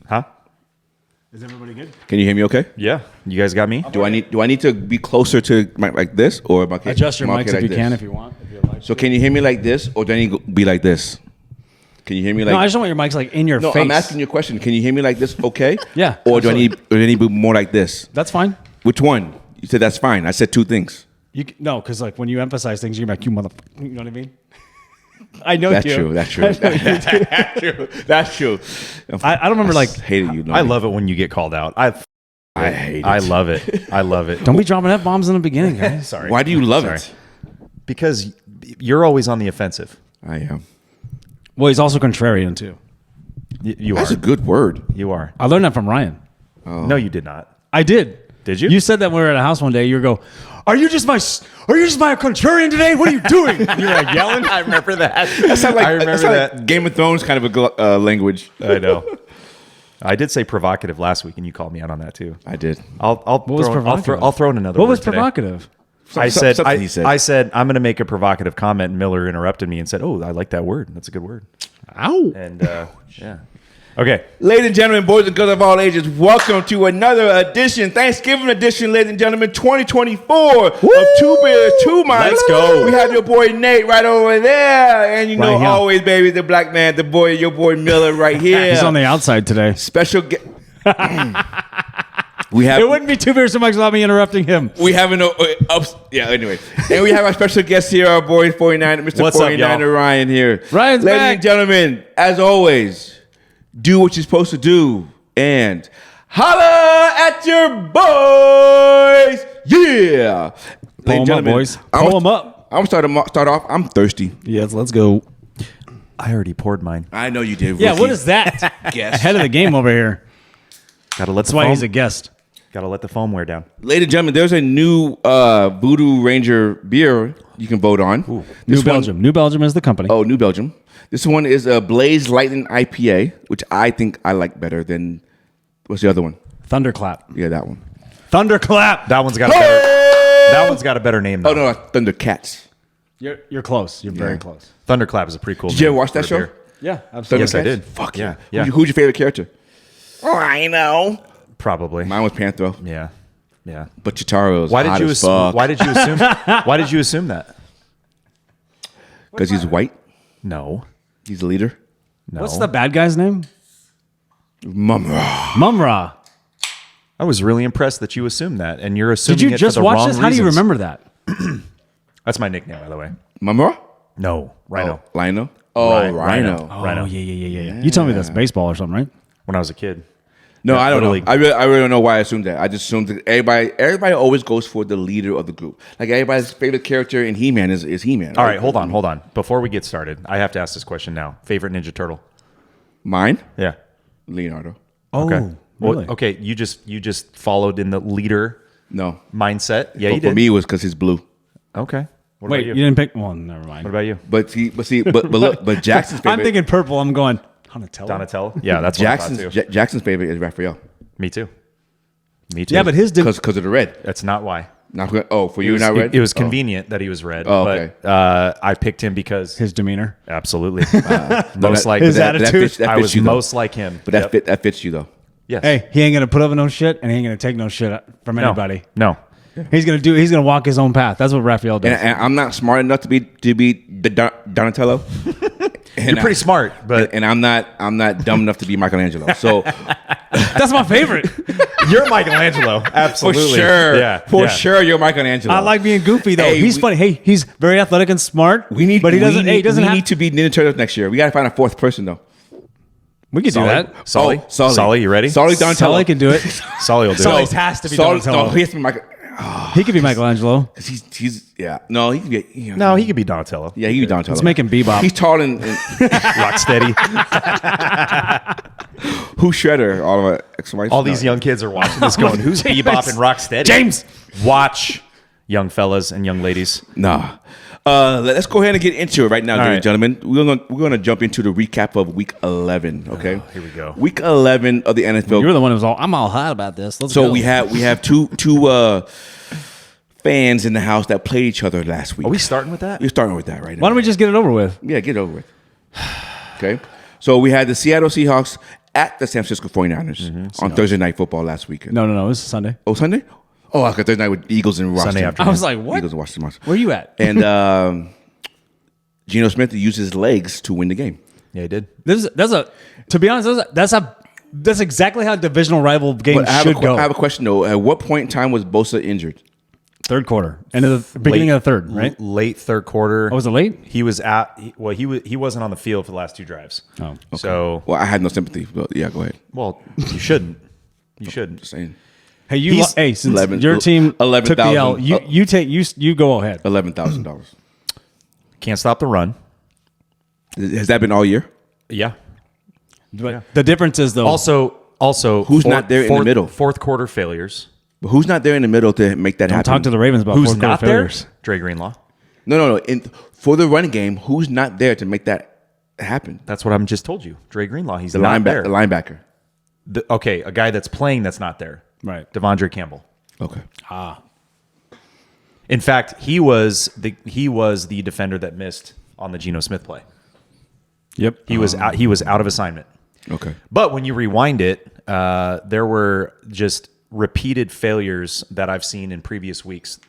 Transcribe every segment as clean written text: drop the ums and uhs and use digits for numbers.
Huh? Is everybody good? Can you hear me okay? Yeah. You guys got me? Do I need to be closer to like this or am I okay? Adjust your am I mics okay if like you this? can, if you want. If you'd like So to. can you hear me like this or do I need to be like this? Can you hear me like? No, I just don't want your mics like in your No, face. I'm asking you a question. Can you hear me like this? Okay. Yeah, Or do I absolutely. need to be more like this? That's fine. Which one? You said that's fine. I said two things. No, because like when you emphasize things, you're like, you motherfucker. You know what I mean? I know That's you. true. That's true. That's true. That's true. I don't remember like. Hated you. I love it when you get called out. I hate it. I love it. I love it. Don't be dropping F-bombs in the beginning, guys. Sorry. Why do you love Sorry. it? Because you're always on the offensive. I am. Well, he's also contrarian too. You That's are. a good word. You are. I learned that from Ryan. No, you did not. I did. Did you? You said that when we were at a house one day. You go, "Are you just my contrarian today? What are you doing?" You're like yelling. I remember that. That sounds like I remember that sound that. like Game of Thrones kind of a language. I know. I did say provocative last week, and you called me out on that too. I did. I'll was throw, provocative? I'll throw in another. What word was today. provocative? I said, something he said. I said I'm going to make a provocative comment, and Miller interrupted me and said, "Oh, I like that word. That's a good word." Ow. And yeah. Okay. Ladies and gentlemen, boys and girls of all ages, welcome to another edition, Thanksgiving edition, ladies and gentlemen, 2024 of Two Beers, Two Minds. Let's go. We have your boy Nate right over there, and you know Right here. always, baby, the black man, the boy, your boy Miller right here. He's on the outside today. Special guest. We have. It wouldn't be Two Beers, Two Mics without me interrupting him. We have an anyway, and we have our special guest here, our boy 49, Mr. What's up, 49er y'all? Ryan here. Ryan's ladies back. and gentlemen, as always, do what you're supposed to do and holla at your boys. Yeah, Pull 'em up, boys. Pull 'em up. I'm gonna start off. I'm thirsty. Yes, let's go. I already poured mine. I know you did. Yeah, rookie. what is that? Guess. Ahead of the game over here. Got to let That's the why foam. he's a guest. Got to let the foam wear down. Ladies and gentlemen, there's a new Voodoo Ranger beer you can vote on. New Belgium. New Belgium is the company. Oh, New Belgium. This one is a Blaze Lightning IPA, which I think I like better than what's the other one? Thunderclap. Yeah, that one. Thunderclap. That one's got a better. That one's got a better name. Though. Oh no, Thundercats. You're close. You're very Yeah. close. Thunderclap is a pretty cool. Did you name ever watch for that a show? beer. Yeah, absolutely. Yes, I Thundercats? did. Fuck Yeah, yeah. yeah. Who's your favorite character? Rhino. Probably. Mine was Panthro, Yeah. Yeah. but Chitaro's Why did hot you as assume? fuck. Why did you assume? Why did you assume that? Because he's white. No. He's a leader. No. What's the bad guy's name? Mumra. Mumra. I was really impressed that you assumed that, and you're assuming Did you it just for the watch wrong this? How do you reasons. remember that? That's my nickname, by the way. Mumra? No, Rhino. Oh, Lino. Oh, Rhino. Oh, Rhino. yeah. You tell me that's baseball or something, right? When I was a kid. No, Yeah, I don't Little know. League. I really don't know why I assumed that. I just assumed that everybody always goes for the leader of the group. Like everybody's favorite character in He-Man is He-Man. All right, hold on. Before we get started, I have to ask this question now. Favorite Ninja Turtle? Mine? Yeah. Leonardo. Oh, Okay. Well, really? okay. You just followed in the leader No. mindset. Yeah, But you for did. me, it was because he's blue. Okay. What Wait, about you didn't pick one. Never mind. What about you? But look, but Jackson's favorite. I'm thinking purple. I'm going Donatello. Donatello? Yeah, that's what I thought too. Jackson's favorite is Raphael Me too. Me too. Yeah, but his did. because of the red. that's not why. Not for you, It was, not red. it was Oh. convenient that he was red. Oh, okay. But I picked him because His demeanor. absolutely most like His That attitude. fits I was you, though. most like him. But Yep. that fits you though. Yes. Hey, he ain't gonna put up with no shit, and he ain't gonna take no shit from no, anybody. No. He's gonna walk his own path. That's what Raphael does. And I'm not smart enough to be the Donatello. You're pretty smart, but And I'm not dumb enough to be Michelangelo. So That's my favorite. you're Michelangelo. for Absolutely. sure, Yeah. for yeah. sure, you're Michelangelo. I like being goofy though. Hey, He's funny. Hey, he's very athletic and smart. We need, but he doesn't. We need, Hey, he doesn't we have. need to be Ninja Turtles next year. We got to find a fourth person though. We could do Solly? that. Solly? Sully. Solly, you ready? Sully Donatello. Sully can do it. Solly will do Sully it. has to be Sully, Donatello. no, he has to be Michael. He could be Michelangelo. Cause he's yeah. No, he can be. No, he could be Donatello. Yeah, he can be Donatello. Let's make him Bebop. He's tall and Rocksteady. who's Shredder? All of our ex-wives. All these young kids are watching this going, who's Bebop and Rocksteady? James. Watch, young fellas and young ladies. Nah. Let's go ahead and get into it right now, ladies right. and gentlemen. We're gonna jump into the recap of Week 11. Okay, here we go. Week 11 of the NFL. You're the one who was all. I'm all hot about this. Let's So go. we have two fans in the house that played each other last week. Are we starting with that? We're starting with that right now. Why don't we just get it over with? Yeah, get it over with. Okay. So we had the Seattle Seahawks at the San Francisco 49ers on Thursday Night Football last weekend. No. It was Sunday. Oh, Sunday? Oh, okay. Thursday night with Eagles and Washington. Sunday afternoon. I was like, what? Eagles and Washington. Where you at? And Geno Smith used his legs to win the game. Yeah, he did. To be honest, that's exactly how divisional rival games But I should go. I have a question, though. At what point in time was Bosa injured? Third quarter, end of the beginning of the third, right? Late third quarter. Oh, was it late? He was he wasn't on the field for the last 2 drives. Oh, okay. So Well, I had no sympathy. But yeah, go ahead. well, you shouldn't. You shouldn't. Just saying. Hey, since 11 your team took the L, 11,000. you go ahead. $11,000. Can't stop the run. Has that been all year? Yeah. But the difference is though. Also, Who's not there in the middle? Fourth quarter failures. But who's not there in the middle to make that don't happen? talk to the Ravens about Who's fourth quarter not failures. there? Dre Greenlaw. No. For the running game, who's not there to make that happen? That's what I'm just told you. Dre Greenlaw. He's The not there. linebacker. Okay, a guy that's playing that's not there. Right. Devondre Campbell. Okay. In fact, he was the defender that missed on the Geno Smith play. Yep. He was out of assignment. Okay. But when you rewind it, there were just repeated failures that I've seen in previous weeks.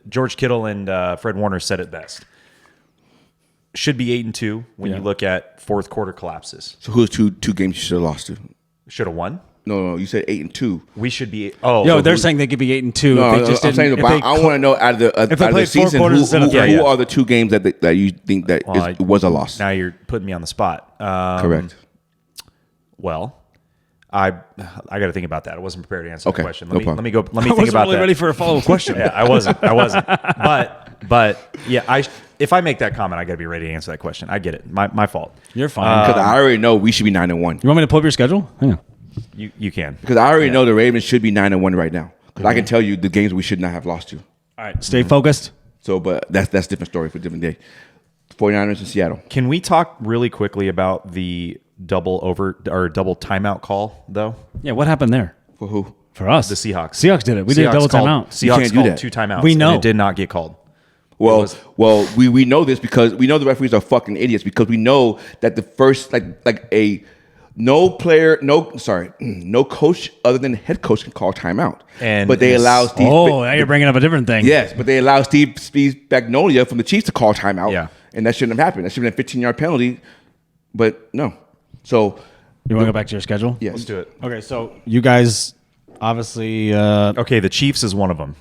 George Kittle and Fred Warner said it best. Should be 8-2 when you look at fourth quarter collapses. So who's two games you should have lost to? Should have won. No, you said 8-2. We should be. They're saying they could be 8-2. No, if they just I'm saying, didn't- but if they I want to know out of the played season, 4 quarters instead of 3. who are the 2 games that you think that was a loss? Now you're putting me on the spot. Correct. Well, I got to think about that. I wasn't prepared to answer Okay, that question. no Let me problem. go. Let me I think wasn't about really that. ready for a follow-up question. Yeah, I wasn't. But yeah, if I make that comment, I got to be ready to answer that question. I get it. My fault. You're fine. Because I already know we should be 9-1. You want me to pull up your schedule? Hang on. You can. Because I already know the Ravens should be 9-1 right now. Because I can tell you the games we should not have lost to. All right. Stay focused. So, but that's a different story for a different day. 49ers in Seattle. Can we talk really quickly about the double timeout call though? Yeah. What happened there? For who? For us. The Seahawks. Seahawks did it. We did a double timeout. Seahawks can't do called that. 2 timeouts. We know. And it did not get called. Well, we know this because we know the referees are fucking idiots because we know that the first no coach other than the head coach can call timeout. But they allow Steve. Now you're bringing up a different thing. Yes, but they allow Steve Spagnuolo from the Chiefs to call timeout. Yeah. And that shouldn't have happened. That should have been a 15-yard penalty. But no. So You want to go back to your schedule? yes. Let's do it. Okay. So you guys obviously. Okay, the Chiefs is one of them.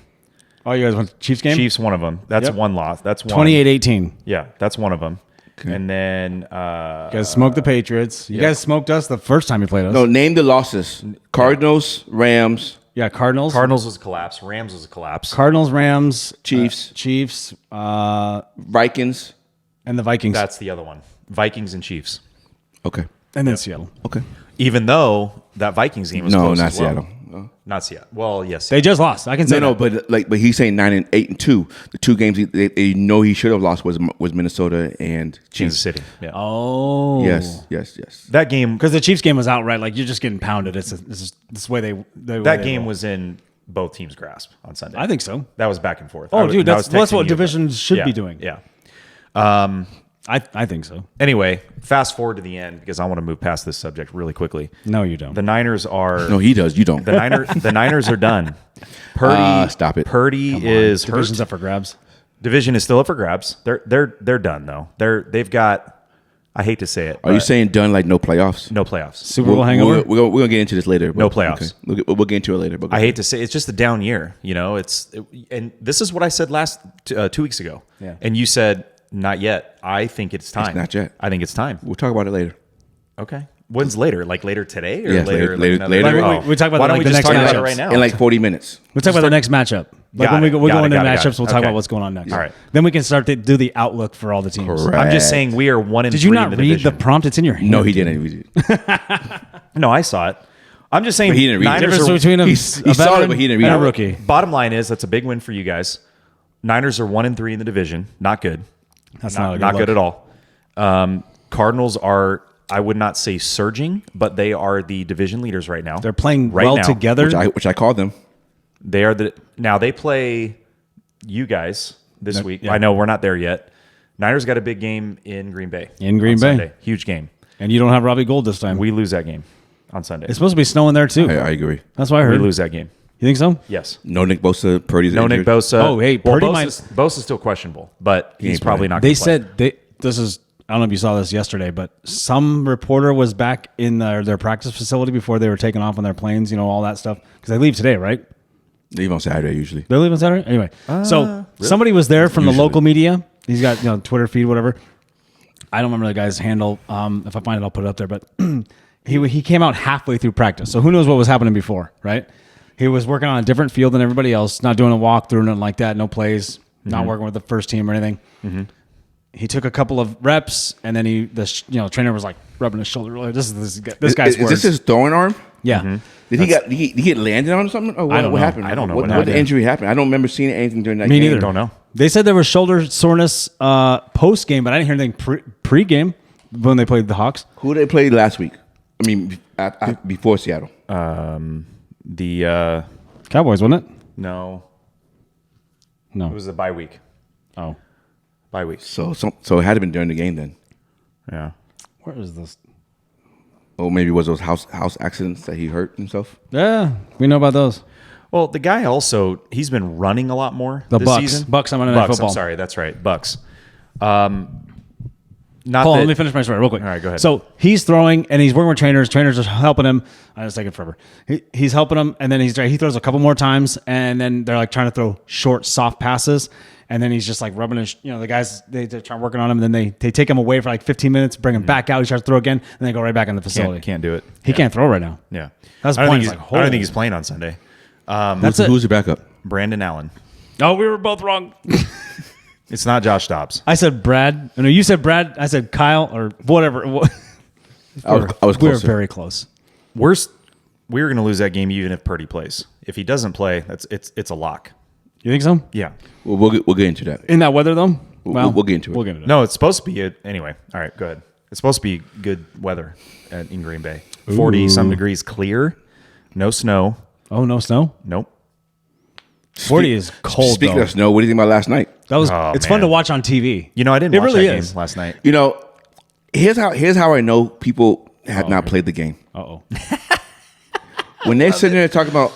Oh, you guys went to Chiefs game? Chiefs one of them. That's Yep. one loss. That's one. 28-18. Yeah, that's one of them. Okay. And then You guys smoked the Patriots. You guys smoked us the first time you played us. No, name the losses. Cardinals, Rams, Yeah, Cardinals. Cardinals was a collapse. Rams was a collapse. Cardinals, Rams, Chiefs. Chiefs, Vikings. and the Vikings. That's the other one. Vikings and Chiefs. Okay. and then Seattle. Okay. Even though that Vikings game was No, close not as well. Seattle. No. Not Seattle. Well, yes. They just lost. I can say No, that. but he's saying 9-8-2. The 2 games they know he should have lost was Minnesota and Kansas Chiefs. City. Yeah. Oh. Yes. That game Because the Chiefs game was outright. Like, you're just getting pounded. It's the way they that game was in both teams' grasp on Sunday. I think so. that was back and forth. Oh, dude, that's texting what you divisions about- should Yeah, be doing. Yeah. I think so. Anyway, fast forward to the end because I want to move past this subject really quickly. No, you don't. The Niners are No, he does. You don't. the Niners are done. Purdy, Stop it. Purdy is hurt. Division's up for grabs. Division is still up for grabs. They're done though. They've got. I hate to say it. Are you but saying done like no playoffs? no playoffs? Super Bowl hangover. We're gonna get into this later. But No playoffs. Okay. We'll get into it later. But I hate to say it's just a down year. You know, and this is what I said 2 weeks ago. Yeah. And you said not yet. I think it's time. not yet. I think it's time. We'll talk about it later. Okay. When's later? Like later today or Yes, later? later- like later. another- We talk about Why the- don't like we the just next talk about it matchups. right now? In like 40 minutes. We'll talk about the next matchup. Like when we go Got into it, matchups, we'll talk okay. about what's going on next. All right. Then we can start to do the outlook for all the teams. Correct. I'm just saying we are 1-3 Did you in not the read division. the prompt? It's in your hand. No, he didn't. No, I saw it. I'm just saying. But he didn't read it. Niners Difference are, between he a saw it, veteran but he didn't read and a it. rookie. Bottom line is that's a big win for you guys. Niners are 1-3 in the division. Not good. That's not not a good look. at all. Cardinals are, I would not say surging, but they are the division leaders right now. They're playing right well now. together. Which I called them. They are now they play you guys this week. yeah. I know we're not there yet. Niners got a big game in Green Bay. In Green on Bay. Sunday. Huge game. And you don't have Robbie Gold this time. We lose that game. on Sunday. It's supposed to be snowing there too. I agree. That's what I We heard. lose that game. You think so? Yes. No Nick Bosa. Purdy's No injured. Nick Bosa. Oh, hey, Purdy Bosa's still questionable, but he's ain't probably playing. not They going to play. said this is. I don't know if you saw this yesterday, but some reporter was back in their practice facility before they were taking off on their planes. You know, all that stuff because they leave today, right? They leave on Saturday usually. They're leaving Saturday anyway. So somebody was there from the Usually. local media. He's got Twitter feed, whatever. I don't remember the guy's handle. If I find it, I'll put it up there. But he came out halfway through practice, so who knows what was happening before, right? He was working on a different field than everybody else, not doing a walkthrough, nothing like that, no plays, not working with the first team or anything. He took a couple of reps, and then the trainer was like rubbing his shoulder. Like, this guy's Is words. this his throwing arm? Yeah. Did he get landed on or something? Or I don't what know. happened? I don't know What what the happened. injury happened? I don't remember seeing anything during that Me game. neither. Don't know. They said there was shoulder soreness post game, but I didn't hear anything pre game when they played the Hawks. Who did they play last week? I mean, before Seattle. The Cowboys, wasn't it? no, No. it was a bye week. Oh, So it had to been during the game then. Yeah. where is this? Or maybe it was those house accidents that he hurt himself. Yeah, we know about those. Well, the guy also he's been running a lot more The this Bucks. season. Bucks on Monday Night Bucks. Football. I'm sorry, that's right. Bucks. Not Hold on, that, let me finish my story real quick. All right, go ahead. So he's throwing, and he's working with trainers. Trainers are helping him. It's taking forever. He's helping him, and then he throws a couple more times, and then they're like trying to throw short, soft passes, and then he's just like rubbing his. The guys they're trying working on him, and then they take him away for like 15 minutes, bring him back out. He tries to throw again, and then go right back in the facility. can't do it. He can't throw right now. Yeah. That's I don't point. think It's he's, like, I don't think holy- he's playing on Sunday. That's it. Who's your backup? Brandon Allen. Oh, we were both wrong. It's not Josh Dobbs. I said Brad. No, you said Brad. I said Kyle or whatever. I was We were closer. very close. We're going to lose that game even if Purdy plays. If he doesn't play, it's a lock. You think so? Yeah. We'll get into that. In that weather, though? Well, We'll get into it. We'll get into it. No, it's supposed to be anyway. All right, go ahead. It's supposed to be good weather in Green Bay. 40 some degrees clear, no snow. Oh, no snow? Nope. 40 is cold, Speaking though. of snow, what do you think about last night? That was. Oh, it's fun man. to watch on TV. You know, I didn't It watch really that is. game last night. You know, here's how I know people had not played the game. Uh-oh. When they're sitting there talking about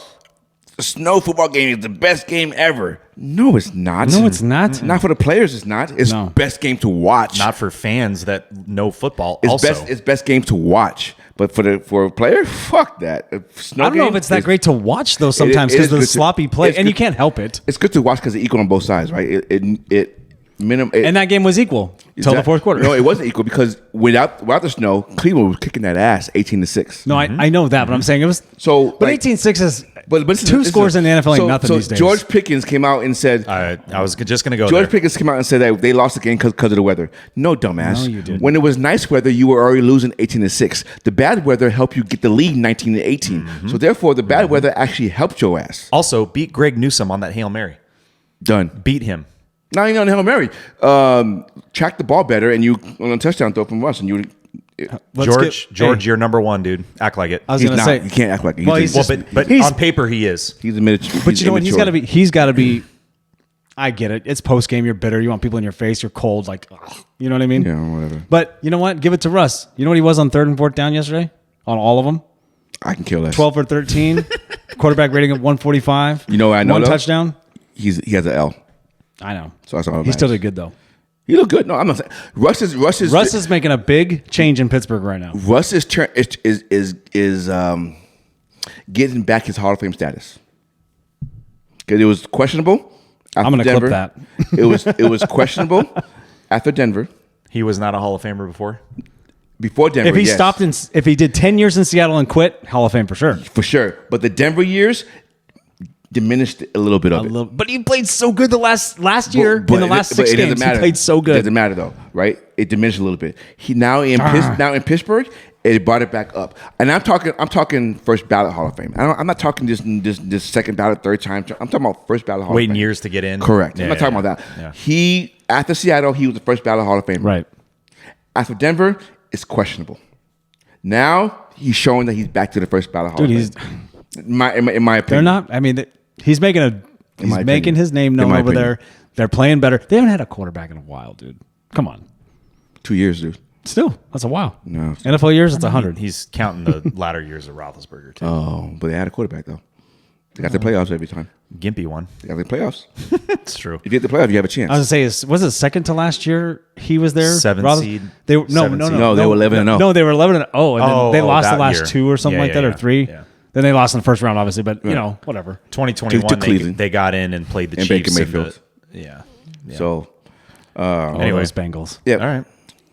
the snow football game is the best game ever. No, it's not. No, it's not. Not for the players. It's not. It's No. best game to watch. Not for fans that know football. It's also, best. It's best game to watch. But for a player, fuck that. I don't know if it's that great to watch, though, sometimes it because is of the good to- sloppy play. it's And you good- can't help it. It's good to watch because it's equal on both sides, right? And that game was equal until the fourth quarter. No, it wasn't equal because without the snow, Cleveland was kicking that ass 18-6. No, I know that, but I'm saying it was. So, But like- 18-6 is But two scores in the NFL ain't nothing so these days. George Pickens came out and said, I was just going to go George there. Pickens came out and said that they lost the game because of the weather. No, dumbass. No, you didn't. When it was nice weather, you were already losing 18-6. The bad weather helped you get the lead 19-18. So therefore, the bad weather actually helped your ass. Also, beat Greg Newsome on that Hail Mary. Done. Beat him. Not even on Hail Mary. Track the ball better, and you on a touchdown throw from Russ, and you. George, you're number one, dude. Act like it. I was He's going to not. say. You can't act like it. Well, He's, he's a- just- but he's- on paper, he is. he's a miniature. But you know what? He's immature. got to be. I get it. It's post game. You're bitter. You want people in your face. You're cold. Like, ugh, you know what I mean? Yeah, whatever. But you know what? Give it to Russ. You know what he was on 3rd and 4th down yesterday? On all of them? I can kill less. 12 for 13. Quarterback rating of 145. You know what I know, One though? touchdown. He has an L. I know. So that's all that He still matters. did good, though. He looked good. No, I'm not saying Russ is Russ is making a big change in Pittsburgh right now. Russ is getting back his Hall of Fame status because it was questionable. I'm going to clip that. It was questionable after Denver. He was not a Hall of Famer before. Before Denver, If he yes, stopped if he did 10 years in Seattle and quit, Hall of Fame for sure. for sure, but the Denver years diminished a little bit of it. But he played so good last year in the last 6 it doesn't games. matter. He played so It good. doesn't matter though, right? It diminished a little bit. He now in Pittsburgh, it brought it back up. And I'm talking first ballot Hall of Fame. I'm not talking this second ballot, third time. I'm talking about first ballot Hall of Waiting Fame. years to get in. Correct. Yeah, I'm not talking about that. Yeah. He after Seattle, he was the first ballot Hall of Fame. Right. After Denver, it's questionable. Now he's showing that he's back to the first ballot Hall Dude, of he's Fame. In my opinion, they're not. I mean, he's making my making opinion. his name In known my over opinion. there. They're playing better. They haven't had a quarterback in a while, dude. Come on. 2 years, dude. Still, that's a wow. No. NFL years, it's 100. He's counting the latter years of Roethlisberger too. Oh, but they had a quarterback though. They got the playoffs every time. Gimpy one. They got the playoffs. It's true. If you get the playoffs, you have a chance. I was gonna say, was it second to last year? He was there. Seventh seed. They were, no, Seventh no, seed. no, No, they were 11-0. No, they were 11-0. And then they lost that the last year. 2 or something Yeah, like that, yeah, or 3. yeah. Then they lost in the first round, obviously. But you know, whatever. 2021, To Cleveland. they got in and played the And Chiefs. Baker Mayfield. Yeah. So, All Anyway. those Bengals. yeah. All right.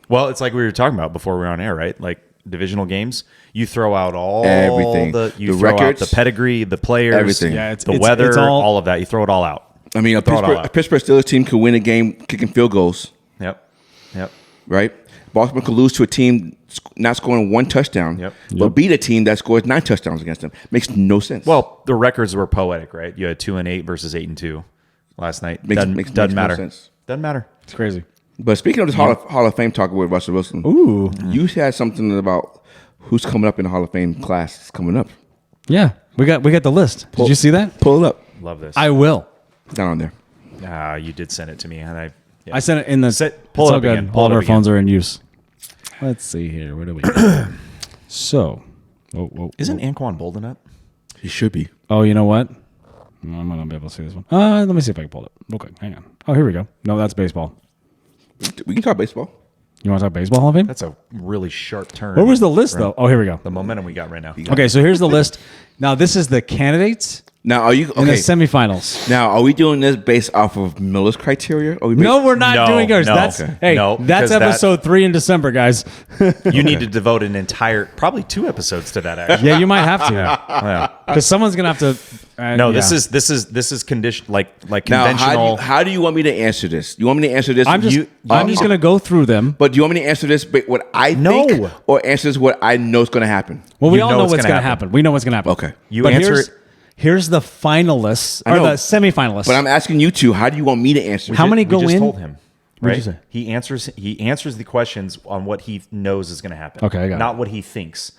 Well, it's like we were talking about before we were on air, right? Like divisional games, you throw out all Everything. you The throw records. out the pedigree, the players, Everything. Yeah, the weather, it's all of that. You throw it all out. I mean, a Throw it all Pittsburgh out. Steelers team could win a game kicking field goals, Yep. right? Baltimore could lose to a team not scoring 1 touchdown, Yep. but beat a team that scores 9 touchdowns against them. Makes no sense. Well, the records were poetic, right? You had 2-8 versus 8-2 last night. Makes Doesn't no matter. sense. Doesn't matter. It's crazy. But speaking of this Hall of Fame talk with Russell Wilson, Ooh. you had something about who's coming up in the Hall of Fame class coming up. Yeah, we got the list. Did you see that? Pull it up. Love this. I will. It's not on there. You did send it to me, and I I sent it in the. Pull it's it all up good. again. Pull All it of up our again. phones are in use. Let's see here. Where do we go? So, Isn't Anquan Bolden up? He should be. Oh, you know what? No, I'm not gonna be able to see this one. Let me see if I can pull it. Okay, hang on. Oh, here we go. No, that's baseball. We can talk baseball. You want to talk baseball Hall of Fame? That's a really sharp turn. Where was the list though? Oh, here we go. The momentum we got right now. Okay, so here's the list. Now this is the candidates Now, are you in the okay? semifinals. Now, are we doing this based off of Miller's criteria? Or No, we're not No, doing ours. no. That's Okay. hey, No, that's because that- episode 3 in December, guys. You need to devote an entire, probably 2 episodes to that. Actually, Yeah, you might have to yeah. because someone's gonna have to. No, yeah. this is condition like Now, conventional. how do you want me to answer this? You want me to answer this? I'm just gonna go through them. But do you want me to answer this? But what I No. think, or answer this what I know is going to happen? Well, we You all know know what's what's gonna gonna happen. happen. We know what's gonna happen. Okay. You But answer here's, it- Here's the finalists or know. the semifinalists. But I'm asking you two. How do you want me to answer? How this? many we go just in? Told him. What'd Right? you say? He answers the questions on what he knows is going to happen. Okay, I got not it. what he thinks.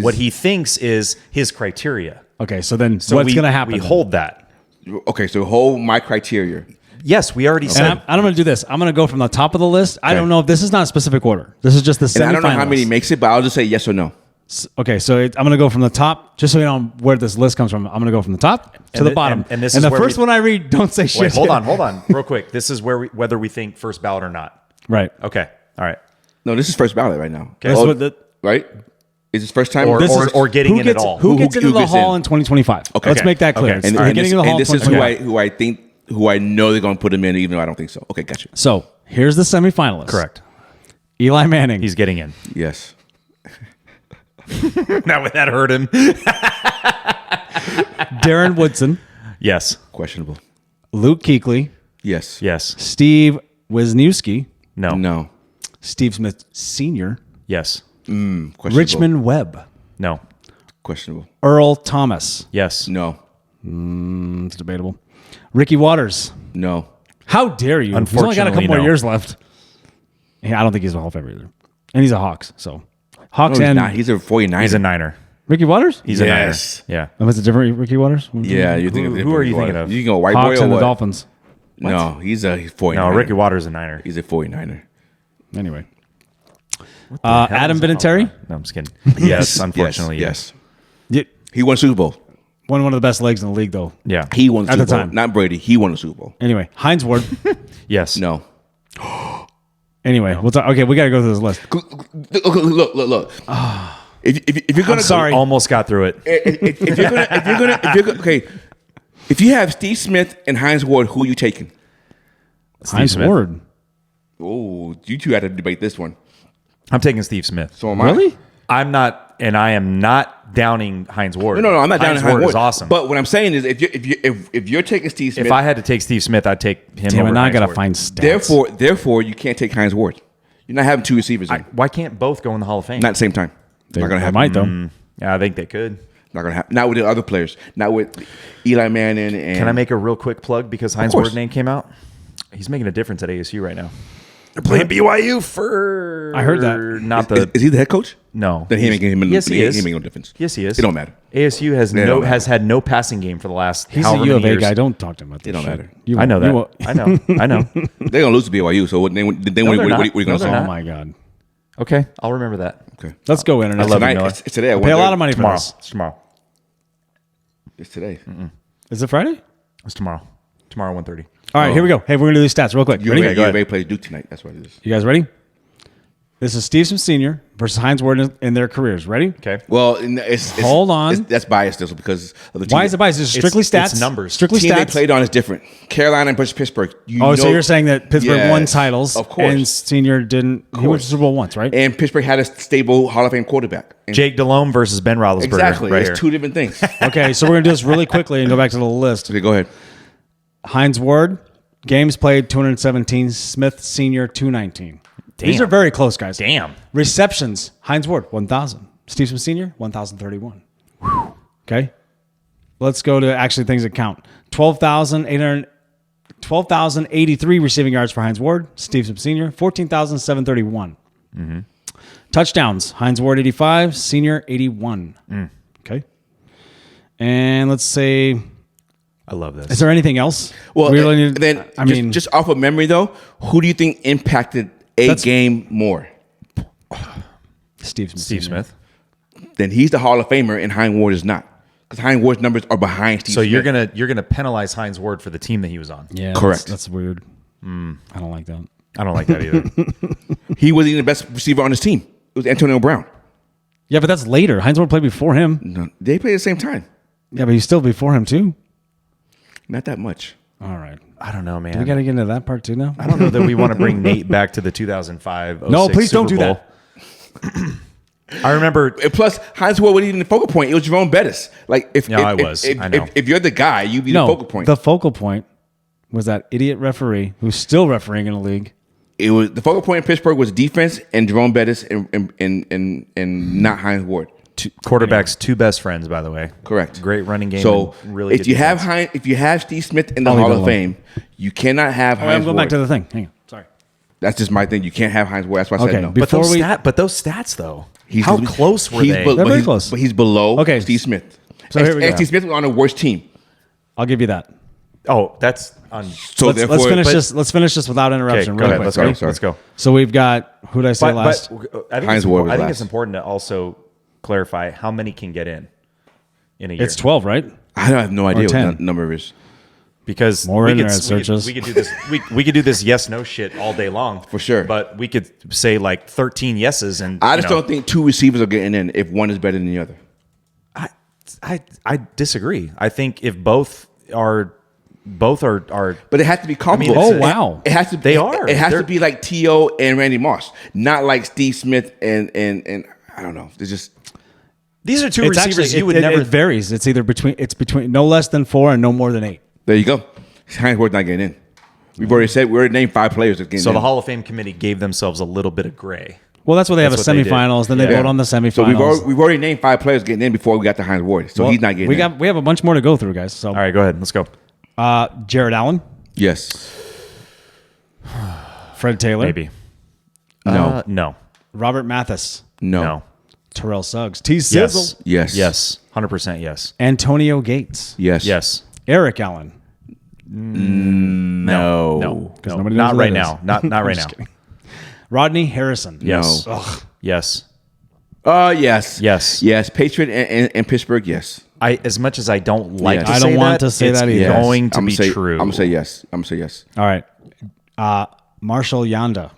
What he thinks is his criteria. Okay, so then So what's we, gonna happen? We then? hold that. Okay, so hold my criteria. Yes, we already And said. I'm going to do this. I'm going to go from the top of the list. I don't know if this is not a specific order. This is just the semifinalists. And I don't know how many makes it, but I'll just say yes or no. Okay, so I'm going to go from the top, just so you know where this list comes from. I'm going to go from the top to the bottom. and this and is the where first we- one I read, don't say shit. Wait, hold on, real quick. This is whether we think first ballot or not. Right. Okay, all right. No, this is first ballot right now. That's Oh, what the- right? Is this first time? Or- This is getting who in gets, at all. Who gets into the gets hall in? in 2025? Okay. Let's make that clear. Okay. It's And, who and getting this, into the hall and in this is 2025. who I know they're going to put him in, even though I don't think so. Okay, gotcha. So here's the semifinalists. Correct. Eli Manning. He's getting in. Yes. Now would that hurt him? Darren Woodson. Yes. Questionable. Luke Kuechly. Yes. Yes. Steve Wisniewski. No. No. Steve Smith Sr. Yes. Questionable. Richmond Webb. No. Questionable. Earl Thomas. Yes. No. It's debatable. Ricky Waters. No. How dare you? He's only got a couple Unfortunately, more no. years left. Yeah, I don't think he's a Hall of Famer either. And he's a Hawks. So Hawks No, he's and not. He's a 49er. He's a Niner. Ricky Waters? He's Yes. a Niner. Yeah. Oh, it's a different Ricky Waters? Yeah, you're thinking. Who are you thinking of? You can go white Hawks boy or and the what? Dolphins. No, he's a 49er. No, Ricky Waters is a Niner. He's a 49er. Anyway. Adam Vinatieri. No, I'm just kidding. Yes, unfortunately, yes. Yeah, He won Super Bowl. one of the best legs in the league, though. Yeah. He won the At the Super Bowl. time. Not Brady. He won the Super Bowl. Anyway, Heinz Ward. Yes. No. Anyway, we'll talk. Okay, we got to go through this list. Look. If you're gonna, sorry. Almost got through it. if you're gonna, okay. If you have Steve Smith and Heinz Ward, who are you taking? Heinz Smith. Ward. Oh, you two had to debate this one. I'm taking Steve Smith. So am I. Really? I'm not, and I am not downing Heinz Ward. No, I'm not down Heinz to Heinz Ward. is awesome. But what I'm saying is, if you're taking Steve Smith, if I had to take Steve Smith, I'd take him. Damn over it, now I Heinz got to Ward. find stats. therefore, you can't take Heinz Ward. You're not having two receivers in. Why can't both go in the Hall of Fame? Not at the same time. They, not gonna they happen. might, though. Yeah, I think they could. Not gonna happen. Not with the other players. Not with Eli Manning and. Can I make a real quick plug because Heinz course. Ward's name came out? He's making a difference at ASU right now. They're playing BYU for. I heard that. Not the. Is he the head coach? No. Then he ain't making him. Yes, he is. He ain't making no difference. Yes, he is. It don't matter. ASU has It don't matter. has had no passing game for the last. He's however a U of many A years. guy. Don't talk to him about this. It don't shit. matter. You I know won't- that. I know. They're gonna lose to BYU. So what? Then they're what are not. you No, gonna they're say? Oh not. my god. Okay, I'll remember that. Okay. Let's go internet. I love it, Tonight, Miller. it's today. I pay a lot of money for Tomorrow. this. It's tomorrow. It's today. Is it Friday? It's tomorrow. Tomorrow, 1:30. All right, here we go. Hey, we're gonna do these stats real quick. You Ready? already, go you ahead. already played Duke tonight. That's what it is. You guys ready? This is Steve Smith Sr. versus Heinz Ward in their careers. Ready? Okay. Well, it's Hold on. that's biased still because of the team. Why is it biased? Is it strictly It's stats? numbers. Strictly team they stats. played on is different. Carolina versus Pittsburgh. So you're saying that Pittsburgh Yes, won titles, of course. and Senior didn't. He went to Super Bowl once, right? And Pittsburgh had a stable Hall of Fame quarterback. And Jake Delhomme versus Ben Roethlisberger. exactly. Right It's here. two different things. Okay, so we're gonna do this really quickly and go back to the list. Okay, go ahead. Heinz Ward, games played 217. Smith Senior 219. These Damn. are very close, guys. Damn. Receptions: Heinz Ward 1,000. Steve Smith Senior 1,031. Okay, let's go to actually things that count. 12,083 receiving yards for Heinz Ward. Steve Smith Senior 14,731. Touchdowns: Heinz Ward 85, Senior 81. Okay, and let's say, I love this. is there anything else? Well, We really need- then I mean, just off of memory though, who do you think impacted a That's- game more? Steve Smith. Steve Senior. Smith. Then he's the Hall of Famer, and Heinz Ward is not, because Heinz Ward's numbers are behind Steve. So Smith. you're gonna penalize Heinz Ward for the team that he was on. Yeah, Correct. That's weird. I don't like that. I don't like that either. He wasn't even the best receiver on his team. It was Antonio Brown. Yeah, but that's later. Heinz Ward played before him. No, they played at the same time. Yeah, but he's still before him too. Not that much. All right. I don't know, man. We got to get into that part too now. I don't know that we want to bring Nate back to the 2005. No, please Super don't do Bowl. I remember. And plus, Heinz Ward wasn't even the focal point. It was Jerome Bettis. Like if Yeah, I was. I know. If you're the guy, you be the No, focal point. the focal point was that idiot referee who's still refereeing in the league. It was the focal point in Pittsburgh was defense and Jerome Bettis and not Heinz Ward. Quarterback's two best friends, by the way. Correct. Great running game. So and really, if good you have defense. if you have Steve Smith in the I'll leave Hall it of alone. Fame, you cannot have All right, I'm Heinz going Ward. back to the thing. Hang on. Sorry. That's just my thing. You can't have Heinz Ward. That's why I Okay, said no. but before those stats though. He's- How close were he's they? be- They're but very he's- close. But he's below Okay. Steve Smith. So and, here we go. and Steve Smith was on a worse team. I'll give you that. Oh, that's on. So let's therefore, finish but- this. Let's finish this without Okay, interruption. go real ahead. quick. Let's go. Ready? Sorry. Let's go. So we've got who did I say last? But I think, Heinz it's, Ward was I think last. it's important to also clarify how many can get in a year. It's 12, right? I have no idea what 10. the number is. Because More we internet could, searches. We could do this. We could do this yes no shit all day long For sure. But we could say like 13 yeses, and I just don't think two receivers are getting in if one is better than the other. I disagree. I think if both are. But it has to be comparable. it's- Oh, wow. It has to. They are. It has They're- to be like T.O. and Randy Moss, not like Steve Smith and I don't know. It's just These are two It's receivers actually, you would it never. varies. It's between no less than 4 and no more than 8. there. You go. Heinz Ward's not getting in. We already named 5 players that getting So in. the Hall of Fame committee gave themselves a little bit of gray. Well, that's what they have That's a what they did. semifinals. Then they Yeah. vote on the semifinals. So we've already named 5 players getting in before we got to Heinz Ward. So Well, he's not getting in. We have a bunch more to go through, guys. So All right, go ahead. Let's go. Jared Allen, Yes. Fred Taylor, Maybe. No. No. Robert Mathis, No. No. Terrell Suggs, T. Sizzle, Yes. Yes. Yes. 100% yes. Antonio Gates, Yes. Yes. Eric Allen. No. No. 'Cause No. nobody knows Not who right that now. is. Not I'm right now. just kidding. Rodney Harrison. Yes. No. Yes. Yes. Yes. Yes. Patriot and Pittsburgh. Yes. As much as I don't like Yes. to I say don't want that, to say it's that either. Yes. going to I'm be gonna say, true. I'm gonna say yes. I'm gonna say yes. All right. Marshall Yanda.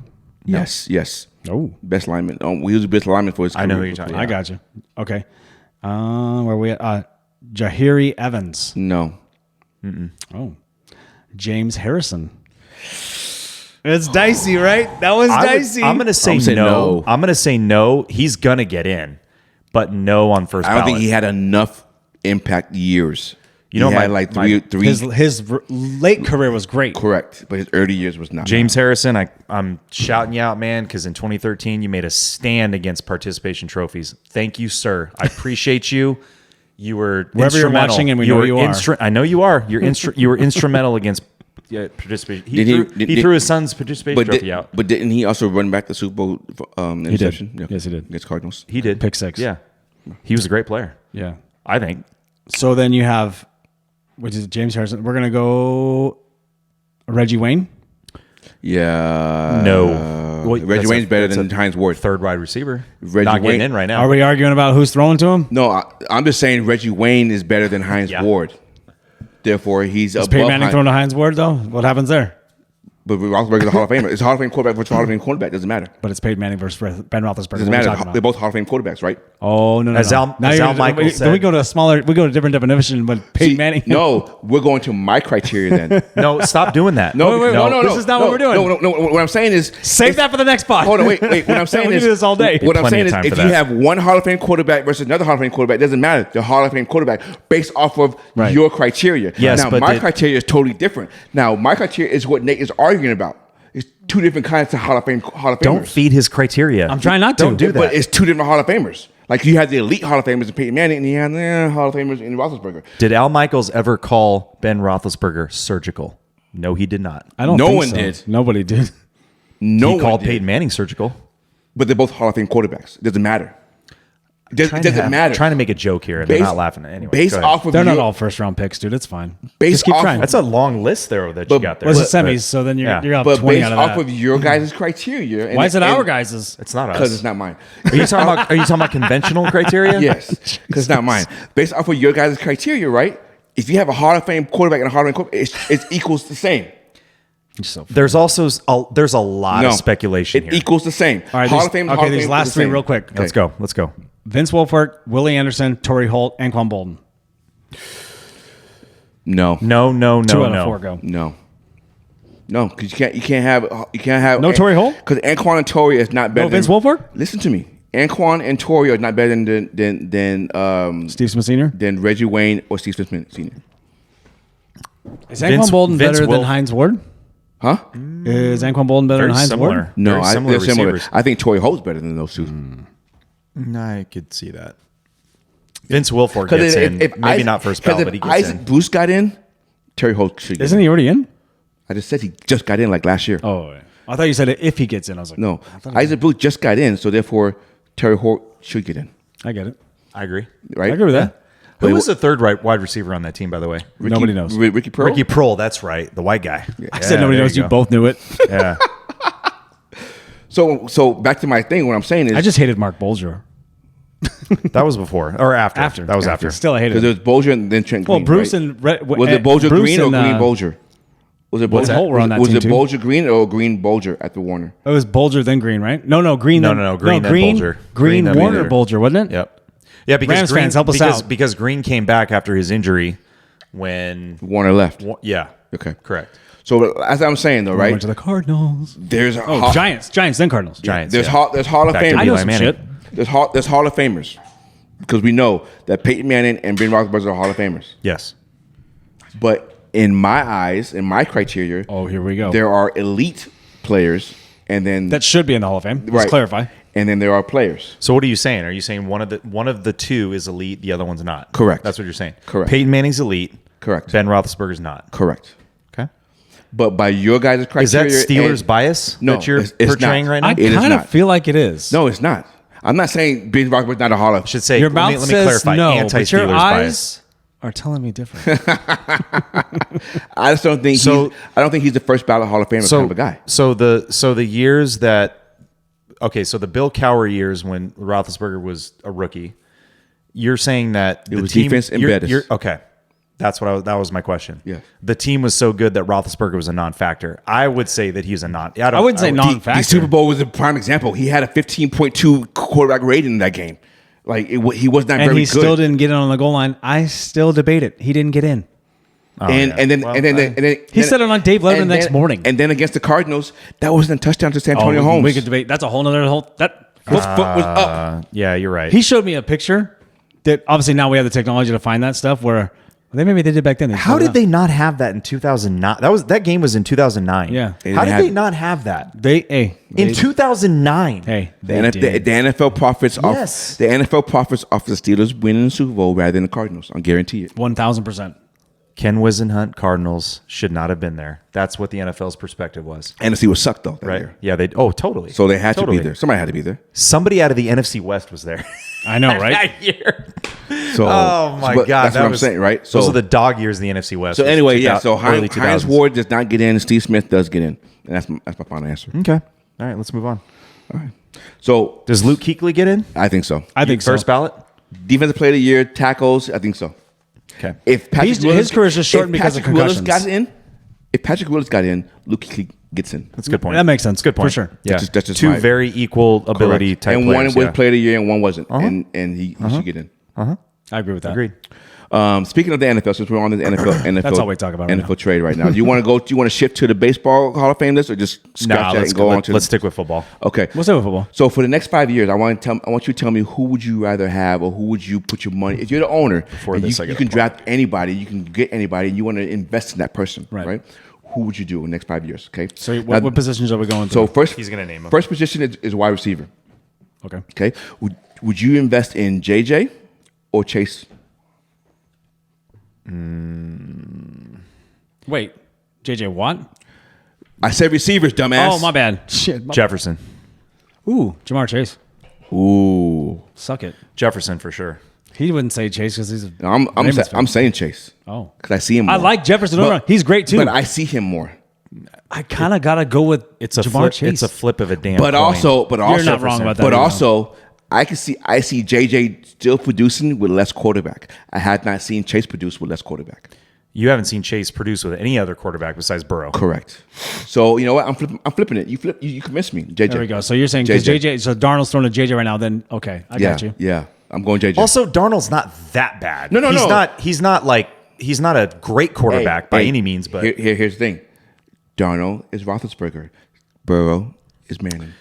Yes. Yes. Oh, Best lineman. We use the best lineman for his career. I know who you're talking I got you. Okay. Where we at? Jahiri Evans. No. Oh, James Harrison. It's dicey, right? That was dicey. I'm going to say I'm saying no. no. I'm going to say no. He's going to get in, but no on first I don't ballot. think he had enough impact years. You know, he my- had like my- three. his late career was great. Correct, but his early years was not. James Harrison, I'm shouting you out, man, because in 2013 you made a stand against participation trophies. Thank you, sir. I appreciate you. You were Wherever you're instrumental. watching, and we know you are. I know you are. You were instrumental against participation. He threw his son's participation trophy out. But didn't he also run back the Super Bowl interception? did. Yes, he did. Against Cardinals. He did Pick 6. Yeah, he was a great player. Yeah. I think. So then you have, which is James Harrison. We're gonna go Reggie Wayne. Yeah. No. Reggie that's Wayne's better that's than Hines Ward. Third wide receiver. Reggie Not getting Wayne- in right now. Are we arguing about who's throwing to him? No, I'm just saying Reggie Wayne is better than Hines Yeah. Ward. Therefore, he's Is above. Peyton Manning Hines. throwing to Hines Ward though? What happens there? But Roethlisberger's a Hall of Famer. It's a Hall of Fame quarterback versus Hall of Fame quarterback. Doesn't matter. But it's Peyton Manning versus Ben Roethlisberger. Doesn't What are you matter. talking They're about? both Hall of Fame quarterbacks, right? Oh no! As Al Michaels Then we said- go to a smaller. We go to a different definition. But Peyton See, Manning. No, we're going to my criteria then. No, stop doing that. No, Wait, no. this is not what we're doing. No. What I'm saying is, Save that for the next pod. hold on, wait. What I'm saying We is, can do this all day. What I'm Plenty saying of is, time if for you that. have one Hall of Fame quarterback versus another Hall of Fame quarterback, it doesn't matter. The Hall of Fame quarterback based off of Right. your criteria. Yes, now but my criteria is totally different. Now my criteria is what Nate is arguing about. It's two different kinds of Hall of Famers. Don't feed his criteria. I'm trying not to. Don't do that. But it's two different Hall of Famers. Like you have the elite Hall of Famers in Peyton Manning, and you have the Hall of Famers in Roethlisberger. Did Al Michaels ever call Ben Roethlisberger surgical? No, he did not. I don't. No think one so. did. Nobody did. No He one called did. Peyton Manning surgical. But they're both Hall of Fame quarterbacks. It doesn't matter. Trying to matter. Trying to make a joke here, and they're not laughing at anyway. Based go ahead. off of They're not your- all first round picks, dude. It's fine. based Just keep off trying. That's a long list there that you got there. What's the But- semis? So then Yeah. you're up but 20 based out of off that. of your guys' criteria. Why is it our guys's? It's not us. Because it's not mine. Are you talking about conventional criteria? Yes, because it's not mine. Based off of your guys' criteria, right? If you have a Hall of Fame quarterback and a Hall of Fame quarterback, it equals the same. There's also there's a lot of speculation It here. equals the same. All right, Hall these- of Fame. okay, Hall of these Fame last is the three same. real quick. Let's go. Let's go. Vince Wilfork, Willie Anderson, Torrey Holt, Anquan Bolden. No, Two out of four go. no, because you can't have No Torrey Holt? because Anquan and Torrey is not better. No Vince than, Wilfork? Listen to me. Anquan and Torrey are not better than Steve Smith Sr. than Reggie Wayne or Steve Smith Sr. Is Anquan Bolden Vince better Wilf- than Hines Ward? Huh? Is Anquan Bolden better Very than Hines similar. Ward? No, Very they're similar. receivers. I think Torrey Holt's better than those two. I could see that. Vince Wilfork gets in. Maybe not first ballot, but he gets Isaac in. Bruce got in, Terry Holt should get Isn't in. he already in? I just said he just got in like last year. Oh, yeah. I thought you said if he gets in. I was like, No, Isaac Bruce just got in, so therefore Terry Holt should get in, I get it. I agree. right? I agree with that. Who was the third wide receiver on that team, by the way? Nobody knows. Ricky Pearl. Ricky Prohl, that's right. The white guy. I said nobody knows. You both knew it. Yeah. So back to my thing. What I'm saying is, I just hated Mark Bolger. That was before. Or after. After. That was after. Still, I hated because it. it was Bolger and then Trent Well, Green. Bruce right? and was it Bolger Bruce Green or and, Green Bolger? Was it What's Bolger? that? Holt were on that was team it too. Bolger Green or Green Bolger at the Warner? It was Bolger then Green, right? No, Green. No, then, no, Green then Green, Bolger. Green, Green then Warner, Bolger. Bolger, wasn't it? Yep. Yeah, because Rams Green, fans, help us out. Because Green came back after his injury when Warner left. yeah. Okay. Correct. So as I'm saying though, right? Went to the Cardinals. There's a Oh, Giants, then Cardinals. Giants. There's yeah. Hall of Back to Famers. I know Eli some Manning. shit. There's Hall of Famers because we know that Peyton Manning and Ben Roethlisberger are Hall of Famers. Yes. But in my eyes, in my criteria, Oh, here we go. there are elite players, and then That should be in the Hall of Fame. Let's right. clarify. And then there are players. So what are you saying? Are you saying one of the two is elite, the other one's not? Correct. That's what you're saying. Correct. Peyton Manning's elite. Correct. Ben Roethlisberger's not. Correct. Okay. But by your guys' criteria, Is that Steelers and- bias No, that you're it's portraying not. right I now? It is kind of not. feel like it is. No, it's not. I'm not saying Ben Roethlisberger's not a Hall of. I should say. Your let mouth me says clarify. no, but Anti-Steelers your bias. eyes are telling me different. I just don't think. So- I don't think he's the first ballot Hall of Famer kind of a guy. So the years that so the Bill Cowher years when Roethlisberger was a rookie, you're saying that the was team, defense and you're- Bettis. you're- Okay, that was my question. Yeah. The team was so good that Roethlisberger was a non-factor. I would say that he's a non. I wouldn't say non-factor. The Super Bowl was a prime example. He had a 15.2 quarterback rating in that game. Like he was not and very he good. still didn't get in on the goal line. I still debate it. He didn't get in. and then He said it on Dave Letterman and the next then- morning. And then against the Cardinals, that wasn't a touchdown to Antonio Holmes. We could debate. That's a whole nother that. His foot was up. Yeah, you're right. He showed me a picture that obviously now we have the technology to find that stuff where maybe they did back then. How did they not have that in 2009? That game was in 2009. Yeah. How did they not have that in 2009? Hey, The they did. NFL profits off Yes. the NFL profits off the Steelers winning the Super Bowl rather than the Cardinals. I guarantee it. 1,000%. Ken Wisenhunt Cardinals should not have been there. That's what the NFL's perspective was. NFC was sucked though that Right? year. Yeah. Totally. So they had Totally. to be there. Somebody had to be there. Somebody out of the NFC West was there. I know, right? that year. So Oh my but God! that's that what I'm was- saying, right? those are the dog years of the NFC West. So anyway, yeah. So early Hines 2000s. Ward does not get in. Steve Smith does get in, and that's my final answer. Okay. All right, let's move on. So Does Luke Kuechly get in? I think so. I think First so. ballot? Defensive Player of the Year, tackles. I think so. Okay. If Patrick His career is just shortened if because of Patrick Willis concussions. got in, if Patrick Willis got in, Luke Kuechly gets in. That's a good point. That makes sense. Good point. For sure. Yeah. That's just Two my- very equal ability Correct. type and players. one was Player of the Year and one wasn't, and he should get in. I agree with that. Agreed. Speaking of the NFL, since we're on the NFL, That's all we talk about right NFL now. trade right now. Do you want to shift to the baseball Hall of Fame list, or just scratch Nah, that let's and go on to? let's stick with football. Okay. We'll stay with football. So for the next 5 years, I want you to tell me who would you rather have, or who would you put your money? If you're the owner, and this, I you gotta can pause. draft anybody, you can get anybody, and you want to invest in that person, Right. right? Who would you do in the next 5 years? Okay. So what positions are we going to? So first, He's gonna name 'em. First position is wide receiver. okay. Okay. Would you invest in JJ or Chase? Wait. JJ Watt? I said receivers, dumbass. Oh, my bad. Shit. Jefferson. Ooh, Jamar Chase. Ooh. Suck it. Jefferson for sure. He wouldn't say Chase because he's a No, I'm Ravens fan. saying Chase. Oh. Because I see him more. I like Jefferson. But- He's great too. But I see him more. I kind of got to go with It's a Jamar flip. Chase. It's a flip of a damn. But coin. also, You're not wrong about that But either. also, I see JJ still producing with less quarterback. I had not seen Chase produce with less quarterback. you haven't seen Chase produce with any other quarterback besides Burrow. Correct. So you know what? I'm flipping it. You convinced me. JJ. There we go. So you're saying because JJ, so Darnold's throwing to JJ right now, then okay, I Yeah. got you. Yeah. I'm going JJ. Also, Darnold's not that bad. No. He's not a great quarterback by any means. But here's the thing. Darnold is Roethlisberger. Burrow is Manning.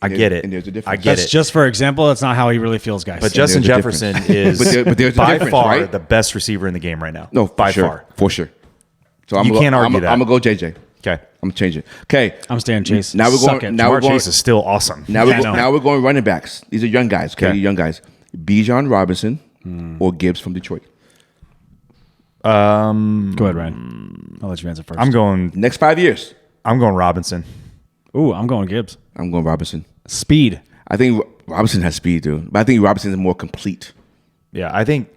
I get it. And there's a difference. I get That's it. just for example. That's not how he really feels, guys. But Justin there's a Jefferson difference. is But there's a by difference, far right? the best receiver in the game right now. No, by sure, far. for sure. So You can't argue that. I'm gonna go JJ. Okay. I'm gonna change it. Okay. I'm staying Chase. Now we're Suck going. it. Now Jamar we're going. Chase is still awesome. Now Yeah, I know. we're going running backs. These are young guys. Okay, Okay. young guys. Bijan Robinson or Gibbs from Detroit. Go ahead, Ryan. I'll let you answer first. I'm going Next 5 years, Robinson. Ooh, I'm going Gibbs. I'm going Robinson. Speed. I think Robinson has speed, dude. But I think Robinson is more complete. Yeah, I think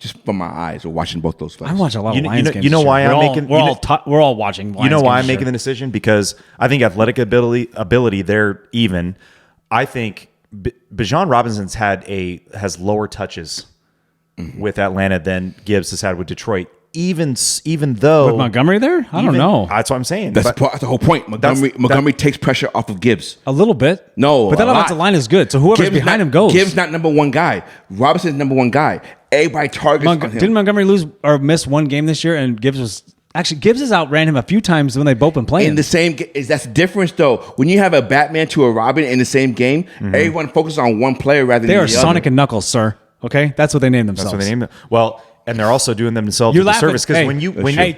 Just from my eyes or watching both those fights. I watch a lot You of know- Lions you know- games. you know this year. why I'm We're all- making- We're you all know- we're all watching. Lions you know why games I'm this making year. the decision because I think athletic ability they're even. I think Bijan Robinson's has lower touches with Atlanta than Gibbs has had with Detroit. Even though With Montgomery there? I don't know. That's what I'm saying. That's But the whole point. Montgomery takes pressure off of Gibbs. A little bit. No, but that a lot. offensive line is good. So whoever's behind him goes. Gibbs not number one guy. Robinson's number one guy. Everybody targets on him. Didn't Montgomery lose or miss one game this year? And Gibbs has outran him a few times when they both been playing. In the same, that's the difference though. When you have a Batman to a Robin in the same game, everyone focuses on one player rather they than are the other. Sonic and Knuckles, sir. Okay, that's what they named themselves. that's what they named them. Well, and they're also doing themselves You're a laughing disservice because Hey, when you you want me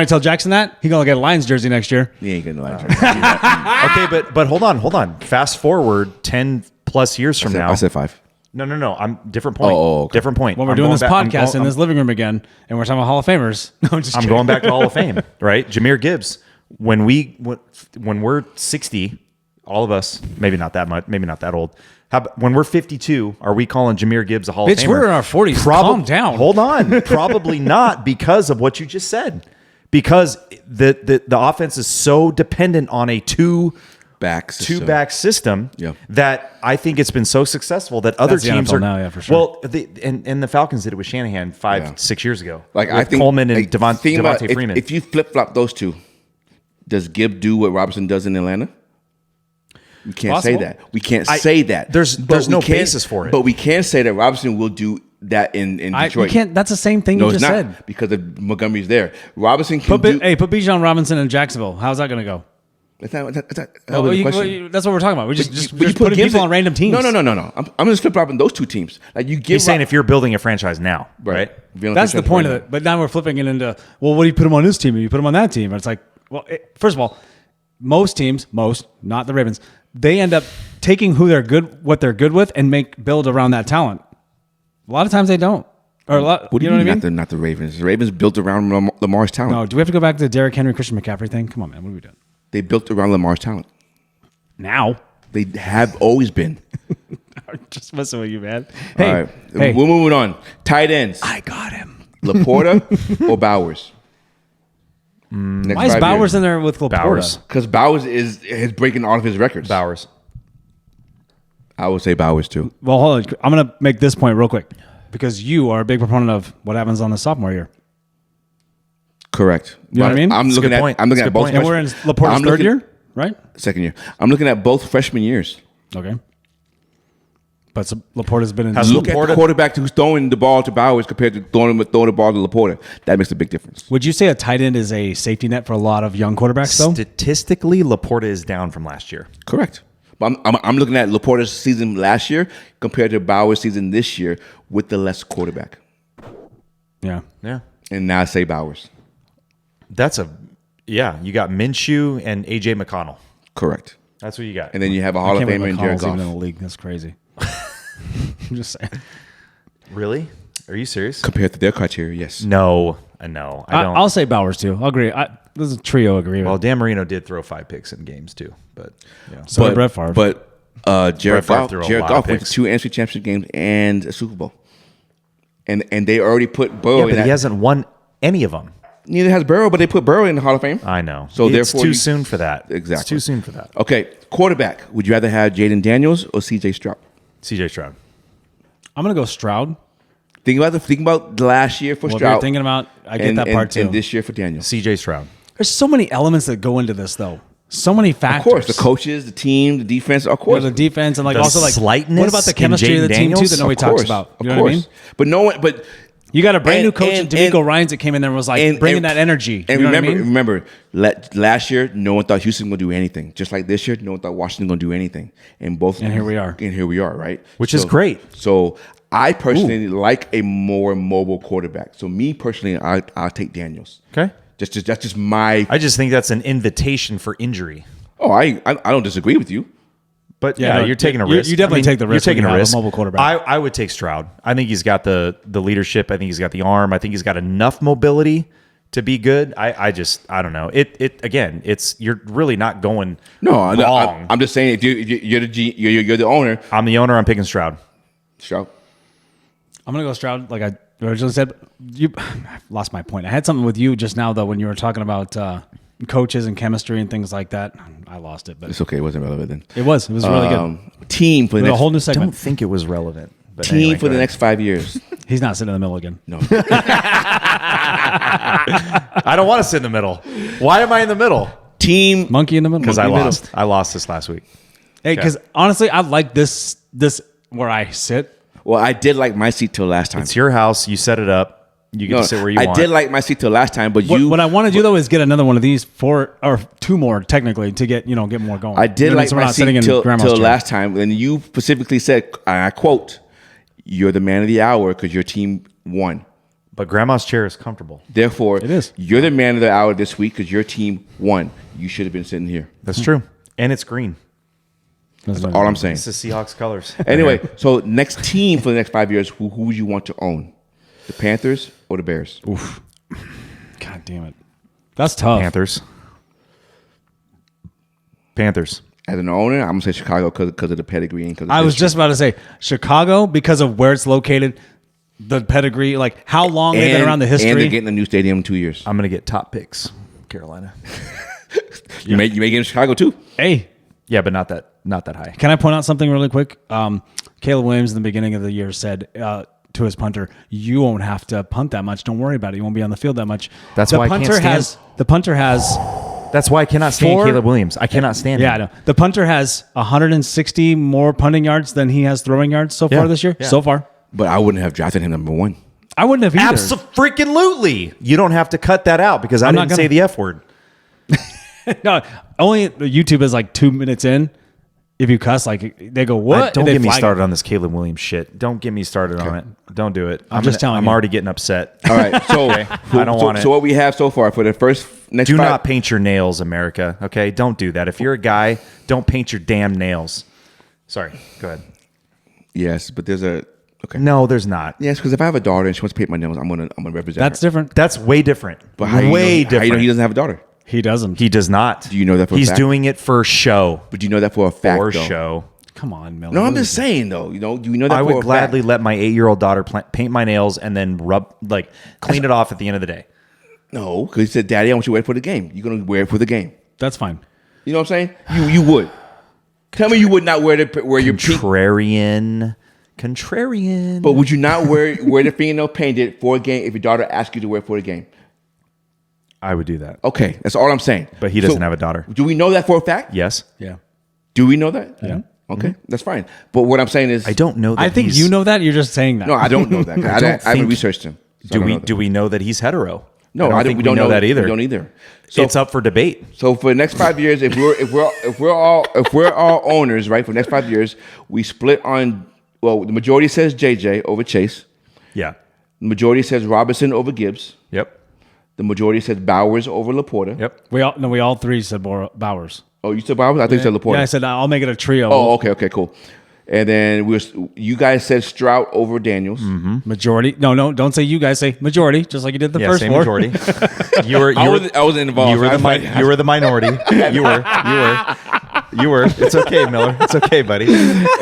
to tell Jackson that he gonna get a Lions jersey next year? He ain't gonna lie. okay, but hold on. Fast forward 10 plus years from now. I said 5. No. I'm different point. Oh, okay. Different point. When we're I'm doing going this back- I'm podcast going- in this living room again, and we're talking about Hall of Famers. No, I'm just I'm kidding. going back to Hall of Fame, right? Jameer Gibbs. When we're 60, all of us, maybe not that much, maybe not that old. When we're 52, are we calling Jameer Gibbs a Hall of Bitch, Famer? we're in our 40s. Calm down. Hold on. Probably not because of what you just said. Because the offense is so dependent on a two-back system Yeah. that I think it's been so successful that other That's the teams NFL are now, yeah, for sure. Well, and the Falcons did it with Shanahan 6 years ago. Like with I think Coleman and like, think about Devontae Freeman. If you flip flop those two, does Gibb do what Robinson does in Atlanta? We can't say Possible. that. We can't say that. there's But no we can- basis for it. But we can say that Robinson will do that in You Detroit. can't. That's the same thing No, you it's just not said. because of Montgomery's there. Robinson can Put do. put Bijan Robinson in Jacksonville. How's that going to go? That's not that Well, was the you- question. that's what we're talking about. We're just But you put putting Gibbs people in- on random teams. No. I'm just flip flopping those two teams. Like you give. He's saying if you're building a franchise now, right? That's the point of it. But now we're flipping it into, well, what do you put him on this team and you put him on that team? And it's like, well, first of all, most teams, not the Ravens, they end up taking what they're good with and build around that talent. A lot of times they don't. Or a lot, What do you know mean? what I mean? Not the Ravens. The Ravens built around Lamar's talent. No, do we have to go back to the Derrick Henry, Christian McCaffrey thing? Come on, man. What are we doing? They built around Lamar's talent. Now? They have always been. Just messing with you, man. All right. We're moving on. Tight ends. I got him. Laporta or Bowers? Next Why is 5 Bowers years. in there with Laporta? Bowers. Because Bowers is breaking all of his records. Bowers. I would say Bowers too. Well, hold on. I'm going to make this point real quick because you are a big proponent of what happens on the sophomore year. Correct. You know what I mean? I'm That's a looking good at point. I'm looking That's a at good both. point. And we're in Laporta's third year, right? Second year. I'm looking at both freshman years. Okay. But Laporta's been in. Has Look at Laporta- the quarterback who's throwing the ball to Bowers compared to throwing the ball to Laporta. That makes a big difference. Would you say a tight end is a safety net for a lot of young quarterbacks, though? Statistically, Laporta is down from last year. Correct. But I'm looking at Laporta's season last year compared to Bowers' season this year with the less quarterback. Yeah. Yeah. And now I say Bowers. You got Minshew and AJ McConnell. Correct. That's what you got. And then you have a Hall of can't believe Famer in Jared McConnell's even in Goff. the league. That's crazy. I'm just saying. Really? Are you serious? Compared to their criteria, yes. No. I don't. I'll say Bowers too. I'll agree. This is a trio agreement. Well, Dan Marino did throw 5 picks in games too, but so did Brett Favre. But Jared Favre Goff, threw a Jared lot Goff of went to picks. 2 NFC Championship games and a Super Bowl. And they already put Burrow in but that. he hasn't won any of them. Neither has Burrow, but they put Burrow in the Hall of Fame. I know. So it's therefore too you- soon for that. Exactly. It's too soon for that. Okay, quarterback. Would you rather have Jaden Daniels or C.J. Stroud? CJ Stroud. I'm going to go Stroud. Think about the last year for Well, if Stroud. you're thinking about, I get and, that part too. And this year for Daniels. CJ Stroud. There's so many elements that go into this, though. So many factors. Of course, the coaches, the team, the defense. Of You know, course, the defense, and like The also like slightness what about the in chemistry of the Jaden team too Daniels? that nobody Of talks course, about? You of know what I course. mean? But no one. But You got a brand new coach in and- D'Amico Ryans that came in there and was like bringing that energy. And you know remember, what I mean? last year, no one thought Houston was going to do anything. Just like this year, no one thought Washington was going to do anything. And here we are. And here we are, right? Which is great. So I personally like a more mobile quarterback. So me personally, I'll take Daniels. Okay. That's just my. I just think that's an invitation for injury. Oh, I don't disagree with you. But Yeah, yeah, no, you're taking a you- risk. you definitely take the risk You're when taking you a have a risk. mobile quarterback. I would take Stroud. I think he's got the leadership. I think he's got the arm. I think he's got enough mobility to be good. I don't know. You're really not going wrong. I'm just saying if you're the owner, I'm the owner. I'm picking Stroud. Stroud. I'm gonna go Stroud, like I originally said. I lost my point. I had something with you just now though when you were talking about coaches and chemistry and things like that. I lost it, but It's okay. It wasn't relevant then. it was really good. Team for the With a next whole new I segment. don't think it was relevant. But team anyway, for go the ahead. next 5 years. He's not sitting in the middle again. No. I don't want to sit in the middle. Why am I in the middle? Team. Monkey in the middle. Because I Monkey in the lost. middle. I lost this last week. Hey, because honestly, I like this where I sit. Well, I did like my seat till last time. It's your house. You set it up. You get No, to sit where you I want. did like my seat till last time, but What I want to do though is get another one of these, 4 or 2 more technically to get more going. I did You know what like so we're my not sitting seat in till grandma's chair. last time, and you specifically said, and I quote, "You're the man of the hour because your team won. But grandma's chair is comfortable. Therefore, It is. you're the man of the hour this week because your team won. You should have been sitting here. That's true. And it's green. That's All I'm saying. It's the Seahawks colors. Anyway, so next team for the next 5 years, who would you want to own? The Panthers or the Bears? Oof. God damn it. That's tough. Panthers. As an owner, I'm gonna say Chicago because of the pedigree and because I was just about to say Chicago because of where it's located, the pedigree, like how long they've been around the history. and they're getting a new stadium in 2 years. I'm going to get top picks. Carolina. You may get in Chicago too. Hey, Yeah, but not that high. can I point out something really quick? Caleb Williams in the beginning of the year said to his punter, "You won't have to punt that much. Don't worry about it. You won't be on the field that much." That's the why I can't punter stand- The punter has. That's why I cannot stand 4 Caleb Williams. I cannot stand Yeah, I him. know. The punter has 160 more punting yards than he has throwing yards so far this year. Yeah. So far, But I wouldn't have drafted him number 1. I wouldn't have either. Absolutely. You don't have to cut that out because I I'm not didn't say gonna- the F word. No, only YouTube is like 2 minutes in. If you cuss, like they go, what? Don't And they get me flag it. started on this Caleb Williams shit. Don't get me started on it. Don't do it. I'm just telling I'm you. already getting upset. All right, so I don't want it. So what we have so far for the first next Do 5 not paint your nails, America. Okay? Don't do that. If you're a guy, don't paint your damn nails. Sorry. Go ahead. Yes, but there's a okay. No, there's not. Yes, because if I have a daughter and she wants to paint my nails, I'm gonna represent. That's her. different. That's way different. But how do you way know, different. How you know he doesn't have a daughter? He doesn't. He does not. Do you know that for a He's fact? doing it for show. But do you know that for a fact? For though? show. Come on, Miller. No, I'm What just is saying though. You know, do you know that I for would a gladly fact? let my 8-year-old daughter paint my nails and then clean it off at the end of the day. No, because he said, "Daddy, I want you to wear it for the game. You're gonna wear it for the game." That's fine. You know what I'm saying? You would. Tell me you would not wear your pink. Contrarian. But would you not wear the fingernail painted for a game if your daughter asked you to wear it for the game? I would do that. Okay, that's all I'm saying. But he doesn't have a daughter. Do we know that for a fact? Yes. Yeah. Do we know that? Yeah. Okay, that's fine. But what I'm saying is, I don't know that I think you know that. You're just saying that. No, I don't know that. I haven't researched him. So Do we know that he's hetero? No, I don't think we don't know that either. We don't either. So it's up for debate. So for the next 5 years, if we're all owners, right? For the next 5 years, we split on. Well, the majority says JJ over Chase. Yeah. The majority says Robinson over Gibbs. Yep. The majority says Bowers over Laporta. Yep. We all three said Bowers. Oh, you said Bowers? I think you said Laporta. Yeah, I said I'll make it a trio. Oh, okay, cool. And then you guys said Stroud over Daniels. Mm-hmm. Majority. No, don't say you guys. Say majority, just like you did the first say four. majority. I wasn't involved. You were the minority. You were. It's okay, Miller. It's okay, buddy.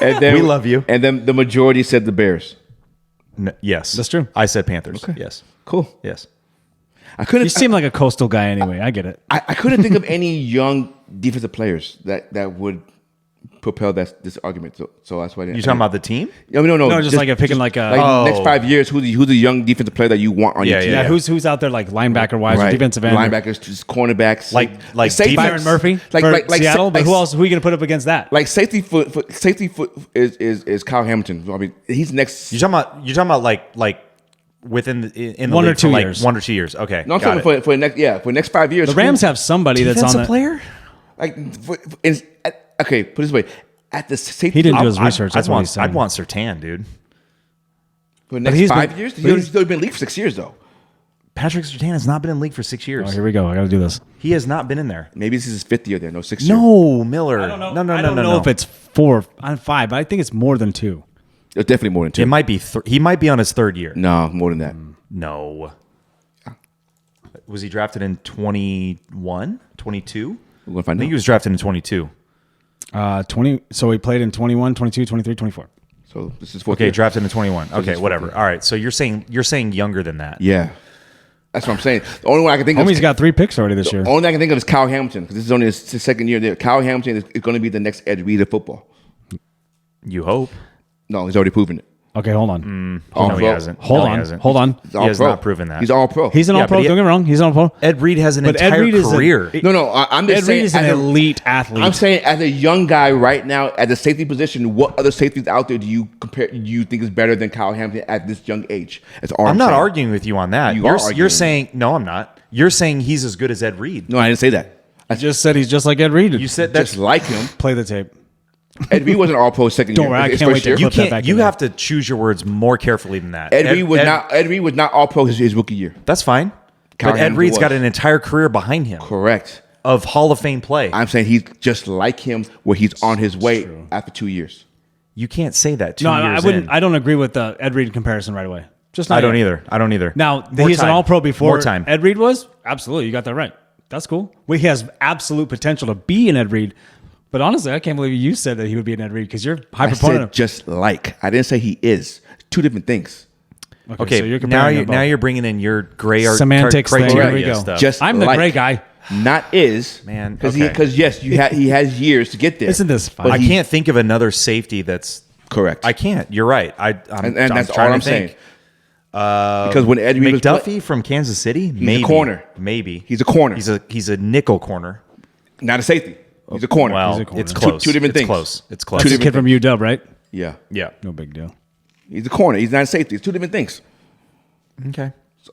And then, we love you. And then the majority said the Bears. No, yes, that's true. I said Panthers. Okay. Yes. Cool. Yes. You seem like a coastal guy anyway. I get it. I couldn't think of any young defensive players that would propel this argument. So that's why you talking about the team? I mean, no, just like picking like a next 5 years. Who's the young defensive player that you want on your team? Yeah, who's out there like linebacker wise or defensive end? Linebackers, just cornerbacks, like Byron Murphy, like Seattle. But who else? Who are you going to put up against that? Like safety foot is Kyle Hamilton. I mean, he's next. You're talking about like within the 1 or 2 years. 1 or 2 years. Okay. No, I'm talking for the next 5 years. The Rams have somebody that's on a player. Like, okay, put it this way. At the safety, he didn't do his research. I'd want Sertan, dude. For the next 5 years, he's still been in the league for 6 years, though. Patrick Sertan has not been in the league for 6 years. Oh, here we go. I got to do this. He has not been in there. Maybe this is his 5th year there. No, 6 years. No, Miller. I don't know. No. I don't know if it's 4 on 5, but I think it's more than 2. It's definitely more than 2. It might be. He might be on his 3rd year. No, more than that. No. Was he drafted in 21, 22? We're gonna find I think out. he was drafted in 22. 20. So he played in 21, 22, 23, 24. So this is 4th Okay, year. drafted in 21. Okay, is whatever. 4th All right. So you're saying younger than that. Yeah, that's what I'm saying. The only one I can think of. Homie's got 3 picks already this year. The only thing I can think of is Kyle Hamilton because this is only his 2nd year there. Kyle Hamilton is going to be the next Ed Reed of football. You hope. No, he's already proven it. Okay, hold on. No, he hasn't. Hold No, he on. hasn't. Hold on. He's He all has pro. not proven that. He's all pro. He's an Yeah, all pro. but he- Don't get me wrong. He's an all pro. Ed Reed has an But Ed entire Reed is career. No. I'm just Ed saying. Reed is an as a- elite athlete. I'm saying as a young guy right now at the safety position, what other safeties out there do you think is better than Kyle Hamilton at this young age? That's all I'm not saying. arguing with you on that. You are You're arguing. saying no, I'm not. You're saying he's as good as Ed Reed. No, I didn't say that. I just said he's just like Ed Reed. You said Just that's like him. Play the tape. Ed Reed wasn't all pro 2nd Don't year. worry, I His can't first wait to year. clip that back You in there. have to choose your words more carefully than that. Ed Reed was not all pro his rookie year. That's fine. Kyle But Ed Hamilton Reed's was. got an entire career behind him Correct. of Hall of Fame play. I'm saying he's just like him, where he's on his way after 2 years. You can't say that 2 No, years I wouldn't. in. I don't agree with the Ed Reed comparison right away. Just not I don't yet. either. I don't either. Now More he's an time. all pro before More time. Ed Reed was. Absolutely, you got that right. That's cool. Well, he has absolute potential to be an Ed Reed. But honestly, I can't believe you said that he would be an Ed Reed because you're high I proponent. said just like. I didn't say he is. 2 different things. Okay, so you're now comparing them both. now you're bringing in your gray art Semantics thing. criteria Here we go. stuff. Just I'm the like. gray guy. Not is. Man, Because okay. yes, he has years to get there. Isn't this fun? But I he- can't think of another safety that's Correct. I can't. You're right. I'm and I'm that's all trying I'm to think. saying. Because when Ed Reed was McDuffie from Kansas City, maybe a corner. Maybe He's a corner. He's a nickel corner. not a safety. He's a corner. Well, He's a corner. it's close. Two different it's things. Close. It's close. That's a different kid from UW, right? Yeah. Yeah. No big deal. He's a corner. He's not a safety. It's 2 different things. Okay.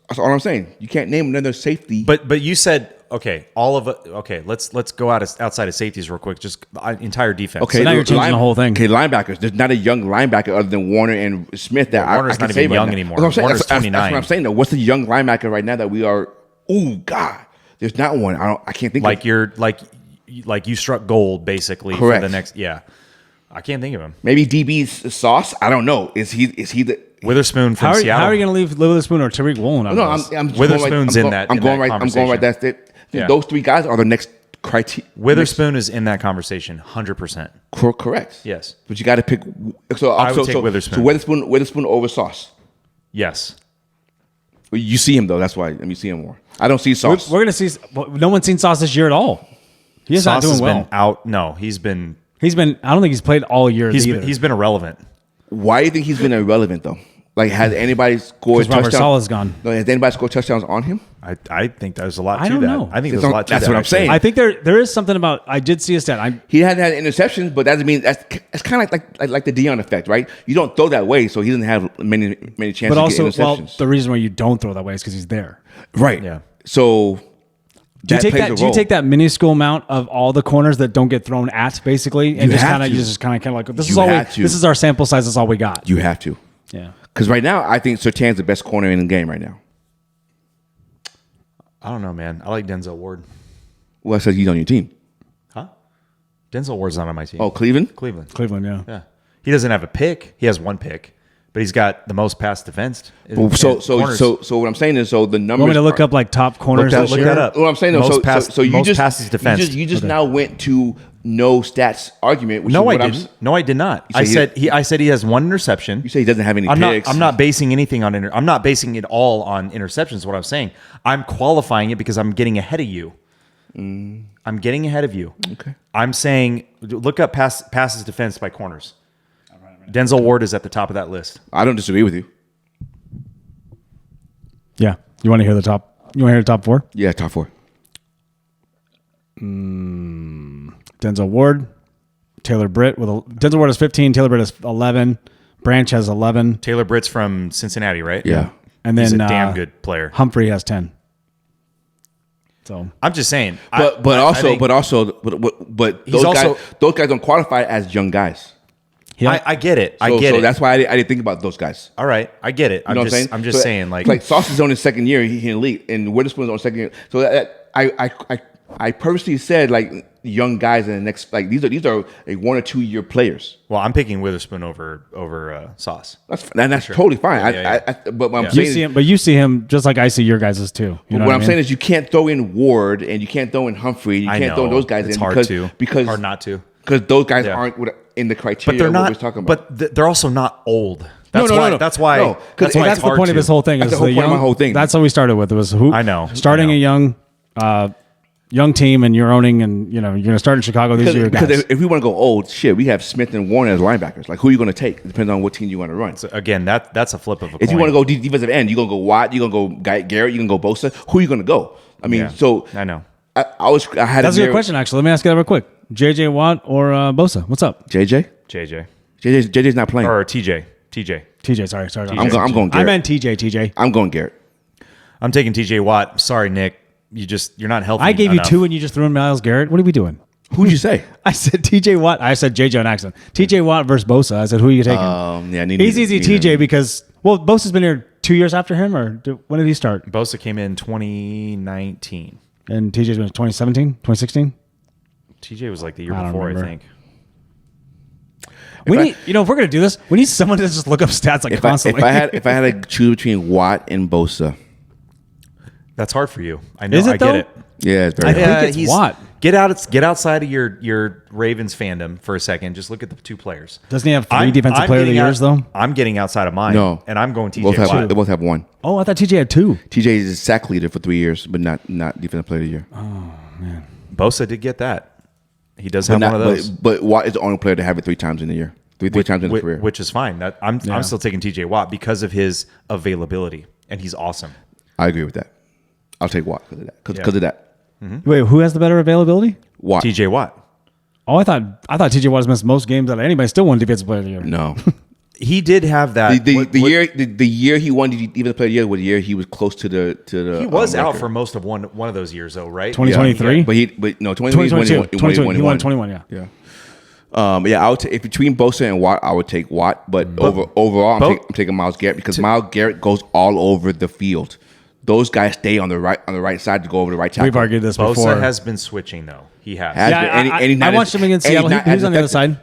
That's all I'm saying. You can't name another safety. But you said okay. All of it. Okay. Let's go outside of safeties real quick. Just entire defense. Okay, So now you're changing the whole thing. Okay, linebackers. There's not a young linebacker other than Warner and Smith that Warner's I can not say even right young now. anymore. That's what I'm saying. Warner's That's 29. what I'm saying. Though, what's the young linebacker right now that we are? Oh God, there's not one. I can't think. Like of, you're like you struck gold basically Correct. for the next. Yeah. I can't think of him. maybe DB's Sauce. I don't know. Is he the? Witherspoon from How are Seattle. you going to leave Witherspoon or Tariq Woolen out No, of this? I'm just Witherspoon's going in right, that- I'm in going that right. I'm going right. conversation. That's it. Yeah. Those 3 guys are the next criteria. Witherspoon is in that conversation, 100%. Correct. Yes. But you got to pick. So I would take Witherspoon. So Witherspoon over Sauce. Yes. You see him though. That's why. You see him more. I don't see Sauce. We're gonna see. No one's seen Sauce this year at all. He is not Sauce doing has well. been out. No, he's been. He's been. I don't think he's played all year. He's been irrelevant. Why do you think he's been irrelevant though? Like, has anybody scored Because Robert touchdowns? Saleh's gone. No, has anybody scored touchdowns on him? I think there's a lot I to don't that. know. I think there's a lot to That's that. what I'm actually. saying. I think there is something about. I did see a stat. He hasn't had interceptions, but that doesn't mean it's kind of like the Deion effect, right? You don't throw that way, so he doesn't have many chances But to also, get well, interceptions. the reason why you don't throw that way is because he's there. Right. Yeah. So Do you plays a do you role. take that minuscule amount of all the corners that don't get thrown at, basically, and You just have kind of to. you just kind of like this You is all have to. this is our sample size. That's all we got. You have to. Yeah. Because right now, I think Surtain's the best corner in the game right now. I don't know, man. I like Denzel Ward. Well, I said he's on your team. Huh? Denzel Ward's not on my team. Oh, Cleveland? Cleveland. Cleveland, yeah. Yeah. He doesn't have a pick. He has one pick, but he's got the most pass defense. So what I'm saying is, so the numbers. You want me to look up like top corners Look this that- year? that up. What I'm saying, though, Most pass- so you most just passes defensed. You just now went to no stats argument. Which No, is I what I'm- didn't. No, I did not. You say I said he has one interception. You say he doesn't have any I'm picks. not. I'm not basing anything on. I'm not basing it all on interceptions. Is what I'm saying. I'm qualifying it because I'm getting ahead of you. I'm getting ahead of you. Okay. I'm saying look up passes defense by corners. Denzel Ward is at the top of that list. I don't disagree with you. Yeah. You want to hear the top? You want to hear the top four? Yeah, top four. Denzel Ward, Taylor Britt Denzel Ward has 15. Taylor Britt has 11. Branch has 11, Taylor Britt's from Cincinnati, right? Yeah. and then He's a damn good player. Humphrey has 10. So I'm just saying. But He's also- those guys don't qualify as young guys. I get it. I So, get so it. that's why I didn't think about those guys. All right, I get it. You know what I'm saying? I'm just So saying, like Sauce is on his second year. He elite, and Witherspoon's on his second year. So I purposely said like young guys in the next like these are like 1 or 2 year players. well, I'm picking Witherspoon over Sauce. That's totally fine. Yeah. But what I'm you saying, see him, but you see him just like I see your guys' too. You know what I I'm mean? saying is you can't throw in Ward and you can't throw in Humphrey. You I can't throw know. those guys It's in hard because hard not to. because those guys Yeah. aren't in the But criteria they're of what not. we're talking about. But they're also not old. No, That's no, why. no. That's why. No, 'cause that's why that's it's the hard point of to. this whole thing. That's Is the whole the point of young, my whole thing. That's how we started with. It was who I know. starting I know. a young team and you're owning and you're going to start in Chicago. These are your guys. Because if we want to go old, shit, we have Smith and Warner as linebackers. Like, who are you going to take? Depends on what team you want to run. So again, that's a flip of a coin. If you want to go defensive end, you're going to go Watt, you're going to go Garrett, you're going to go Bosa. Who are you going to go? I mean, Yeah, so I know. I had That's a good question, actually. Let me ask you that real quick. JJ Watt or Bosa? What's up? JJ's not playing. or TJ. TJ, sorry. I'm going Garrett. I meant TJ. I'm going Garrett. I'm taking TJ Watt. Sorry, Nick. You're not healthy. I gave you enough. 2 and you just threw in Myles Garrett. What are we doing? Who'd you say? I said TJ Watt. I said JJ on accident. TJ Watt versus Bosa. I said, who are you taking? Yeah, He's easy TJ because, well, Bosa's been here 2 years after him, or when did he start? Bosa came in 2019. And TJ's been 2017, 2016? TJ was like the year I don't before, remember. I think. We need, if we're going to do this, we need someone to just look up stats like constantly. If I had to choose between Watt and Bosa, That's hard for you. I know. Is it I get though? it. yeah, it's very I hard. think it's Watt. Get outside of your Ravens fandom for a second. Just look at the two players. Doesn't he have 3 defensive player of the getting years, though? I'm getting outside of mine. No. And I'm going They TJ Watt. both have one. Oh, I thought TJ had 2. TJ is a sack leader for 3 years, but not defensive player of the year. Bosa did get that. He does have one of those. But Watt is the only player to have it 3 times in the year. Three times in his career. Which is fine. I'm still taking TJ Watt because of his availability, and he's awesome. I agree with that. I'll take Watt because of that. Because of that. Wait, who has the better availability? Watt. TJ Watt. Oh, I thought TJ Watt has missed most games out of anybody. Still won defensive player of the year. No. He did have that. The year he won defensive player of the year was the year he was close to the. He was out record. for most of one of those years, though, right? 2023? Yeah. But no, 2022. 2022. He won 21, yeah. Yeah. I would if between Bosa and Watt, I would take Watt. But overall, I'm taking Myles Garrett because Myles Garrett goes all over the field. Those guys stay on the right side to go over the right tackle. We've argued this Bosa before. has been switching, though. He has. I watched him against Seattle. He was on the other side.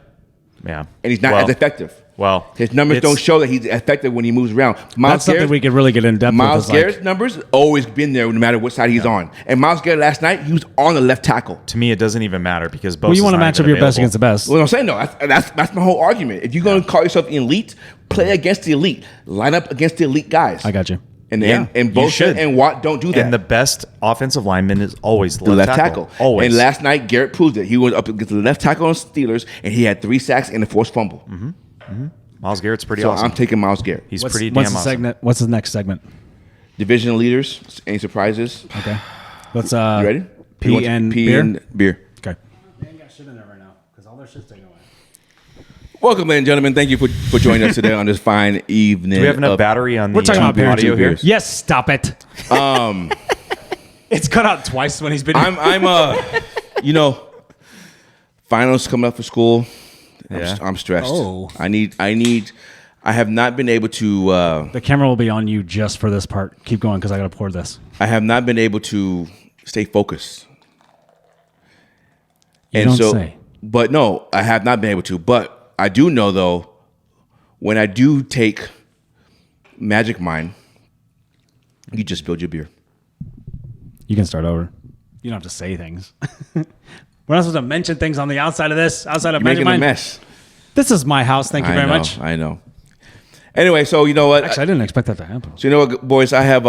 Yeah. And he's not as effective. Well, his numbers don't show that he's effective when he moves around. That's something we could really get in depth with. Myles Garrett's numbers always been there no matter what side he's on. And Myles Garrett last night, he was on the left tackle. To me, it doesn't even matter because Bosa's Well, you want to not match up even your best available. against the best. Well, I'm saying, no, that's my whole argument. If you're going to call yourself elite, play against the elite. Line up against the elite guys. I got you. And Yeah, and you both should. and Watt don't do that. And the best offensive lineman is always the the left, left tackle. Always. And last night, Garrett proved it. He went up against the left tackle on Steelers, and he had 3 sacks and a forced fumble. Myles Garrett's pretty So awesome. I'm taking Myles Garrett. He's What's, pretty what's damn the awesome. segment? What's the next segment? Division leaders. Any surprises? Okay. Let's You ready? P and beer. and beer. Okay. They ain't got shit in there right now because all their shit's taken away. Welcome, ladies and gentlemen. Thank you for joining us today on this fine evening. Do we have enough of- battery on the We're talking about beer, audio two here? beers. Yes, stop it. It's cut out twice when he's been. You know, finals coming up for school. Yeah. I'm stressed. Oh. I have not been able to. The camera will be on you just for this part. Keep going because I got to pour this. I have not been able to stay focused. You don't say. But no, I have not been able to. But I do know though, when I do take Magic Mind, you just spilled your beer. You can start over. You don't have to say things. We're not supposed to mention things on the outside of this, outside of You're Magic making a Mind. mess. This is my house. Thank you very much. I know. Anyway, so you know what? Actually, I didn't expect that to happen. So you know what, boys? I have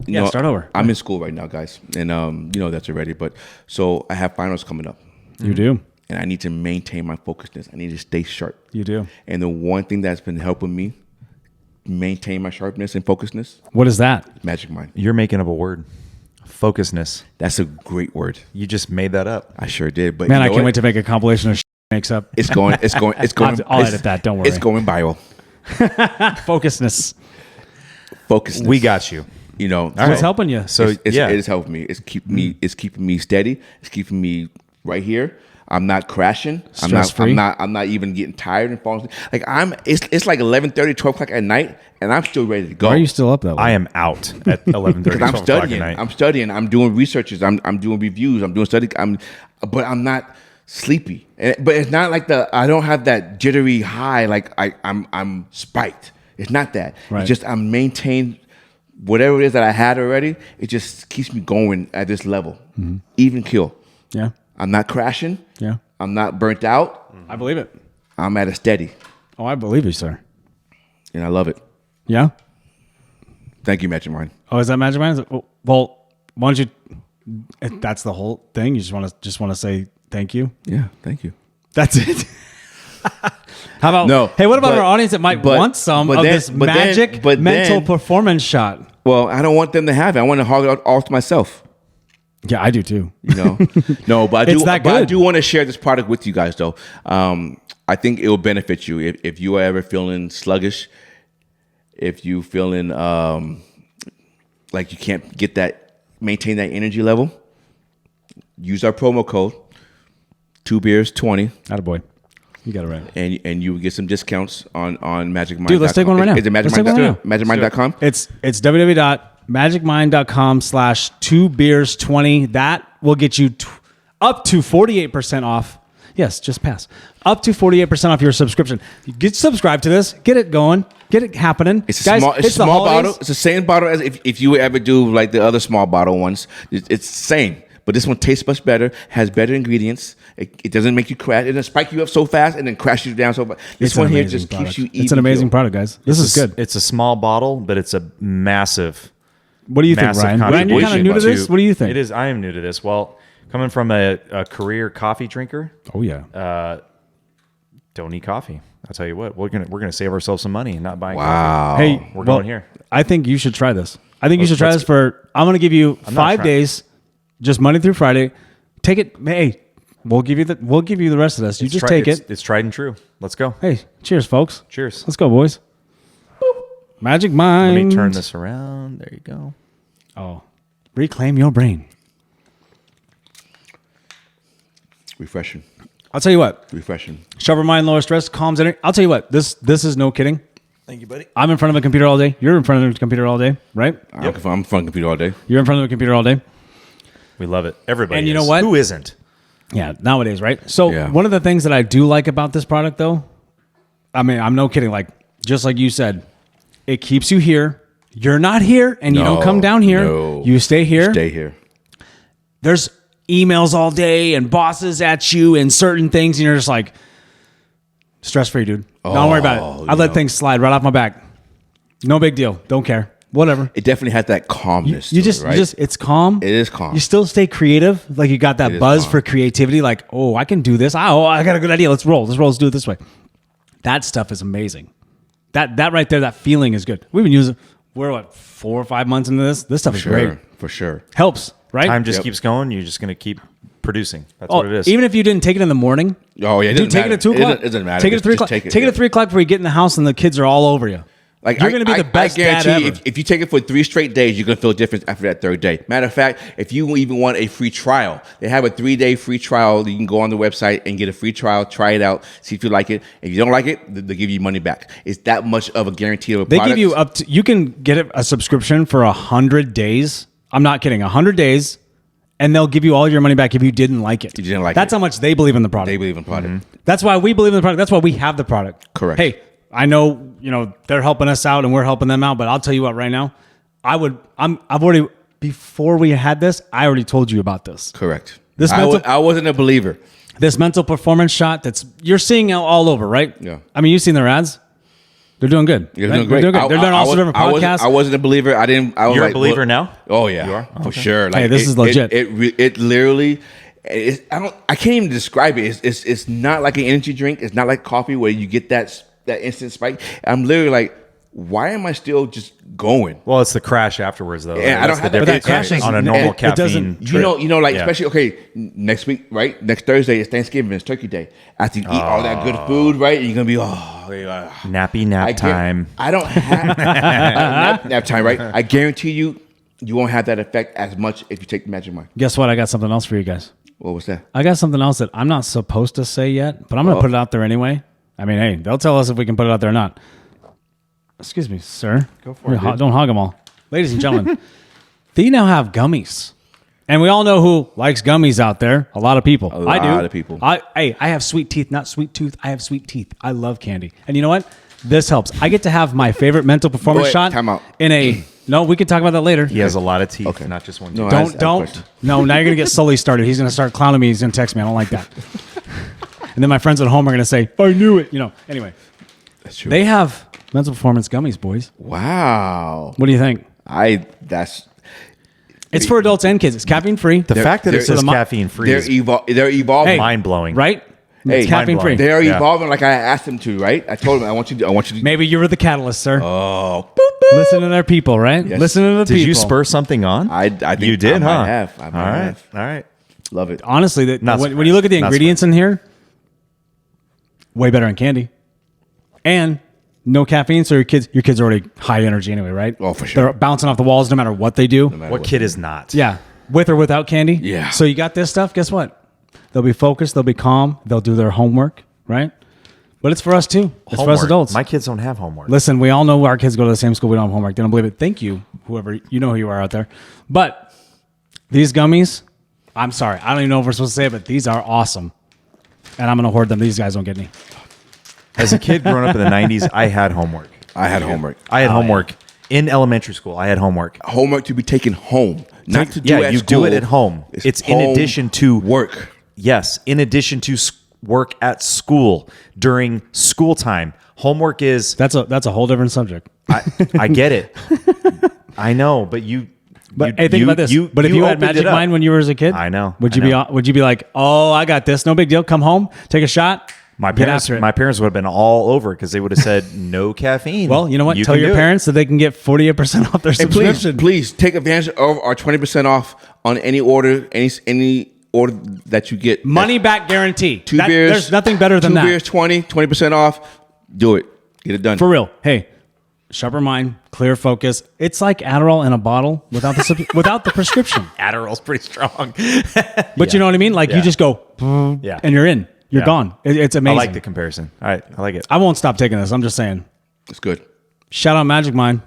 Yeah, start over. I'm in school right now, guys, and you know that's already. But so I have finals coming up, You do. and I need to maintain my focusedness. I need to stay sharp. You do. And the one thing that's been helping me maintain my sharpness and focusedness, What is that? Magic Mind. You're making up a word. Focusness. That's a great word. You just made that up. I sure did. But Man, you I know can't what? wait to make a compilation of shit makes up. It's going. I'll edit that, don't worry. It's going viral. Focusness. Focusedness. We got you. You know, What's helping you? So it yeah, is helping me. It's keeping me. It's keeping me steady. It's keeping me right here. I'm not crashing. Stress-free? I'm not even getting tired and falling asleep. Like it's like 11:30, 12 o'clock at night, and I'm still ready to go. Why are you still up that way? I am out at 11:30. Because I'm studying. I'm studying. I'm doing researches. I'm doing reviews. I'm doing study. But I'm not sleepy. But it's not like I don't have that jittery high. Like I'm spiked. It's not that. Right. It's just I'm maintained whatever it is that I had already. It just keeps me going at this level. Even kill. Yeah. I'm not crashing. Yeah. I'm not burnt out. I believe it. I'm at a steady, Oh, I believe you, sir. and I love it. Yeah? Thank you, Magic Mind. Oh, is that Magic Mind? Well, why don't you... If that's the whole thing. You just want to say thank you. Yeah, thank you. That's it. How about No, Hey, what about but- our audience that might but- want some but of then- this but then- magic but mental then- performance shot? Well, I don't want them to have it. I want to hog it all to myself. Yeah, I do too. You know, no, but I do. It's that But I good. do want to share this product with you guys, though. I think it will benefit you if you are ever feeling sluggish, if you feeling like you can't maintain that energy level. Use our promo code 2beers20, Attaboy. You got it right. and you will get some discounts on Magic Mind. Dude, let's take one right now. Is it Let's take one right now. MagicMind.com? It's www.magicmind.com/2beers20. That will get you up to 48% off. Yes, just pass. Up to 48% off your subscription. Get subscribed to this. Get it going. Get it happening. It's a Guys, small, it's the small holidays. bottle. It's the same bottle as if you ever do like the other small bottle ones. It's the same, but this one tastes much better. Has better ingredients. It doesn't make you crash. It doesn't spike you up so fast and then crash you down so fast. This It's an one here amazing just product. keeps you. It's an amazing product, guys. This is good. It's a small bottle, but it's a massive. What do you think, massive Ryan? Ryan, you're kind of new to this. What do you think? It is. I am new to this. Well, coming from a career coffee drinker, Oh yeah. don't eat coffee. I'll tell you what, we're gonna save ourselves some money and not buying coffee. Wow. Hey, we're going here. I think you should try this. I think you should try let's this for. I'm going to give you not 5 trying. days, just Monday through Friday. Take it. Hey, we'll give you the rest of this. You just take it. It's tried and true. Let's go. Hey, cheers, folks. Cheers. Let's go, boys. Magic Let Mind. me turn this around. There you go. Oh, reclaim your brain. Refreshing. I'll tell you what. Refreshing. Sharper mind, lower stress, calms energy. I'll tell you what. This is no kidding. Thank you, buddy. I'm in front of a computer all day. You're in front of a computer all day, right? I'm in front of the computer all day. You're in front of a computer all day. We love it. Everybody. And you is. know what? Who isn't? Yeah, nowadays, right? So Yeah. one of the things that I do like about this product, though, I mean, I'm no kidding. Like, just like you said, it keeps you here. You're not here, and you don't come down here. No. You stay here. Stay here. There's emails all day and bosses at you and certain things, and you're just like, stress free, dude. Don't worry about it. I let things slide right off my back. No big deal. Don't care. Whatever. It definitely has that calmness. It's calm. It is calm. You still stay creative. Like you got that buzz calm. for creativity. Like, oh, I can do this. I got a good idea. Let's roll. Let's do it this way. That stuff is amazing. That right there, that feeling is good. We've been using, we're what, 4 or 5 months into this? This stuff is great. For sure. Helps, right? Time just keeps going. You're just going to keep producing. That's what it is. Even if you didn't take it in the morning. Oh, yeah. Dude, take it at 2 o'clock. It doesn't matter. Take it at 3 o'clock. Take it at 3 o'clock before you get in the house and the kids are all over you. Like you're going to be the best dad ever. If you take it for 3 straight days, you're going to feel a difference after that 3rd day. Matter of fact, if you even want a free trial, they have a 3-day free trial. You can go on the website and get a free trial, try it out, see if you like it. If you don't like it, they'll give you money back. It's that much of a guarantee of a product. They give you you can get a subscription for 100 days. I'm not kidding. 100 days. And they'll give you all your money back if you didn't like it. You didn't like That's it. how much they believe in the product. They believe in the product. That's why we believe in the product. That's why we have the product. Correct. Hey, I know, they're helping us out and we're helping them out, but I'll tell you what, right now, I've already, before we had this, I already told you about this. Correct. This I wasn't a believer. This mental performance shot you're seeing all over, right? Yeah. I mean, you've seen their ads. They're doing good. They're doing great. They're doing also different podcasts. I wasn't a believer. I was You're like, a believer now? Oh yeah, You are? for Okay. sure. Like, Hey, this is legit. It literally. I can't even describe it. It's not like an energy drink. It's not like coffee where you get that instant spike. I'm literally like, why am I still just going? Well, it's the crash afterwards, though. Yeah, I don't have that. But that crash on a is- normal it caffeine. doesn't- trip. Like Yeah. especially next week, right? Next Thursday is Thanksgiving. It's Turkey Day. After you eat all that good food, right? You're gonna be Nappy nap time. I don't have nap time, right? I guarantee you won't have that effect as much if you take the Magic Mind. Guess what? I got something else for you guys. What was that? I got something else that I'm not supposed to say yet, but I'm going to put it out there anyway. I mean, hey, they'll tell us if we can put it out there or not. Excuse me, sir. Go for it. Don't hog them all. Ladies and gentlemen, they now have gummies. And we all know who likes gummies out there. A lot of people. I do. A lot of people. I have sweet teeth, not sweet tooth. I have sweet teeth. I love candy. And you know what? This helps. I get to have my favorite mental performance Wait, shot time out. in a... No, we can talk about that later. He has a lot of teeth, Okay. not just one No, tooth. I have a Don't. question. No, now you're going to get Sully started. He's going to start clowning me. He's going to text me. I don't like that. And then my friends at home are going to say, I knew it. Anyway. That's true. They have mental performance gummies, boys. Wow. What do you think? It's for adults and kids. It's caffeine free. The fact that it says the mo- caffeine free They're is evolving. mind blowing. Right? Hey, It's caffeine free. They're Yeah. evolving like I asked them to, right? I told them I want you to Maybe you were the catalyst, sir. Oh, Listen to their people, right? Yes. Listen to the Did people. you spur something on? I think you did, I huh? might have. I might All right. have. All right. Love it. Honestly, Not when you look at the surprised. Not ingredients in here, way better than candy. And no caffeine, so your kids are already high energy anyway, right? Oh, for sure. They're bouncing off the walls no matter what they do. What kid is not? Yeah, with or without candy. Yeah. So you got this stuff. Guess what? They'll be focused. They'll be calm. They'll do their homework, right? But it's for us too. It's for us Homework. adults. My kids don't have homework. Listen, we all know our kids go to the same school. We don't have homework. They don't believe it. Thank you, whoever you know who you are out there. But these gummies, I'm sorry, I don't even know if we're supposed to say it, but these are awesome, and I'm gonna hoard them. These guys don't get any. As a kid growing up in the 90s, I had homework. I had homework. I had homework in elementary school. I had homework. Homework to be taken home, not to do Yeah, at you school. do it at home. It's in home addition to work. Yes, in addition to work at school during school time. Homework is That's a whole different subject. I get it. I know, but But hey, think about this. But if you had opened Magic it up. Mind when you were a kid, I know. Would I you know. would you be like, oh, I got this, no big deal. Come home, take a shot. My get parents, after it. my parents would have been all over because they would have said no caffeine. Well, you know what? Tell can your do it. parents that they can get 48% off their And subscription. please take advantage of our 20% off on any order, any order that you get. Money back guarantee. Two beers. There's nothing better than two that. beers, 20% off. Do it. Get it done. For real. Hey, sharper mind, clear focus. It's like Adderall in a bottle without the without the prescription. Adderall's pretty strong. But you know what I mean? Like you Yeah. just go, Yeah. and you're in. You're Yeah. gone. It's I amazing. like the comparison. All right, I like it. I won't stop taking this. I'm just saying. It's good. Shout out Magic Mind.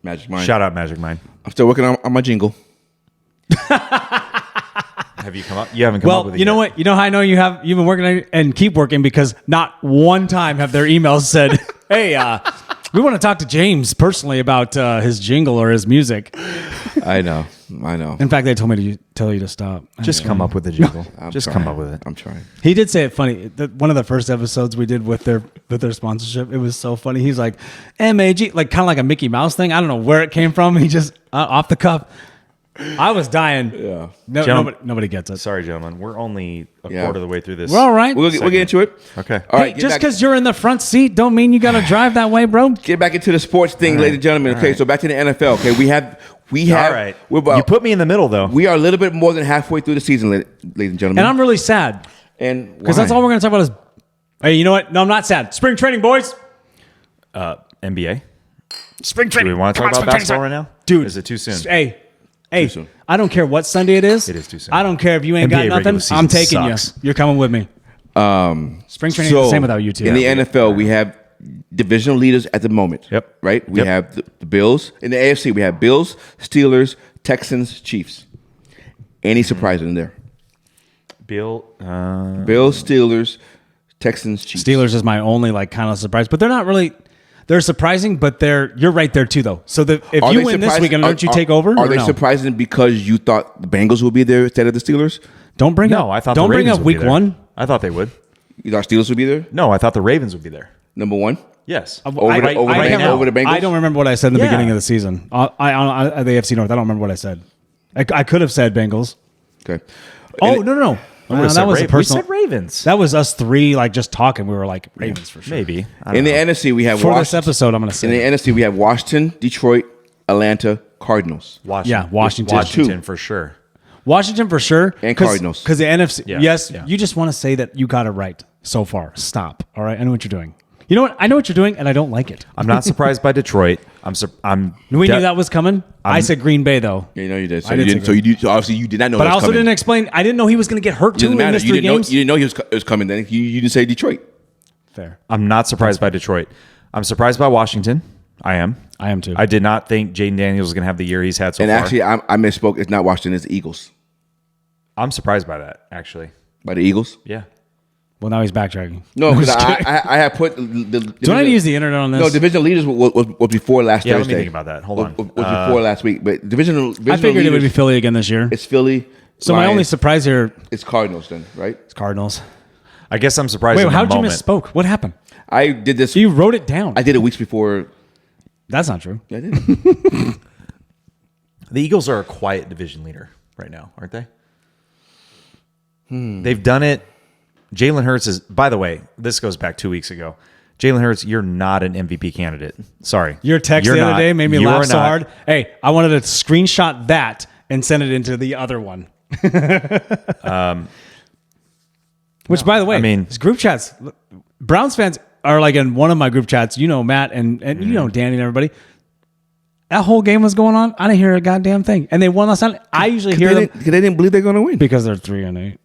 Magic Mind. Shout out Magic Mind. I'm still working on my jingle. Have you come up? You haven't come up Well, with it you know yet. what? You know how I know you've been working on it and keep working because not one time have their emails said, "Hey, we want to talk to James personally about his jingle or his music." I know. I know. In fact, they told me to tell you to stop. Just come up with a jingle. Just trying. come up with it. I'm trying. He did say it funny. One of the first episodes we did with their sponsorship, it was so funny. He's like, MAG, like kind of like a Mickey Mouse thing. I don't know where it came from. He just off the cuff. I was dying. Yeah. Nobody gets it. Sorry, gentlemen. We're only a quarter of the way through this. We're all right. We'll get into it. Okay. All Hey, right. just because you're in the front seat don't mean you got to drive that way, bro. Get back into the sports thing, ladies and gentlemen. Okay, so back to the NFL. Okay, we have. All right. You put me in the middle, though. We are a little bit more than halfway through the season, ladies and gentlemen. And I'm really sad and because that's all we're going to talk about is. Hey, you know what? No, I'm not sad. Spring training, boys. NBA. Spring Do training. we want to talk about basketball right now? Dude. Is it too soon? Hey, soon. I don't care what Sunday it is. It is too soon. I don't care if you ain't NBA got nothing. regular season I'm taking sucks. you. You're coming with me. Spring training is the same without you two. In the NFL, we have divisional leaders at the moment. Yep. Right? We Yep. have the Bills. In the AFC, we have Bills, Steelers, Texans, Chiefs. Any surprises in there? Bills, Steelers, Texans, Chiefs. Steelers is my only like kind of surprise, but they're not really. They're surprising, but you're right there too, though. So if Are you they win this surprising- weekend, don't you take over? Are or they no? surprising because you thought the Bengals would be there instead of the Steelers? Don't bring No, up. I thought Don't the bring Ravens up would be week there. one. I thought they would. You thought Steelers would be there? No, I thought the Ravens would be there. Number one? Yes. Over the Bengals? I don't remember what I said in the Yeah. beginning of the season. The AFC North. I don't remember what I said. I could have said Bengals. Okay. Oh And- no. I would've that said was a we personal. said Ravens. That was us three like just talking. We were like Ravens for sure. Maybe. I In don't the know. NFC, we have For this Washington. episode, I'm going to In the say NFC, we have Washington, Detroit, Atlanta, Cardinals. Yeah, Washington. Washington Two. for sure. Washington for sure. And Cardinals. Because the NFC. Yeah, Yes, yeah. you just want to say that you got it right so far. Stop. All right, I know what you're doing. You know what? I know what you're doing, and I don't like it. I'm not surprised by Detroit. We knew that was coming. I said Green Bay though. Yeah, you know you did. So I you did didn't. say So obviously you did not know. But that I was also coming. didn't explain. I didn't know he was going to get hurt too Doesn't in matter. this You 3 didn't know. games. You didn't know it was coming. Then you didn't say Detroit. Fair. I'm not surprised by Detroit. I'm surprised by Washington. I am. I am too. I did not think Jaden Daniels was going to have the year he's had so And far. actually, I misspoke. It's not Washington. It's the Eagles. I'm surprised by that, actually. By the Eagles. Yeah. Well, now he's backtracking. No, because I'm just kidding. I had put the Do I need to use the internet on this? No, division leaders was before last Yeah, let Thursday. me think about that. Hold on. Was before last week, but divisional I figured leaders, it would be Philly again this year. It's Philly. So my Lions, only surprise here it's Cardinals then, right? is Cardinals. I guess I'm surprised Wait, in the how'd you moment. misspoke? What happened? I did this. So you wrote it down. I did it weeks before. That's not true. Yeah, I did. The Eagles are a quiet division leader right now, aren't they? They've done it. Jalen Hurts is, by the way, this goes back 2 weeks ago. Jalen Hurts, you're not an MVP candidate. Sorry. Your text You're the other not. day made me You laugh are so not. hard. Hey, I wanted to screenshot that and send it into the other one. Which, by the way, I mean- these group chats, Browns fans are like in one of my group chats. You know, Matt and you know Danny and everybody. That whole game was going on. I didn't hear a goddamn thing, and they won last night. I usually hear them Because they didn't believe they're going to win. because they're 3-8.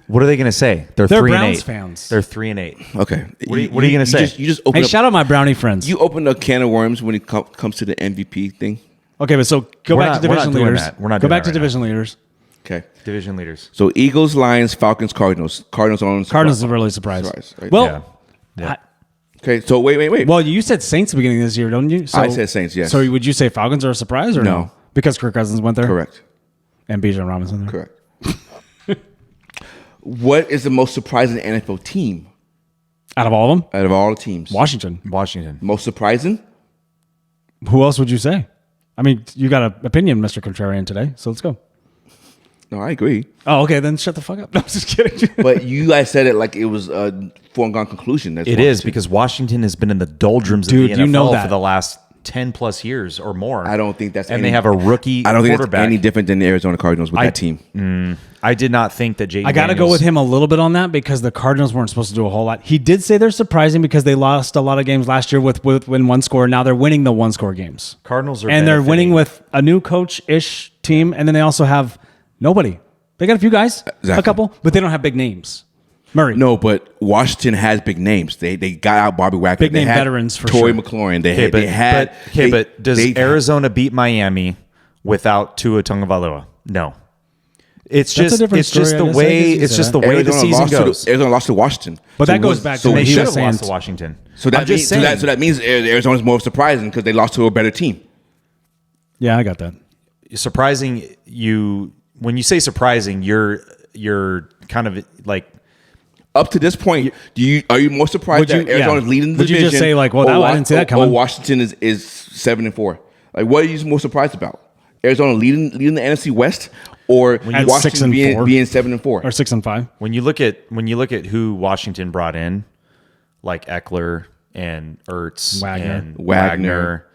What are they going to say? They're They're 3 Browns and 8. fans. They're 3 and 8. Okay. What are you gonna say? You just open Hey, up. shout out my brownie friends. You open a can of worms when it comes to the MVP thing. Okay, but so go We're back to not- we're not division doing leaders. that. We're not go doing back that to right division leaders. Okay. Division leaders. So Eagles, Lions, Falcons, Cardinals. Cardinals on Cardinals are really surprised. Surprise, right? Well, Yeah. Yeah. Okay. So wait. well, you said Saints at the beginning of this year, don't you? So, I said Saints, yes. So would you say Falcons are a surprise or no? No. Because Kirk Cousins went there? Correct. And Bijan Robinson there? Correct. What is the most surprising NFL team Out of all of them? out of all the teams? Washington. Washington. Most surprising? Who else would you say? I mean, you got an opinion, Mr. Contrarian, today, so let's go. No, I agree. Oh, okay, then shut the fuck up. No, I'm just kidding. But you guys said it like it was a foregone conclusion. That's It is because Washington has been in the doldrums Dude, of the you NFL know that. for the last 10 plus years or more. I don't think that's and any- they have a rookie I don't think it's quarterback. any different than the Arizona Cardinals with that team. I did not think that Jaden I got to go Daniels- with him a little bit on that because the Cardinals weren't supposed to do a whole lot. He did say they're surprising because they lost a lot of games last year with one score. Now they're winning the one score games. Cardinals are and they're winning benefiting. with a new coach-ish team, and then they also have nobody. They got a few guys, Exactly. a couple, but they don't have big names. Murray. No, but Washington has big names. They got out Bobby Wagner. Big They name had veterans for Torrey sure. McLaurin. But does Arizona beat Miami without Tua Tagovailoa? No. It's That's a just different it's just story, I the guess. I way guess you it's said just that. the way the season lost goes. Arizona lost to Washington. But that goes back to So what they he should was have lost saying. to Washington. So that I'm just saying. that means Arizona's more surprising because they lost to a better team. Yeah, I got that. surprising you when you say surprising, you're kind of like up to this point. Are you more surprised that Arizona's leading the division? Would you just say like, well, I didn't see that coming? Or Washington is 7-4? Like, what are you more surprised about? Arizona leading the NFC West, or Washington being 7-4 or 6-5? When you look at who Washington brought in, like Eckler and Ertz and Wagner.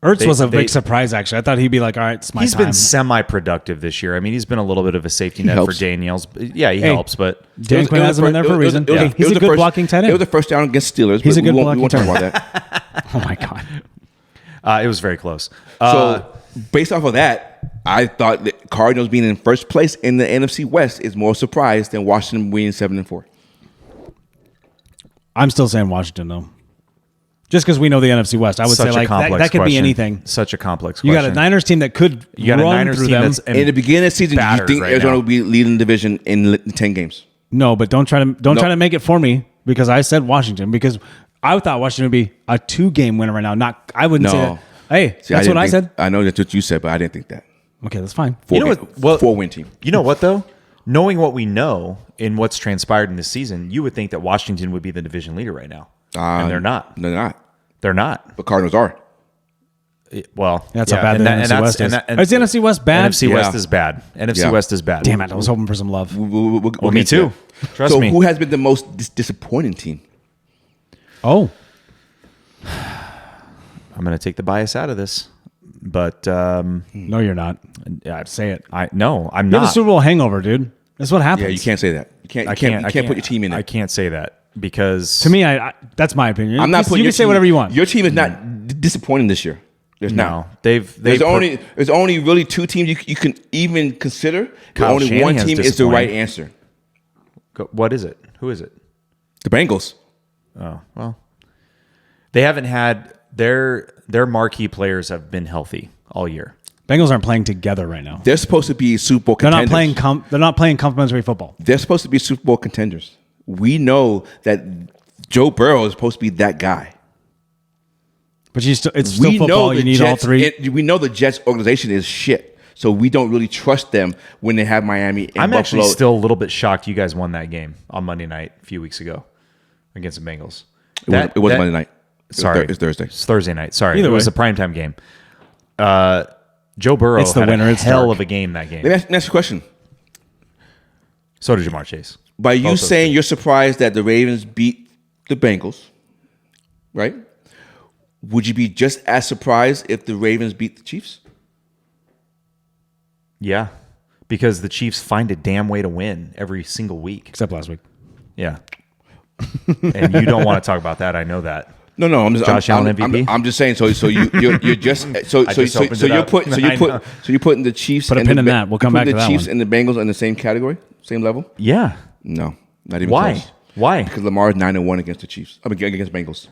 Ertz was a big surprise, actually. I thought he'd be like, all right, it's my time. He's been semi-productive this year. I mean, he's been a little bit of a safety net for Daniels. Yeah, he helps, but Dan Quinn has him in there for a reason. He's a good blocking tight end. It was the first down against Steelers. He's a good blocking tight end. We won't talk about that. Oh, my God. It was very close. So, based off of that, I thought that Cardinals being in first place in the NFC West is more surprise than Washington being 7-4. I'm still saying Washington, though. Just because we know the NFC West, I would say like that could be anything. Such a complex question. You got a Niners team that could run through them. In the beginning of the season, do you think Arizona will be leading the division in 10 games? No, but don't try to make it for me because I said Washington because I thought Washington would be a 2-game winner right now. I wouldn't say that. Hey, that's what I said. I know that's what you said, but I didn't think that. Okay, that's fine. 4-win team. You know what though? Knowing what we know in what's transpired in this season, you would think that Washington would be the division leader right now, and they're not. They're not. They're not. But Cardinals are. Well, that's how bad the NFC West is. Is the NFC West bad? NFC West is bad. NFC West is bad. Damn it! I was hoping for some love. Well, me too. Trust me. So, who has been the most disappointing team? Oh, I'm going to take the bias out of this, but no, you're not. Say it. I'm You have not. a Super Bowl hangover, dude. That's what happens. Yeah, you can't say that. You can't put your team in it. I can't say that because to me, that's my opinion. I'm not putting. You can say whatever you want. Your team is not disappointing this year. There's not. There's only really 2 teams you can even consider. Kyle only Shanahan's one team is the right answer. What is it? Who is it? The Bengals. Oh well, they haven't had their marquee players have been healthy all year. Bengals aren't playing together right now. They're supposed to be Super Bowl contenders. They're not playing complementary football. They're supposed to be Super Bowl contenders. We know that Joe Burrow is supposed to be that guy. But it's still football. You need all 3. We know the Jets organization is shit, so we don't really trust them when they have Miami and I'm Buffalo. actually still a little bit shocked you guys won that game on Monday night a few weeks ago against the Bengals. It wasn't Monday night. Sorry. It's Thursday. It's Thursday night. Sorry. Either it was way. a primetime game. Joe Burrow had a hell of a game that game. Let me ask you a question. So did Jamar Chase. By you saying you're surprised that the Ravens beat the Bengals, right? Would you be just as surprised if the Ravens beat the Chiefs? Yeah, because the Chiefs find a damn way to win every single week. Except last week. Yeah. And you don't want to talk about that. I know that. No. I'm just Josh Allen MVP. I'm just saying. So you're just you're putting the Chiefs. Put a pin in that. We'll come back to that the Chiefs one. and the Bengals in the same category, same level. Yeah. No, not even Why? close. Why? Because Lamar is 9-1 against the Chiefs. against Bengals.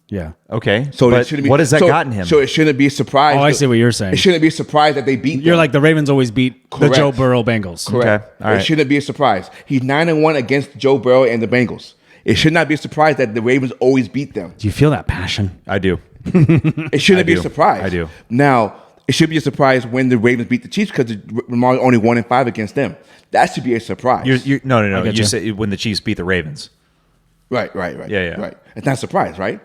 Yeah. Okay. So but what has that gotten him? So it shouldn't be a surprise. Oh, I see what you're saying. It shouldn't be a surprise that they beat. You're like the Ravens always beat Correct. the Joe Burrow Bengals. Correct. Okay. All right. It shouldn't be a surprise. He's 9-1 against Joe Burrow and the Bengals. It should not be a surprise that the Ravens always beat them. Do you feel that passion? I do. It shouldn't be a surprise. I do. Now, it should be a surprise when the Ravens beat the Chiefs because Lamar only 1-5 against them. That should be a surprise. No. You say when the Chiefs beat the Ravens. Right. Yeah. Right. It's not a surprise, right?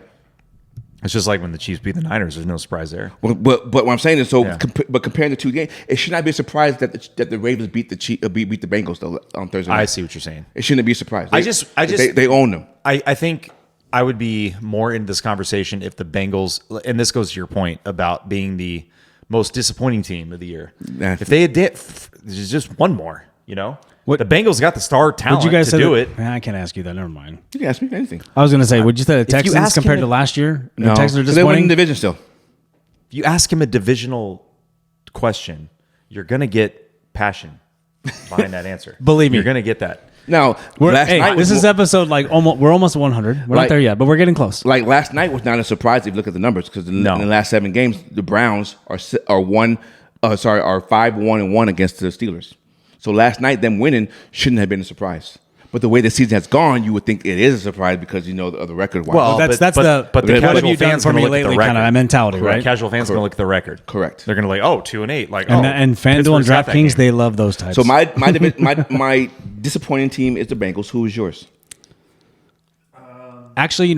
It's just like when the Chiefs beat the Niners. There's no surprise there. But what I'm saying is, but comparing the 2 games, it should not be a surprise that the Ravens beat the Bengals on Thursday night. I see what you're saying. It shouldn't be a surprise. They own them. I think I would be more into this conversation if the Bengals, and this goes to your point about being the most disappointing team of the year. If they had just one more, the Bengals got the star talent to do it. I can't ask you that. Never mind. You can ask me anything. I was going to say, would you say the Texans compared to last year? No, the Texans are they win disappointing. the division still. If you ask him a divisional question, you're going to get passion behind that answer. Believe me. You're going to get that. Now, this is episode we're almost 100. We're not there yet, but we're getting close. Like last night was not a surprise if you look at the numbers because in the last 7 games, the Browns are 5-1-1 against the Steelers. So last night, them winning shouldn't have been a surprise. But the way the season has gone, you would think it is a surprise because you know of the record. Well, that's but the what have casual you done fans for me gonna look lately at the kind record. of Mentality, right? Casual fans going to look at the record. Correct. They're going to like, 2-8, like, And FanDuel and Pittsburgh's got that DraftKings, game. they love those types. So my disappointing team is the Bengals. Who is yours? Actually,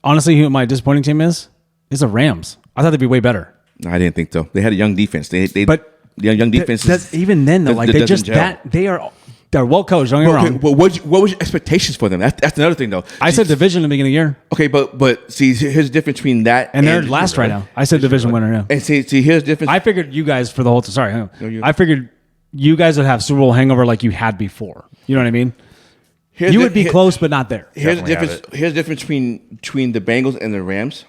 honestly, who my disappointing team is the Rams. I thought they'd be way better. No, I didn't think so. They had a young defense. But the young defense. That's, even then, though, like they're well coached. Don't get me Okay, wrong. well, what was your expectations for them? That's another thing, though. I said division in the beginning of the year, Okay, but see, here's the difference between that and they're last right now. I said division winner. Yeah. And see, here's the difference. I figured you guys for the whole. Sorry, hang on. you- I figured you guys would have Super Bowl hangover like you had before. You know what I mean? Here's You the- would be here- close, but not there. Here's the Definitely difference. Here's the difference between the Bengals and the Rams.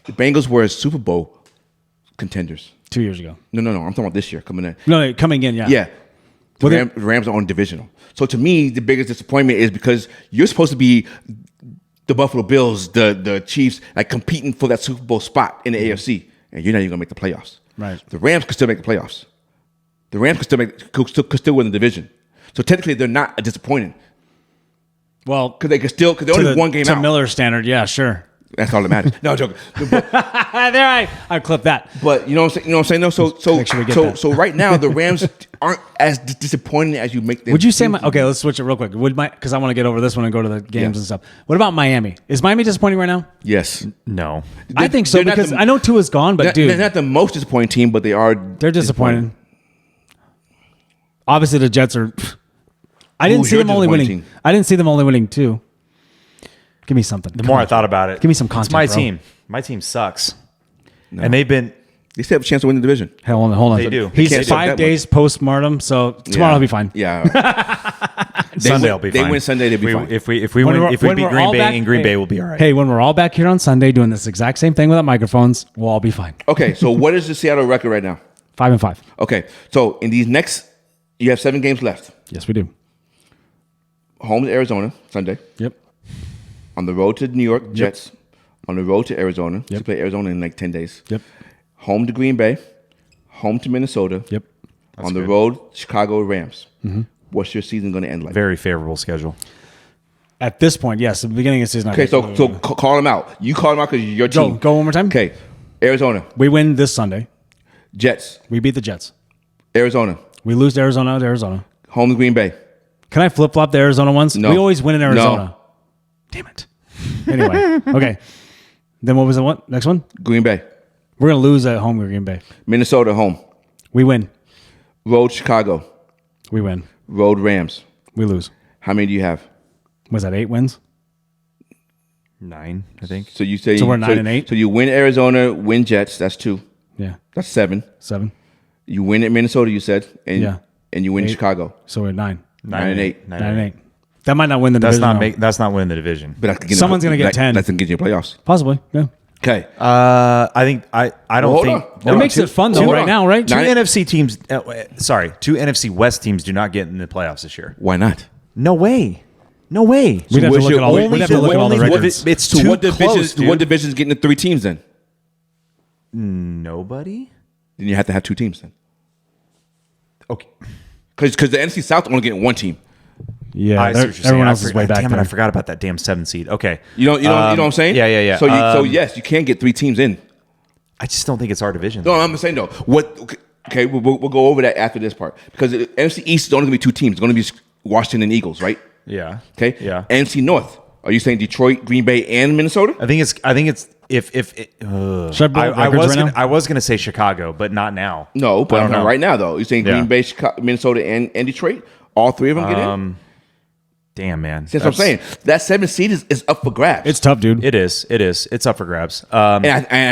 The Bengals were Super Bowl contenders. 2 years ago. No. I'm talking about this year coming in. No, coming in, yeah. Yeah. The Well, Rams are on divisional. So to me, the biggest disappointment is because you're supposed to be the Buffalo Bills, the Chiefs, like competing for that Super Bowl spot in the AFC, and you're not even gonna make the playoffs. Right. The Rams could still make the playoffs. The Rams could still win the division. So technically, they're not disappointing Well, because they're only one game to out. Miller standard, yeah, sure. That's all that matters. No, I'm joking. But, There, I clipped that. but you know what I'm saying. You know what I'm saying. No, Make sure we get so that. so right now the Rams aren't as disappointing as you make them. Would you say seem to okay? Let's switch it real quick. Because I want to get over this one and go to the games Yeah. and stuff. What about Miami? Is Miami disappointing right now? be. Yes. No. I think so They're not because the- I know Tua's gone, but They're dude, not the most disappointing team, but they are. they're disappointed. Obviously, the Jets are. I didn't Who's see your them only winning. disappointing team? I didn't see them only winning 2. Give me something. The more I thought about it, Give me some It's content, my bro. team. My team sucks, and they've been. They still have a chance to win the division. Hey, hold on. They do. He's They can't 5 suck that days postmortem, so tomorrow will be fine. Yeah. Sunday win- will be they fine. win Sunday, they'll be We- fine. If we When win, we're- if we when beat we're Green all Bay, back- and Green hey, Bay will be all right. Hey, when we're all back here on Sunday doing this exact same thing without microphones, we'll all be fine. Okay, so what is the Seattle record right now? 5-5. Okay, so in these next, you have 7 games left. Yes, we do. Home to Arizona Sunday. Yep. On the road to New York Jets. On the road to Arizona. Yep. To play Arizona in like 10 days. Yep. Home to Green Bay. Home to Minnesota. Yep. On the road, Chicago Rams. What's your season going to end like? Very favorable schedule. At this point, yes, the beginning of the season. Okay, so call them out. You call them out because your team. Go one more time. Okay, Arizona, We win this Sunday. Jets, We beat the Jets. Arizona, We lose to Arizona. home to Green Bay. Can I flip flop the Arizona ones? No. We always win in Arizona. No. Damn it. Anyway, okay. Then what was the one? Next one? Green Bay, We're gonna lose at home with Green Bay. Minnesota, home. We win. Road Chicago, We win. road Rams. We lose. How many do you have? Was that 8 wins? 9, I think. So you say So we're 9 and 8? So you win Arizona, win Jets. That's 2. Yeah. That's 7. 7. You win at Minnesota. You said, and Yeah. and you win 8. Chicago. So we're at 9. 9 and 8. 9 and 8. That might not win the That's division. not though. that's not winning the division. But that's Someone's gonna get 10. That's gonna get you in playoffs. Possibly. Yeah. Okay. I think I don't Hold think. on. It makes it fun though hold right on. now, right? Two Nine- NFC teams. Two NFC West teams do not get in the playoffs this year. Why not? No way. No way. We'd have to what's look your at all the, only- we'd have to look at all the only- records. It's So too what divisions? close, dude. What divisions getting the 3 teams then? Nobody. Then you have to have 2 teams then. Okay. Because the NFC South only getting 1 team. Yeah, I see what you're saying. everyone I else is forgot- way back Damn it! there. I forgot about that damn 7 seed. Okay. You know what I'm saying? Yeah. So yes, you can get 3 teams in. I just don't think it's our division. No, I'm saying though. What? Okay, we'll go over that after this part because the NFC East is only going to be 2 teams. It's going to be Washington and Eagles, right? Yeah. Okay. Yeah. NFC North. Are you saying Detroit, Green Bay, and Minnesota? I think it's if Should I I records was right gonna, now? I was gonna say Chicago, but not now. No, but I don't know. right now though. You're saying Yeah. Green Bay, Chicago, Minnesota, and Detroit. All 3 of them get in. Damn, man. That's what I'm saying. That 7th seed is up for grabs. It's tough, dude. It is. It's up for grabs. and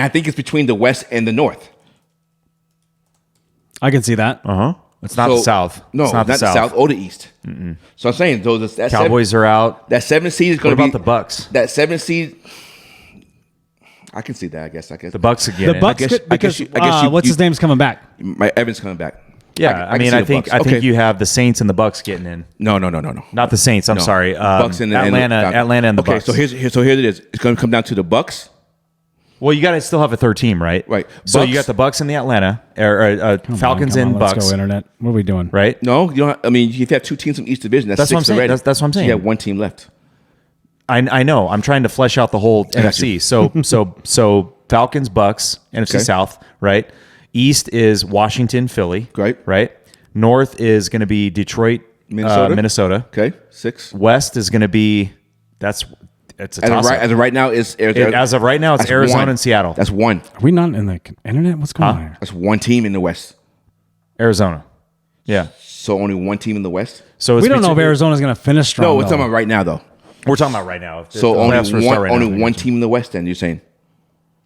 I think it's between the West and the North. I can see that. It's not So- the South. No, it's not the South or the East. So I'm saying those that Cowboys are out. that 7th seed is What going to be about the Bucks? That 7th seed. I can see that. I guess. The Bucks again. The Bucks, guess- could, I guess because you- I guess you- what's his name's coming back? My Evans coming back. Yeah, I can mean, see I the think Bucks. Okay. you have the Saints and the Bucks getting in. No. Not the Saints. I'm No. sorry. Bucks and Atlanta and the okay, Bucks. so here it is. It's going to come down to the Bucks Well, you got to still have a third team, right? Right. So you Bucks- got the Bucks and the Atlanta, Falcons Come on, and let's Bucks, go internet. What are we doing? right? No, you don't. I mean, if you have 2 teams from each division, that's That's what I'm six saying. already. That's what I'm saying. You have 1 team left. I know. I'm trying to flesh out the whole got NFC. you. So Falcons, Bucks, NFC Okay. South, right? East is Washington, Philly, Right. Right. North is going to be Detroit, Minnesota. Okay, 6. West is going to be it's a As toss-up. of right now, it's Arizona. As of right now, it's That's Arizona 1. and Seattle. That's 1. Are we not in the internet? What's going on here? That's 1 team in the West. Arizona. Yeah. So only 1 team in the West. So it's We don't know if between- Arizona's going to finish strong. No, we're though. talking about right now, though. We're talking about right now. If So the only playoffs were to start right only now, one team in the West. Then you're saying,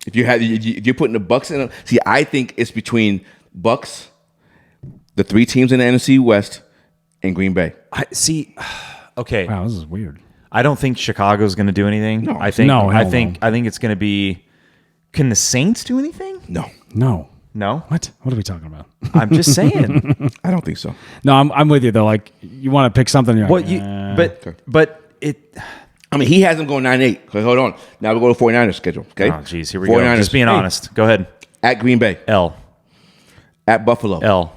if you're putting the Bucks in, see, I think it's between Bucks, the 3 teams in the NFC West, and Green Bay. I see. Okay. Wow, this is weird. I don't think Chicago's going to do anything. No. I think. No, I hell think. no. I think it's going to be. Can the Saints do anything? No, No. No. What? What are we talking about? I'm just saying. I don't think so. No, I'm with you though. Like you want to pick something. You're What like, you? Okay. But it. I mean, he has them going 9-8. Okay, hold on. Now we go to 49ers schedule. Okay. Oh, geez. Here we go. 49ers Just being honest. Go ahead. at Green Bay, L. at Buffalo, L.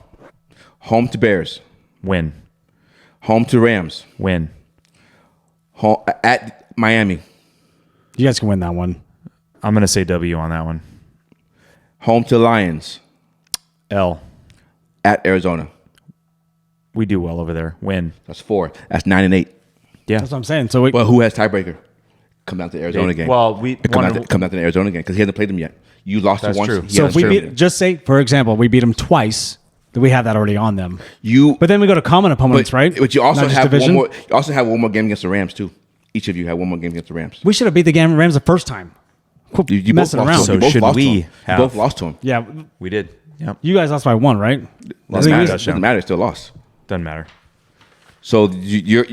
home to Bears, Win. home to Rams, Win. home, at Miami, you guys can win that one. I'm going to say W on that one. home to Lions, L. at Arizona. We do well over there. Win. That's 4. That's 9-8. Yeah. That's what I'm saying. So we, Well, who has tiebreaker? Come down to the Arizona game. Well, we come wanted- down to the Arizona game because he hasn't played them yet. You lost That's them once. true. he so if hasn't we played them beat, just say for example, we beat them twice. Then we have that already on them. yet. You, But then we go to common opponents, right? But you also Not just have division. one more. You also have one more game against the Rams too. Each of you have one more game against the Rams. We should have beat the Rams the first time. Quit You both messing lost around. to So him. You both should lost we to him. have- You both lost to him. Yeah, We did. Yep. you guys lost by 1, right? Doesn't matter. Doesn't matter. It's still lost. Doesn't matter. So you're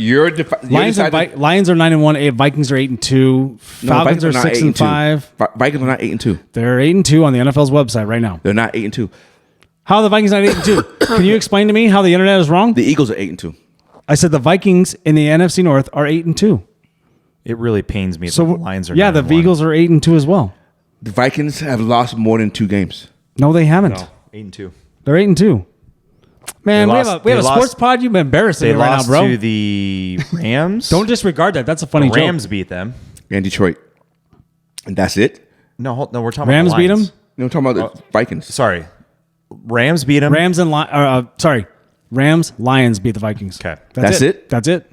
Lions are 9-1. Vikings are 8-2. Falcons are 6-5. Vikings are not 8-2. They're 8-2 on the NFL's website right now. They're not 8-2. How are the Vikings not 8-2? Can you explain to me how the internet is wrong? The Eagles are 8-2. I said the Vikings in the NFC North are 8-2. It really pains me. So that the Lions are. yeah, the 9-1. Eagles are 8-2 as well. The Vikings have lost more than 2 games. No, they haven't. No, 8-2. They're 8-2 Man, They we have lost- a they sports lost- pod. You've been embarrassing They me right now, lost bro. to the Rams. Don't disregard that. That's a funny The Rams joke. beat them. And Detroit. And that's it. No, we're talking Rams about the beat Lions. them. You know, I'm talking about the Vikings. Sorry, Rams beat them. Rams and Rams, Lions beat the Vikings. Okay. That's it? That's it.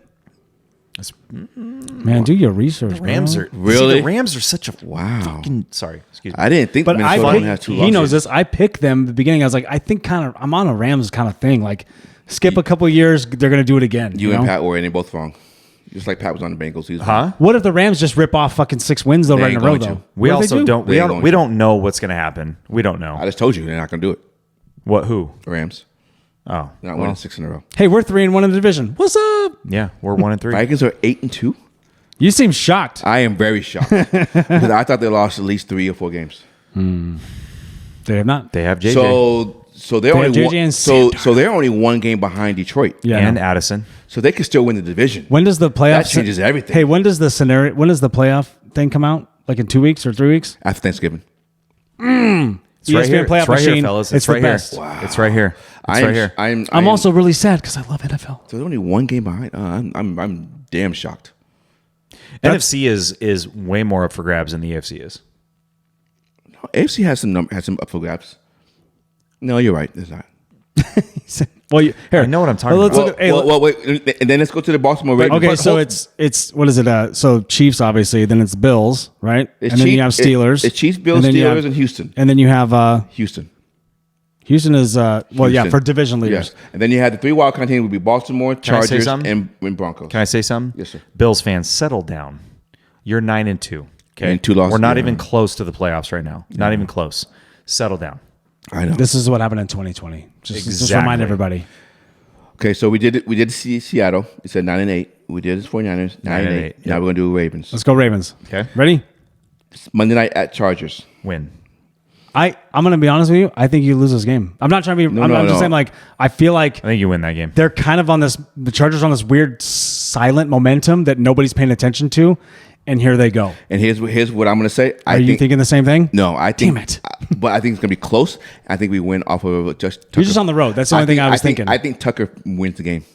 Man, do your research. Rams bro. are Really? See, the Rams are such a Wow. fucking. Sorry, excuse me. I didn't think But Minnesota I only had 2 losses. he knows this. I picked them at the beginning. I was like, I think I'm on a Rams kind of thing. Like, skip a couple years, they're going to do it again. You know? and Pat were, and they're both wrong. Just like Pat was on the Bengals. He was Huh? What if the Rams just rip off fucking 6 wins though They right in a ain't row going though? to. We What do they also do? don't. They ain't going We to. don't know what's going to happen. We don't know I just told you they're not going to do it. what. Who? The Rams. Oh, They're not winning 6 in a row. Hey, we're 3-1 in the division. What's up? yeah, we're 1-3. Vikings are 8-2. You seem shocked. I am very shocked because I thought they lost at least 3 or 4 games. They have not. They have JJ So they're They have only JJ one, and so Sam so they're only 1 game behind Detroit. Yeah. and no. Addison. So they could still win the division. When does the playoff That changes everything. Hey, when does the scenario? When does the playoff thing come out? Like in 2 weeks or 3 weeks? After Thanksgiving. It's right ESPN here. playoff It's right machine. here, fellas. It's the right here. best. It's right here. It's right here. I'm also really sad because I love NFL. So they're only 1 game behind. I'm damn shocked. NFC is way more up for grabs than the AFC is. AFC has some up for grabs. No, you're right. There's not. Well, here I know what I'm talking let's about. look at- hey, Well, wait, and then let's go to the Baltimore Ravens. okay, But so hold- it's what is it? So Chiefs, obviously. Then it's Bills, right? it's And then you Chief- have Steelers. It's Chiefs, Bills, and then you Steelers, have- and Houston. And then you have Houston. Houston is yeah Houston. for division leaders. Yes. And then you had the 3 wild card teams would be Baltimore, I say Chargers, something? and Broncos. Can I say something? Yes, sir. Bills fans, settle down. You're 9-2. Okay, And 2 losses We're not behind. even close to the playoffs right now. Not even close. Settle down. I know. This is what happened in 2020. Just Exactly. remind everybody. Okay, so we did it. We did see Seattle. It said 9-8. We did it 49ers 9-8. 9-8, Now we're gonna do Ravens. Let's go Ravens. Okay. Ready? Monday night at Chargers. Win. I'm gonna be honest with you. I think you lose this game. I'm not trying to be. I'm no. just saying like I feel like I think you win that game. they're kind of on this. The Chargers are on this weird silent momentum that nobody's paying attention to, and here they go. And here's what I'm going to say. Are you thinking the same thing? No, I think. Damn it. But I think it's going to be close. I think we win off of just. You're just on the road. That's the only thing I was thinking. I think Tucker wins the game.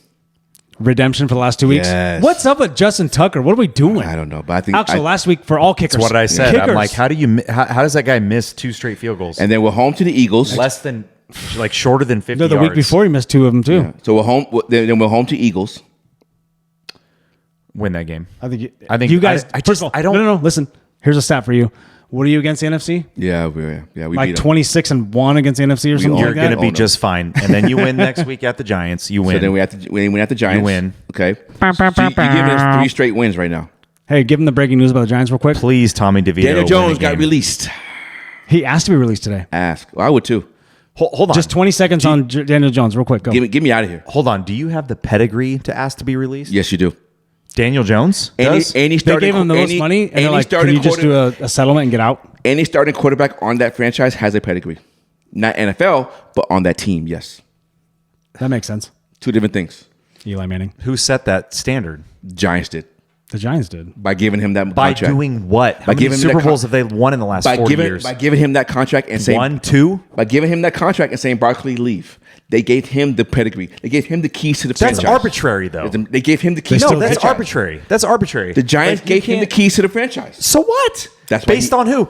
Redemption for the last 2 weeks. Yes. What's up with Justin Tucker? What are we doing? I don't know, but I think Actually, last week for all kickers. That's what I said. Kickers. I'm like, how does that guy miss 2 straight field goals? And then we're home to the Eagles. Less than, like shorter than 50 No, the yards. week before he missed 2 of them too. Yeah. So we're home. Then we're home to Eagles. Win that game. I think you you guys. I first just- of all, I don't- No. Listen, here's a stat for you. What are you against the NFC? Yeah, we Like beat them. 26-1 against the NFC or something You're like going that. to be Oh, no. just fine. And then you win next week at the Giants. You win. So then we win at the Giants. You win. Okay. So you're giving us 3 straight wins right now. Hey, give him the breaking news about the Giants real quick. Please, Tommy DeVito. Daniel win a Jones got game. released. He asked to be released today. Ask. Well, I would too. Hold on. Just 20 seconds on Daniel Jones real quick. Go. Get me out of here. Hold on. Do you have the pedigree to ask to be released? Yes, you do. Daniel Jones Any does? any They starting gave him the most money, and they're like, "Can you just do a settlement and get out?" any starting quarterback on that franchise has a pedigree. Not NFL, but on that team, yes. That makes sense. 2 different things. Eli Manning. Who set that standard? Giants did The Giants did. by giving him that By contract. doing what? How By many giving him Super that con- Bowls have they won in the last 4 years? By giving him that contract and saying 1, 2? by giving him that contract and saying Barkley leave. They gave him the pedigree. They gave him the keys to the That's franchise. arbitrary, though. They gave him the keys. No, to the that's franchise. arbitrary. That's arbitrary. The Giants Like, you gave him the can't- keys to the franchise. So what? That's why based on who?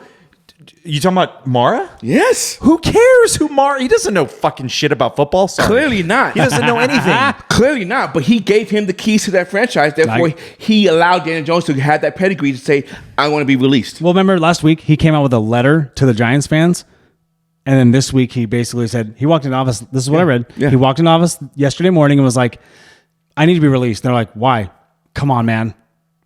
You talking about Mara? Yes. Who cares who Mara? He doesn't know fucking shit about football. Sorry. Clearly not. He doesn't know anything. Clearly not. But he gave him the keys to that franchise. Therefore, he allowed Daniel Jones to have that pedigree to say, "I want to be released." Well, remember last week he came out with a letter to the Giants fans, and then this week he basically said he walked into office. This is what I read. Yeah. He walked into office yesterday morning and was like, "I need to be released." They're like, "Why? Come on, man!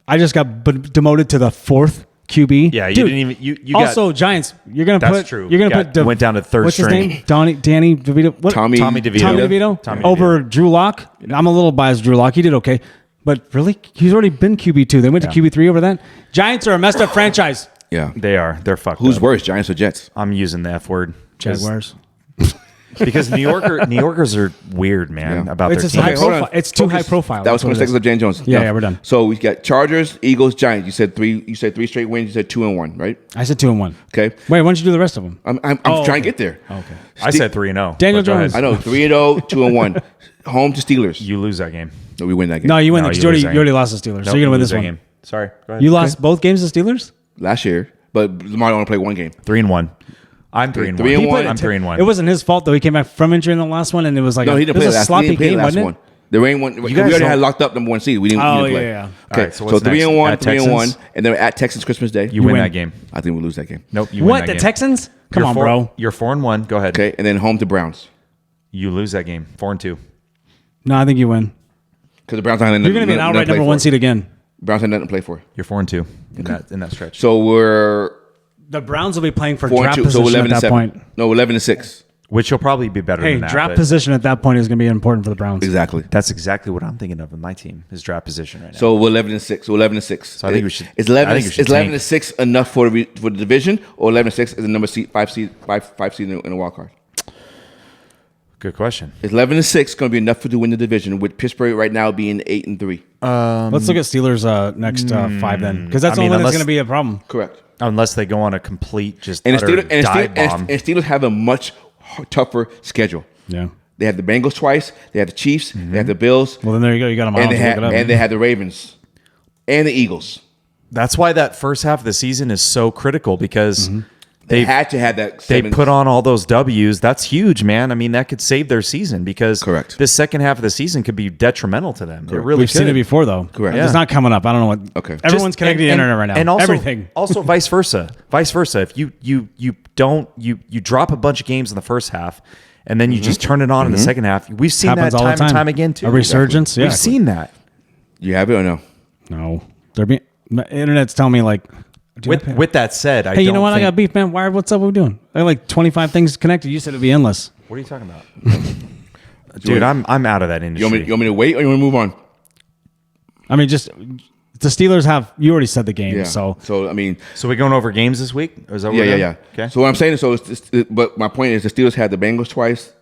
I just got demoted to the 4th QB." Yeah, you Dude, didn't even. You also, Giants, you're gonna That's put. true. You're gonna Yeah, put. went down to third what's string. his name? Danny DeVito. What? Tommy DeVito. Tommy DeVito. Tommy Over Drew Lock. I'm a little biased. Drew Lock. He did okay, but really, he's already been QB2. They went to QB3 over that. Giants are a messed up franchise. Yeah. They are. They're fucked. Who's up. worse, Giants or Jets? I'm using the F word. Jaguars. Because New Yorkers are weird, man, Yeah. about It's their just high teams. hold on. profile. It's too Focus. high profile. That was That's what 20 it seconds is. of Daniel Jones. Yeah, No. yeah, we're done. So we got Chargers, Eagles, Giants. You said 3. You said 3 straight wins. You said 2-1, right? I said 2-1. Okay. Wait, why don't you do the rest of them? I'm Oh, trying okay. to get there. Okay. I said 3-0. Daniel but go Jones. ahead. I know 3-0, 2-1. Home to Steelers. You lose that game. No, we win that game. No, you win. No, because you you already, lose that you already game. lost the Steelers, so Nope, you're gonna win lose this that one. game. Sorry. Go ahead. You lost both games to Steelers. Last year, but Lamar only played 1 game. 3-1. I'm 3-1. 3-1. I'm 3-1. It wasn't his fault though. He came back from injury in the last one, and it was like No, he didn't it play was the a last. He sloppy didn't play the game, last wasn't one. it? The rain one. We guys already don't- had locked up number 1 seed. We didn't Oh, play. yeah. Okay, Alright, so so what's next? 3-1, At 3-1, Texans? and then at Texans Christmas Day. You win win. that game. I think we lose that game. Nope. You win What that the game. Texans? Come on, bro. You're 4-1. Go ahead. Okay, and then home to Browns You lose that game. 4-2. No, I think you win. because the Browns had You're gonna be an outright number 1 seed again. Browns had nothing to play for. You're 4-2 in that stretch. So we're The Browns will be playing for 4 and draft 2. So position 11 at and that 7. point. No, 11 and 6. Which will probably be better Hey, than that. draft but position at that point is going to be important for the Browns. Exactly. That's exactly what I'm thinking of in my team. Is draft position right now. So we're 11 and 6. So 11 and 6. So I think we should- Is 11? I think we should Is 11 tank. and 6 enough for the division, or 11 and 6 is the number seed 5 seed in a wild card? Good question. Is 11 and 6 going to be enough to win the division? With Pittsburgh right now being 8 and 3. Let's look at Steelers next 5 then, because that's I mean, the only that's unless- going to be a problem. Correct. Unless they go on a complete just And the utter Steelers, and, dive bomb. and Steelers have a much tougher schedule. Yeah. They have the Bengals twice. They have the Chiefs. They have the Bills. Well, then there you go. You got them all. And they, to look it up. and they have the Ravens. And the Eagles. That's why that first half of the season is so critical because They they had to have that. they 7 put on all those W's. That's huge, man. I mean, that could save their season because Correct. this second half of the season could be detrimental to them. It Correct. really We've seen could. it before, though. Correct. It's Yeah. not coming up. I don't know what. Okay. Everyone's connected to the internet right now. And also, everything. also vice versa. Vice versa. If you drop a bunch of games in the first half and then you just turn it on in the second half. We've seen Happens that all the time and time. time again too. A resurgence. Yeah. We've seen that. You have it or no? No. They're being. The internet's telling me like. dude, I pay- With that said, I Hey, you don't know what? I think- got beef, man. Wired, what's up? What are we doing? I got like 25 things connected. You said it'd be endless. What are you talking about? Dude, I'm out of that You industry. want me to wait or you want to move on? I mean, just the Steelers have. You already said the game, Yeah. so I mean, So we going over games this week? Or is that what yeah, we're yeah, doing? yeah. Okay. So what I'm saying is, but my point is, the Steelers had the Bengals twice.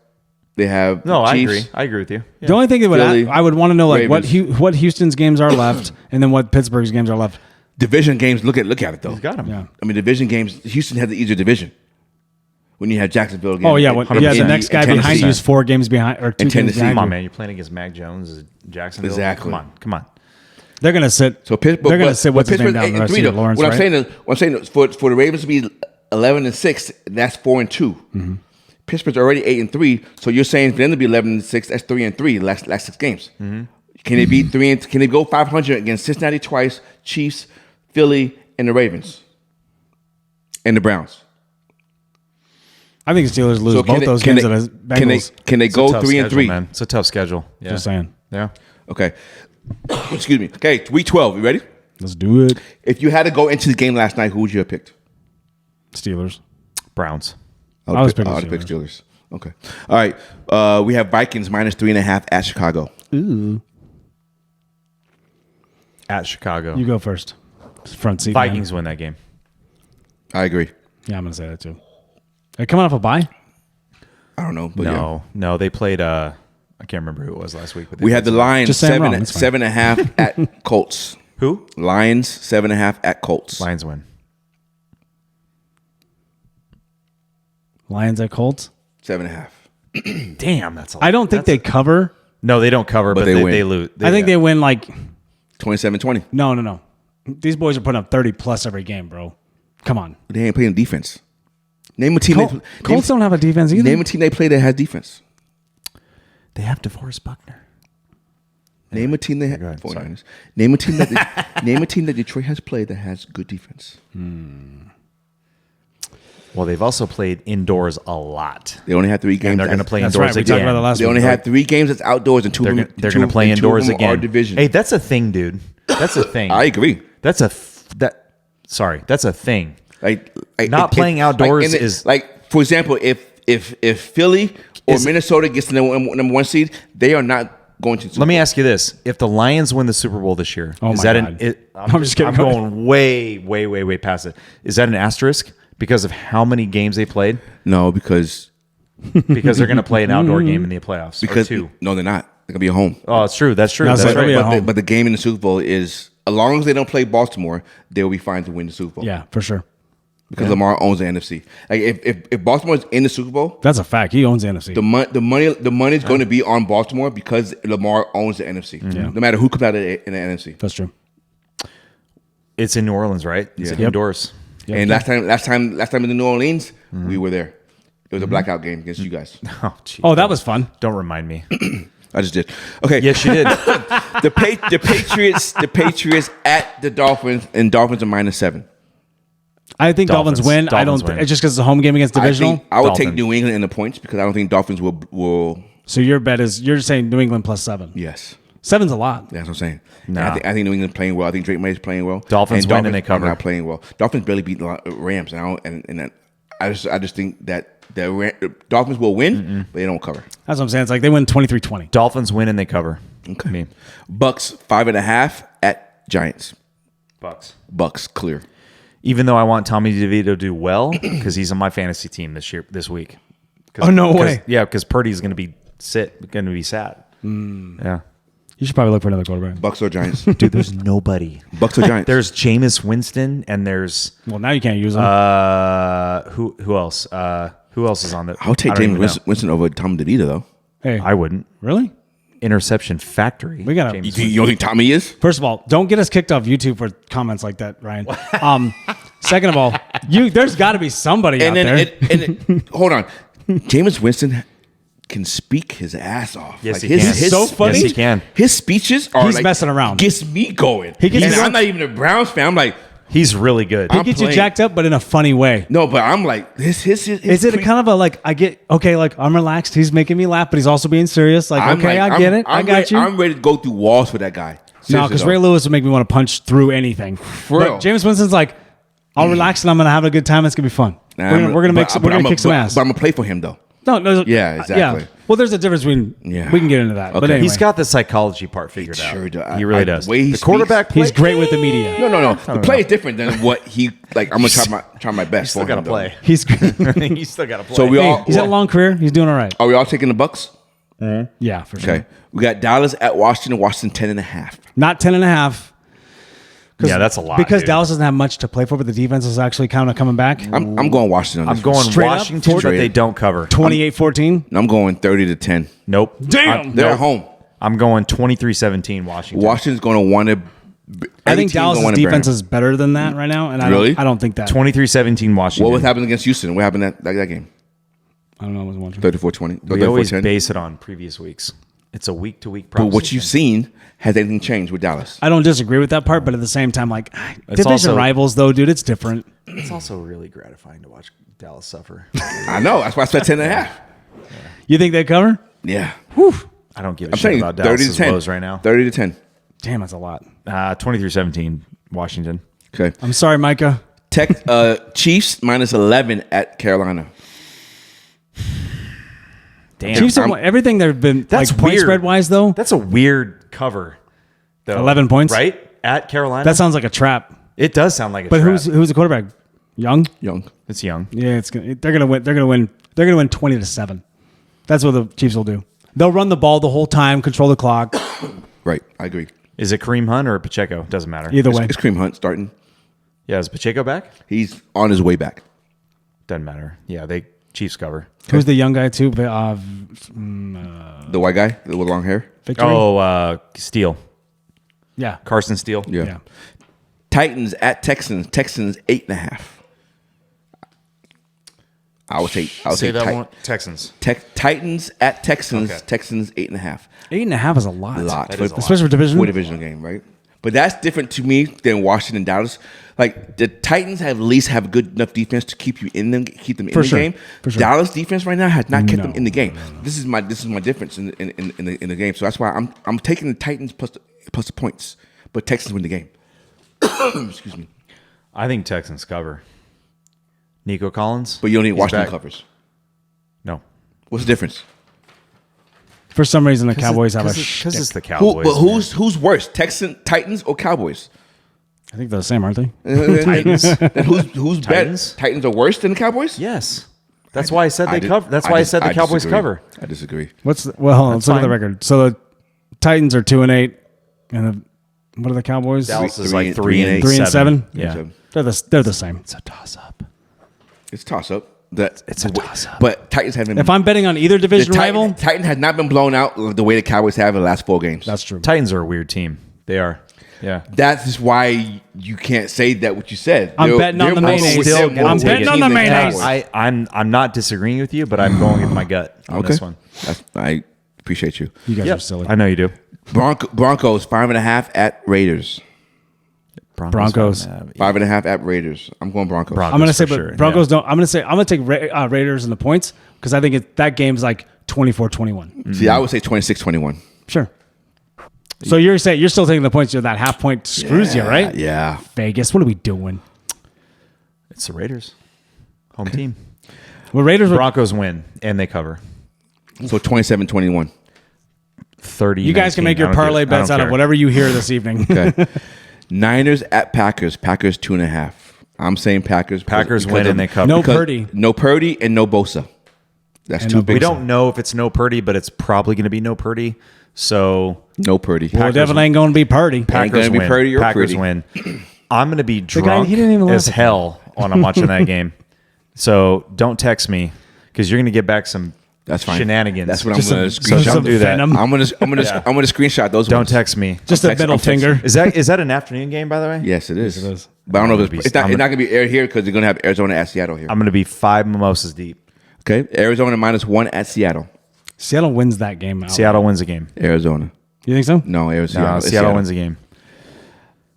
They have No, I Chiefs. agree. I agree with you. the only thing that Philly, I would want to know like Ravens. what Houston's games are left, and then what Pittsburgh's games are left. Division games. Look at it though. He's got him. Yeah. I mean, division games. Houston had the easier division. When you had Jacksonville again. Oh yeah, the next guy behind you is 4 games behind or 2 games Tennessee. behind. Come on, you. man. You're playing against Mac Jones, Jacksonville. Exactly. Come on. They're gonna sit. So they're gonna sit what's his name down the rest of Lawrence, what right? I'm saying is for the Ravens to be 11-6, that's 4-2. Mm-hmm. Pittsburgh's already 8-3, so you're saying for them to be 11-6, that's 3-3 last 6 games. Mm-hmm. Can they beat 3? Can they go 500 against Cincinnati twice, Chiefs, Philly, and the Ravens, and the Browns? I think the Steelers lose So both those games. Bengals. Can they go 3-3? Man. It's a tough schedule. Yeah. Just saying. Yeah. Okay. Excuse me. Okay, week 12. You ready? Let's do it. If you had to go into the game last night, who would you have picked? Steelers. Browns. I would pick Steelers. Okay. All right. We have Vikings minus 3.5 at Chicago. Ooh. At Chicago. You go first. Front seat. Vikings win that game. I agree. Yeah, I'm gonna say that too. They're coming off a bye. I don't know, but yeah. No. They played. I can't remember who it was last week. But We had the Lions Just say I'm wrong, it's fine. 7.5 at Colts. who? Lions 7.5 at Colts. Lions win. Lions at Colts. 7.5. Damn, that's. I don't think they cover. No, they don't cover, but they they win. They lose. I think they win like 27-20. no. These boys are putting up 30 plus every game, bro. Come on. They ain't playing defense. Name a team. Colts don't have a defense either. Name a team they play that has defense. They have DeForest Buckner. Name a team they have. Go ahead, 49ers. Name a team that name a team that Detroit has played that has good defense. Well, they've also played indoors a lot. They only have 3 games. And they're going to play That's indoors right. We talked again. about that last They week. only have 3 games that's outdoors and 2 They're of them. going to play and 2 of indoors them are again. division. Hey, that's a thing, dude. That's a thing. I agree. That's a thing. Like Not playing outdoors is- like, for example, if Philly or Minnesota gets the number 1 seed, they are not going to the Super Let me Bowl. ask you this: if the Lions win the Super Bowl this year, Oh is my that God. I'm just kidding. I'm going way past it. Is that an asterisk because of how many games they played? No, because Because they're going to play an outdoor game in the playoffs. Or 2. no, they're not. They're gonna be at home. Oh, it's true. That's true. No, That's so they'll be right. at home. But the game in the Super Bowl is, as long as they don't play Baltimore, they will be fine to win the Super Bowl. Yeah, for sure. Because Lamar owns the NFC. Like if Baltimore's in the Super Bowl, That's a fact. He owns the NFC. the money is going to be on Baltimore because Lamar owns the NFC. No matter who comes out in the NFC. That's true. It's in New Orleans, right? It's Yeah. indoors. And last time in New Orleans, we were there. It was a blackout game against you guys. Oh, geez. Oh, that was fun. Don't remind me. I just did. Okay. Yes, you did. The Patriots at the Dolphins, and Dolphins are -7. I think Dolphins win. I Dolphins don't. win. It's just because it's a home game against divisional. I would take Dolphins. New England in the points because I don't think Dolphins will. So your bet is you're saying New England +7. Yes. 7's a lot. That's what I'm saying. Nah. I think New England's playing well. I think Drake May is playing well. Dolphins win and they cover. are not playing well. Dolphins barely beat the Rams, and I just think that the Dolphins will win, but they don't cover. That's what I'm saying. It's like they win 23-20. Dolphins win and they cover. Okay. Me. Bucks 5.5 at Giants. Bucks. Clear. Even though I want Tommy DeVito to do well because he's on my fantasy team this week. Oh, no way. Yeah, because Purdy's going to be sad. Yeah. You should probably look for another quarterback. Bucks or Giants? Dude, there's nobody. Bucks or Giants? There's Jameis Winston and there's Well, now you can't use them. who else? Who else is on that? I'll take I don't even James know. Winston over Tom DeVito though. Hey, I wouldn't. really? Interception factory. We gotta- Jameis You don't think Tommy is? First of all, don't get us kicked off YouTube for comments like that, Ryan. Second of all, there's got to be somebody out there. Hold on. Jameis Winston can speak his ass off. Yes, Like, he can. So funny. Yes, he can. His speeches are He's like, messing around. Gets me going. He gets and you I'm going. not even a Browns fan. I'm like, He's really good. He gets you playing. jacked up, but in a funny way. no, but I'm like, his Is it a kind of a like I get okay, like I'm relaxed. He's making me laugh, but he's also being serious. Like I'm okay, like, I get it. I I'm got ready, you. I'm ready to go through walls for that guy. No, Seriously, because though. Ray Lewis would make me want to punch through anything. real. But James Winston's like, I'll relax and I'm gonna have a good time. It's gonna be fun. Nah, we're gonna kick some ass. But I'm gonna play for him though. No, Yeah, exactly. Well, there's a difference between. Yeah. We can get into that. But Okay. anyway, He's got the psychology part figured Sure out. does. He really does. The way he The quarterback play, he's great with the media. No. The play is different than what he like. I'm gonna try my best. Still for got to him, though. play. He's He's still got to play. So we all he's had a long career. He's doing all right. are we all taking the Bucks? Yeah, for sure. Okay. We got Dallas at Washington. Washington 10.5. Not 10.5. Yeah, that's a lot. Because dude. Dallas doesn't have much to play for, but the defense is actually kind of coming back. I'm going Washington on I'm this going one. Straight up? Washington, but Straight they up. don't cover. 28-14. I'm going 30-10. Nope. Damn. They're at home. I'm going 23-17 Washington. Washington's going to want to. I think Dallas' defense is better than that right now, and I don't think that. 23-17 Washington. What happened against Houston? What happened that game? I don't know. I wasn't watching. 34-20. We always 34-10. base it on previous weeks. It's a week-to-week But proposition. what you've seen, has anything changed with Dallas? I don't disagree with that part, but at the same time, like It's division also- rivals, though, dude, it's different. It's also really gratifying to watch Dallas suffer. I know. That's why I said 10.5. You think they cover? Yeah. I don't give a I'm shit saying about 30 to Dallas' 10. woes right now. 30-10. Damn, that's a lot. 23-17 Washington. Okay. I'm sorry, Micah. Chiefs -11 at Carolina. Damn. Chiefs have won everything they've been That's like point weird. spread wise, though. That's a weird cover. Though, 11 points? Right? At Carolina? That sounds like a trap. It does sound like a But trap. who's the quarterback? Young? Young. It's young. Yeah, they're gonna win. They're gonna win 20-7. That's what the Chiefs will do. They'll run the ball the whole time, control the clock. Right. I agree. Is it Kareem Hunt or Pacheco? Doesn't matter. Either way. It's Kareem Hunt starting. Yeah, is Pacheco back? He's on his way back. Doesn't matter. Yeah, they Chiefs cover. Who's the young guy too? The white guy with long hair. Victory? Oh, Steele. Yeah. Carson Steele. Yeah. Yeah. Titans at Texans. Texans 8.5. I would say Say that one. Texans. Titans at Texans. Okay. Texans 8.5. 8.5 is a lot. A lot. That is a lot. Especially for division. For a divisional game, right? But that's different to me than Washington, Dallas. Like the Titans have at least have good enough defense to keep you in them, keep them in For the sure. game. For sure. Dallas defense right now has not kept them in the game. No. This is my difference in the game. So that's why I'm taking the Titans plus the points, but Texans win the game. Excuse me. I think Texans cover. Nico Collins. But you don't need He's Washington back. covers. No. What's the difference? For some reason, the Cowboys have a Because it's the Who, Cowboys. but who's worse, Titans or Cowboys? I think they're the same, aren't they? Titans. Then who's better? Titans? Titans are worse than the Cowboys? Yes. That's why I said they di- cover. That's why I said the Cowboys disagree. cover. I disagree. Let's look at the fine. record. So the Titans are 2-8, and what are the Cowboys? Dallas is Three- like three and eight. 3-7. Yeah. So They're the same. It's a toss-up. it's a toss up. It's a toss-up. But Titans haven't. If I'm betting on either division rival, Titans has not been blown out the way the Cowboys have in the last 4 games. that's true. Titans are a weird team. They are. Yeah. That's just why you can't say that what you said. I'm betting on the more- mayonnaise. they're more I'm winning betting on team the than mayonnaise. Cowboys. I'm not disagreeing with you, but I'm going with my gut on this one. I appreciate you. You guys Yep. are silly. I know you do. Broncos 5.5 at Raiders. Broncos. 5.5 at Raiders. I'm going Broncos. Broncos. I'm gonna say, for but sure, Broncos don't. I'm gonna take Raiders in the points because I think that game's like 24-21. See, I would say 26-21. Sure. So you're still taking the points. That half point screws you, right? Yeah. Vegas, what are we doing? It's the Raiders. Home team. Well, Raiders. Broncos win, and they cover. So 27-21. 30. You guys can make your parlay bets out of whatever you hear this evening. Okay. Niners at Packers. Packers 2.5. I'm saying Packers. Packers because win of- and they cover. No because- Purdy. No Purdy and no Bosa. That's And too no big. We don't know if it's no Purdy, but it's probably going to be no Purdy. So No Purdy. Well, it definitely ain't going to be Purdy. Packers gonna be win. Purdy or Packers Purdy. win. I'm going to be guy- drunk he didn't even as laugh at hell when I'm watching that game. So don't text me because you're going to get back some That's fine. shenanigans. That's what Just I'm going to some- screenshot. some do that. venom. I'm gonna screenshot those. Don't ones. text me. Just I'll a text- middle I'll text finger. Is that an afternoon game, by the way? Yes, it is. Yes, it is. But I don't know if I'm it's gonna be- not going to be aired here because they're going to have Arizona at Seattle here. I'm going to be 5 mimosas deep. Okay, Arizona -1 at Seattle. Seattle wins that game out. Seattle wins a game. Arizona. You think so? No, Arizona. No, It's Seattle wins a game.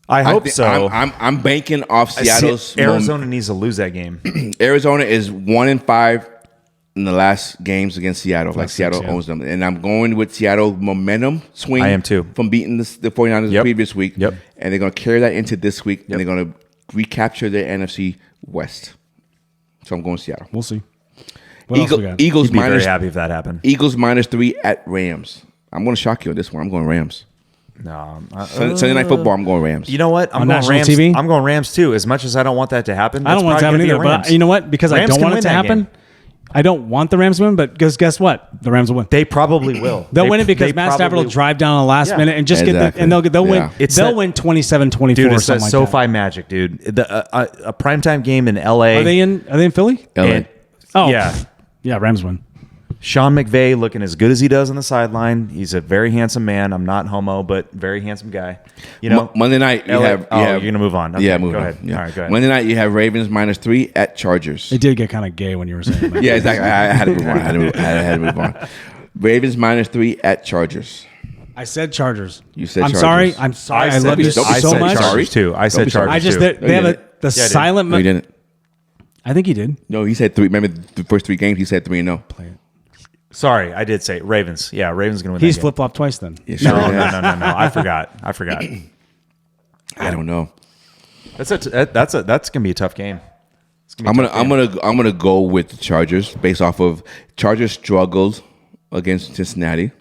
I hope so. I'm banking off Seattle's. Arizona needs to lose that game. Arizona is 1-5 in the last games against Seattle. Like six, Seattle yeah. owns them, and I'm going with Seattle momentum swing. I am too. From beating the 49ers the Yep. previous week. Yep. And they're going to carry that into this week, Yep. and they're going to recapture their NFC West. So I'm going Seattle. We'll see. What else we got? Eagles You'd be very minus happy if that happened. Eagles -3 at Rams. I'm going to shock you on this one. I'm going Rams. No, Sunday Night Football. I'm going Rams. you know what? I'm On going national Rams. TV? I'm going Rams too. As much as I don't want that to happen, I don't want it to happen either. But you know what? Because I Rams don't can want it win to that happen, game. I don't want the Rams to win, but guess what? The Rams will win. They probably will. They'll win it because Matt Stafford will drive down on the last minute and just Exactly. get they'll win. Yeah. They'll win 27-24 Dude, or it's that something SoFi like that. magic, dude. A primetime game in LA. Are they in Philly? LA. And- Oh, yeah. Rams win. Sean McVay looking as good as he does on the sideline. He's a very handsome man. I'm not homo, but very handsome guy. You know, Monday night you LA have. you're gonna move on. Okay, yeah, move go on. ahead. Yeah. All right, go ahead. Monday night you have Ravens -3 at Chargers. It did get kind of gay when you were saying that. Yeah, exactly. I had to move on. I had to move on. Ravens -3 at Chargers. I said Chargers. You said I'm Chargers. sorry. I love you Don't be so sorry. much. Sorry. too. I Don't said be sorry. Chargers I just too. they have didn't. the Yeah, I did. silent. No, he didn't. I think he did. No, he said 3. Remember the first 3 games he said 3-0. Play it. Sorry, I did say Ravens. Yeah, Ravens gonna win. He's that game. flip flop twice then. Yeah, sure. No. I forgot. I don't know. That's gonna be a tough game. It's I'm be a tough game. gonna go with the Chargers based off of Chargers struggled against Cincinnati.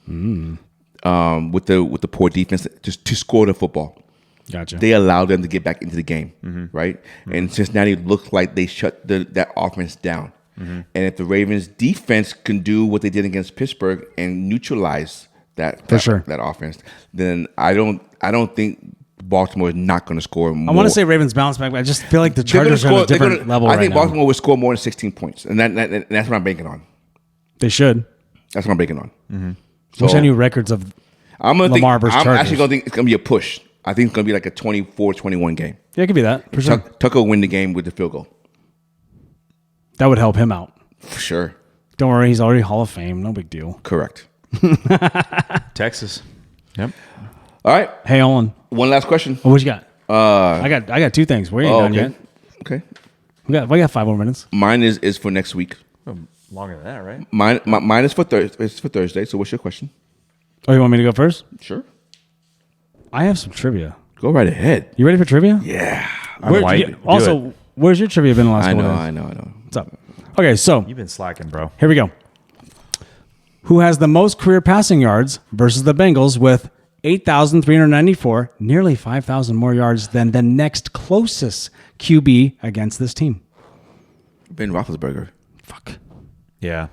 With the poor defense just to score the football. Gotcha. They allowed them to get back into the game, right? And Cincinnati looked like they shut that offense down. And if the Ravens defense can do what they did against Pittsburgh and neutralize that offense, then I don't think Baltimore is not going to score more. I want to say Ravens bounce back, but I just feel like the Chargers are at a different level I think right Baltimore would score more than 16 points, and that's what I'm banking on. now. They should. That's what I'm banking on. Wish I knew records of I'm gonna Lamar versus I'm Chargers. actually going to think it's going to be a push. I think it's going to be like a 24-21 game. Yeah, it could be that. For sure. Tucker will win the game with the field goal. That would help him out. For sure. Don't worry, he's already Hall of Fame. No big deal. Correct. Texas. Yep. All right. Hey, Owen. One last question. What you got? I got 2 things. We ain't done okay. yet. Okay. We got 5 more minutes. Mine is for next week. Longer than that, right? Mine is for Thursday. It's for Thursday. So what's your question? Oh, you want me to go first? Sure. I have some trivia. Go right ahead. You ready for trivia? Yeah. Where's your trivia been the last I couple know. days? I know. What's up? Okay, so You've been slacking, bro. here we go. Who has the most career passing yards versus the Bengals with 8,394, nearly 5,000 more yards than the next closest QB against this team? Ben Roethlisberger. Fuck. Yeah,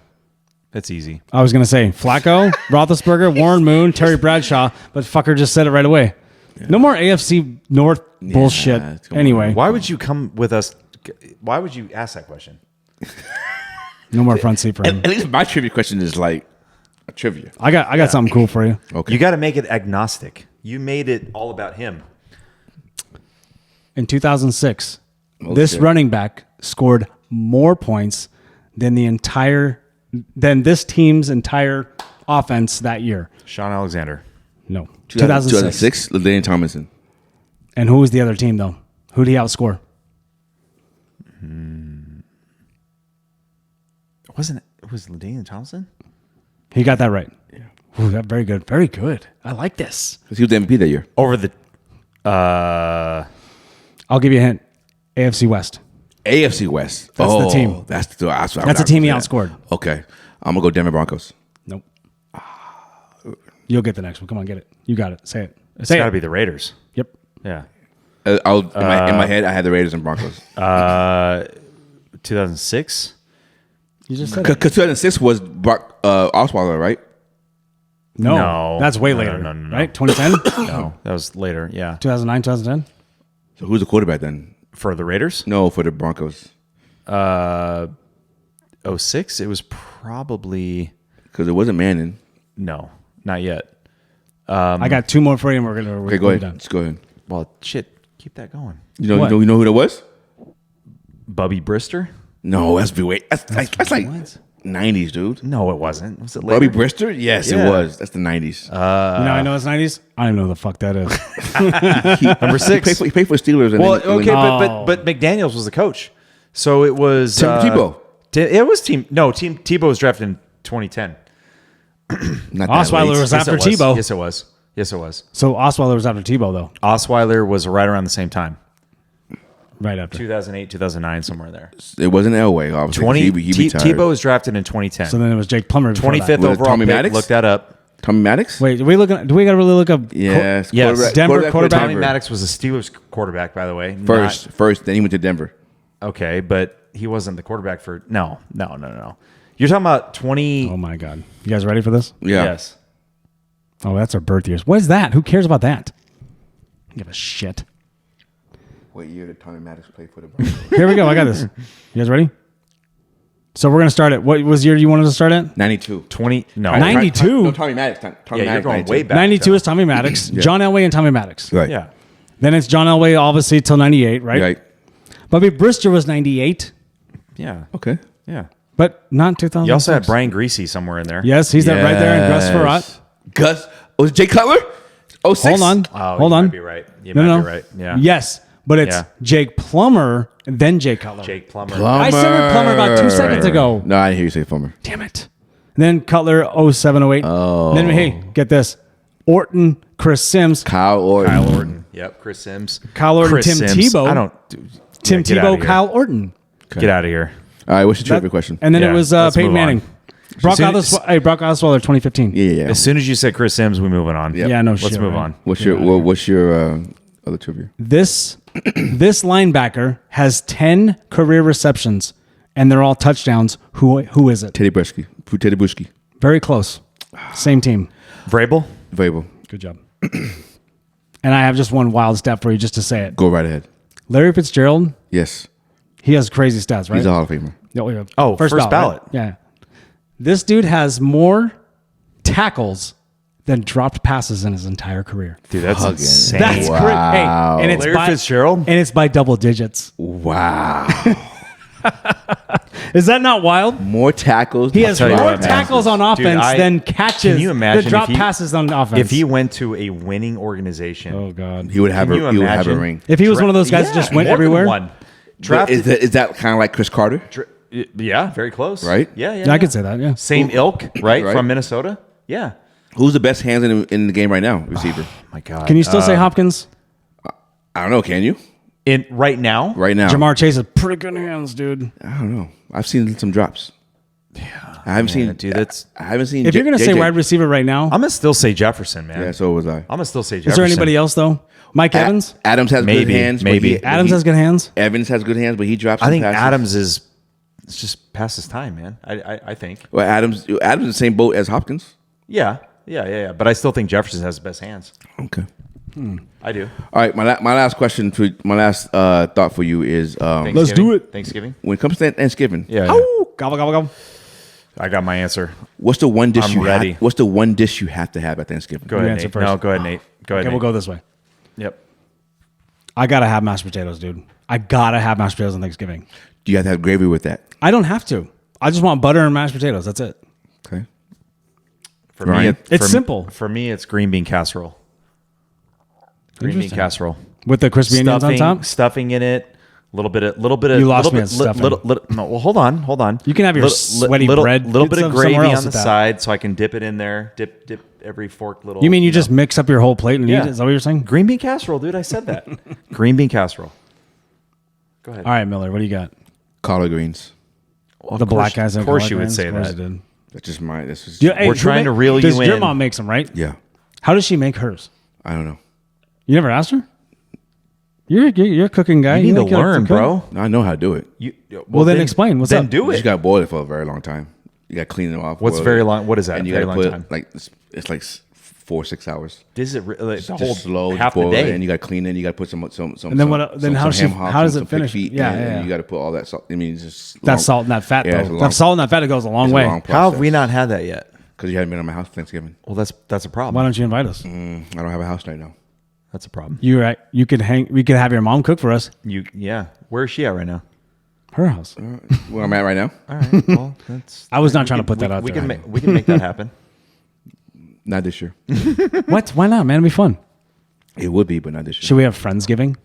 that's easy. I was going to say Flacco, Roethlisberger, Warren Moon, Terry Bradshaw, but fucker just said it right away. Yeah. No more AFC North bullshit. Anyway. Why would you come with us? Why would you ask that question? No more front seat for him. At least my trivia question is like a trivia. I got something cool for you. Okay. You got to make it agnostic. You made it all about him. In 2006, this running back scored more points than this team's entire offense that year. Sean Alexander. No. 2006, LaDainian Tomlinson. And who was the other team, though? Who did he outscore? It was LaDainian Thompson? He got that right. Yeah. Ooh, that very good. Very good. I like this. Because he was the MVP that year. Over the... I'll give you a hint. AFC West. AFC West. That's the team. That's the team he outscored. Okay. I'm going to go Denver Broncos. Nope. You'll get the next one. Come on, get it. You got it. Say it. It's got to be the Raiders. Yep. Yeah. In my head, I had the Raiders and Broncos. 2006? You just said Because 2006 was Osweiler, right? No. That's way later. No. Right? 2010? No, that was later. Yeah. 2009, 2010? So who's the quarterback then? For the Raiders? No, for the Broncos. 06? It was probably... Because it wasn't Manning. No, not yet. I got 2 more for you and we're going to... Okay, go ahead. Let's go ahead. Well, shit. Keep that going. You know What? who that was? Bubby Brister? No, that's like 90s, dude. No, it wasn't. Was it later? Bobby Brister? Yes, Yeah. it was. That's the 90s. I know it's 90s. I don't even know who the fuck that is. Number 6. He played for Steelers. And Well, then- okay, Oh. but McDaniels was the coach. So it was... Tim Tebow. It was Team... No, Team Tebow was drafted in 2010. Not that Osweiler late. was after Tebow. Yes, it was. Yes, it was. So Osweiler was after Tebow, though. Osweiler was right around the same time. Right after. 2008, 2009, somewhere there. It wasn't Elway. Obviously. He retired. Tebow was drafted in 2010. So then it was Jake Plummer. before 25th that. Was it overall Tommy pick. Maddox? Look that up. Tommy Maddox? Wait, do we got to really look up? Yes. Yes. Denver quarterback? Tommy Maddox was a Steelers quarterback, by the way. First. Then he went to Denver. Okay, but he wasn't the quarterback for no. You're talking about 20. Oh my God. You guys ready for this? Yeah. Yes. Oh, that's our birth years. What is that? Who cares about that? Give a shit. What year did Tommy Maddox play for the Broncos? Here we go. I got this. You guys ready? So we're gonna start at what was the year you wanted to start at? 92. 20. No. 92. No, Tommy Maddox. Tommy Yeah, you're Maddox, going 92. way back. 92 is Tommy Maddox, John Elway, and Tommy Maddox. Right. Yeah. Then it's John Elway, obviously, till 98, right? Right. Bobby Brister was 98, Yeah. Okay. Yeah. but not 2000. You also had Brian Greasy somewhere in there. Yes, he's that right there in Gus Farrat. Gus. Was it Jay Cutler? 06? Hold on. Oh, Hold you on. might be right. You No, might no. be right. Yeah. Yes, but it's Yeah. Jake Plummer and then Jay Cutler. Jake Plummer. I said Plummer about 2 seconds ago. No, I didn't hear you say Plummer. Damn it. And then Cutler 07, 08. Oh. Then, hey, get this. Orton, Chris Sims, Kyle Orton. Kyle Orton. Yep. Chris Sims. Kyle Orton, Chris Tim Sims. Tebow. I don't. Tim get outta Tebow, here. Kyle Orton. Get out of here. All right, what's your trivia question? And then Yeah, it was let's Peyton move on. Manning. Brock soon- Osweiler, 2015. Yeah. As soon as you said Chris Sims, we moving on. Yep. Yeah, no Let's shit. move right? on. What's your other trivia? This linebacker has 10 career receptions, and they're all touchdowns. Who is it? Teddy Bruschi. Very close. Same team. Vrabel. Vrabel. Good job. And I have just one wild stat for you just to say it. Go right ahead. Larry Fitzgerald, Yes. he has crazy stats, right? He's a Hall of Famer. Oh, first ballot. right? Yeah. This dude has more tackles than dropped passes in his entire career. Dude, that's Hugging. insane. That's great. Hey, and it's Larry by, Fitzgerald? and it's by double digits. Wow. Is that not wild? More tackles. He has tell you more what, man. tackles on offense Dude, than catches. Can you imagine than drop if he- passes on offense? If he went to a winning organization, oh god, He would have Can you he would have a imagine? ring. if he was one of those guys that Yeah, just went more than everywhere, one. But Drafted, is that kind of like Chris Carter? yeah, very close. Right? Yeah. yeah, I could say that. Yeah, Same ilk, right? Right. From Minnesota. Yeah. Who's the best hands in the game right now? Receiver. Oh my God. can you still say Hopkins? I don't know. Can you? in right now? Right now. Jamar Chase has pretty good hands, dude. I don't know. I've seen some drops. Yeah. I haven't seen. dude, that's- I haven't seen. If you're gonna say JJ. wide receiver right now, I'm gonna still say Jefferson, man. Yeah. So was I. I'm gonna still say Jefferson. is there anybody else though? Mike Evans. Adams has Maybe, good hands. but maybe. Adams has good hands. Evans has good hands, but he drops. I some think passes. Adams is it's just past his time, man. I think. Well, Adams is the same boat as Hopkins. Yeah. But I still think Jefferson has the best hands. Okay. I do. All right. My last question my last thought for you is Let's do it. Thanksgiving. when it comes to Thanksgiving. Yeah. Oh, gobble gobble gobble. I got my answer. What's the one dish I'm you ready. have? What's the one dish you have to have at Thanksgiving? Go ahead, answer Nate. first. No, go ahead, Nate. Go ahead. Okay, we'll Nate. go this way. Yep. I gotta have mashed potatoes, dude. I gotta have mashed potatoes on Thanksgiving. Do you have to have gravy with that? I don't have to. I just want butter and mashed potatoes. That's it. Okay. For Ryan? me, It's simple. For me, it's green bean casserole. Green bean Interesting. casserole. With the crispy onions on top. Stuffing in it. Little bit of. You lost me bit, at stuffing. No, well, hold on. You can have your sweaty bread. Little Get bit of some- somewhere gravy else on the with that. side, so I can dip it in there. Dip every fork little. You mean you just mix up your whole plate and eat it? Is that what you're saying? green bean casserole, dude? I said that. Green bean casserole. Go ahead. All right, Miller. What do you got? Collard greens. Well, The of black course- guys. Of course, you would say that. Did. That's just mine. This is Yeah, hey, We're who trying to reel you does Your in. mom makes them, right? yeah. How does she make hers? I don't know. You never asked her? You're a cooking guy. You need to like to learn, cook? bro. I know how to do it. Well, then explain. What's then up? do You it. just got to boil it for a very long time. You got to clean it off. What's boil very it, long? What is that? And you Very got to long put time. it like it's like 4 6 hours. Is it really, the Just whole slow, half boil the it, day? and you got to clean it. And you got to put some. And then what- then how does ham she- hocks how does and it some pig finish? feet, Yeah, and yeah. you got to put all that salt. I mean, it's just That salt and that fat, Yeah, it's a though. long- That salt and that fat, it goes a long it's a way. long How have we process. not had that yet? Because you haven't been on my house for Thanksgiving. Well, that's a problem. Why don't you invite us? I don't have a house right now. That's a problem. You're right. You could hang. We could have your mom cook for us. Yeah. Where is she at right now? Her house. Where I'm at right now? All right. Well, that's. I was not trying to put that out we there. Can we can make that happen. Not this year. What? Why not, man? It'd be fun. It would be, but not this year. Should we have Friendsgiving?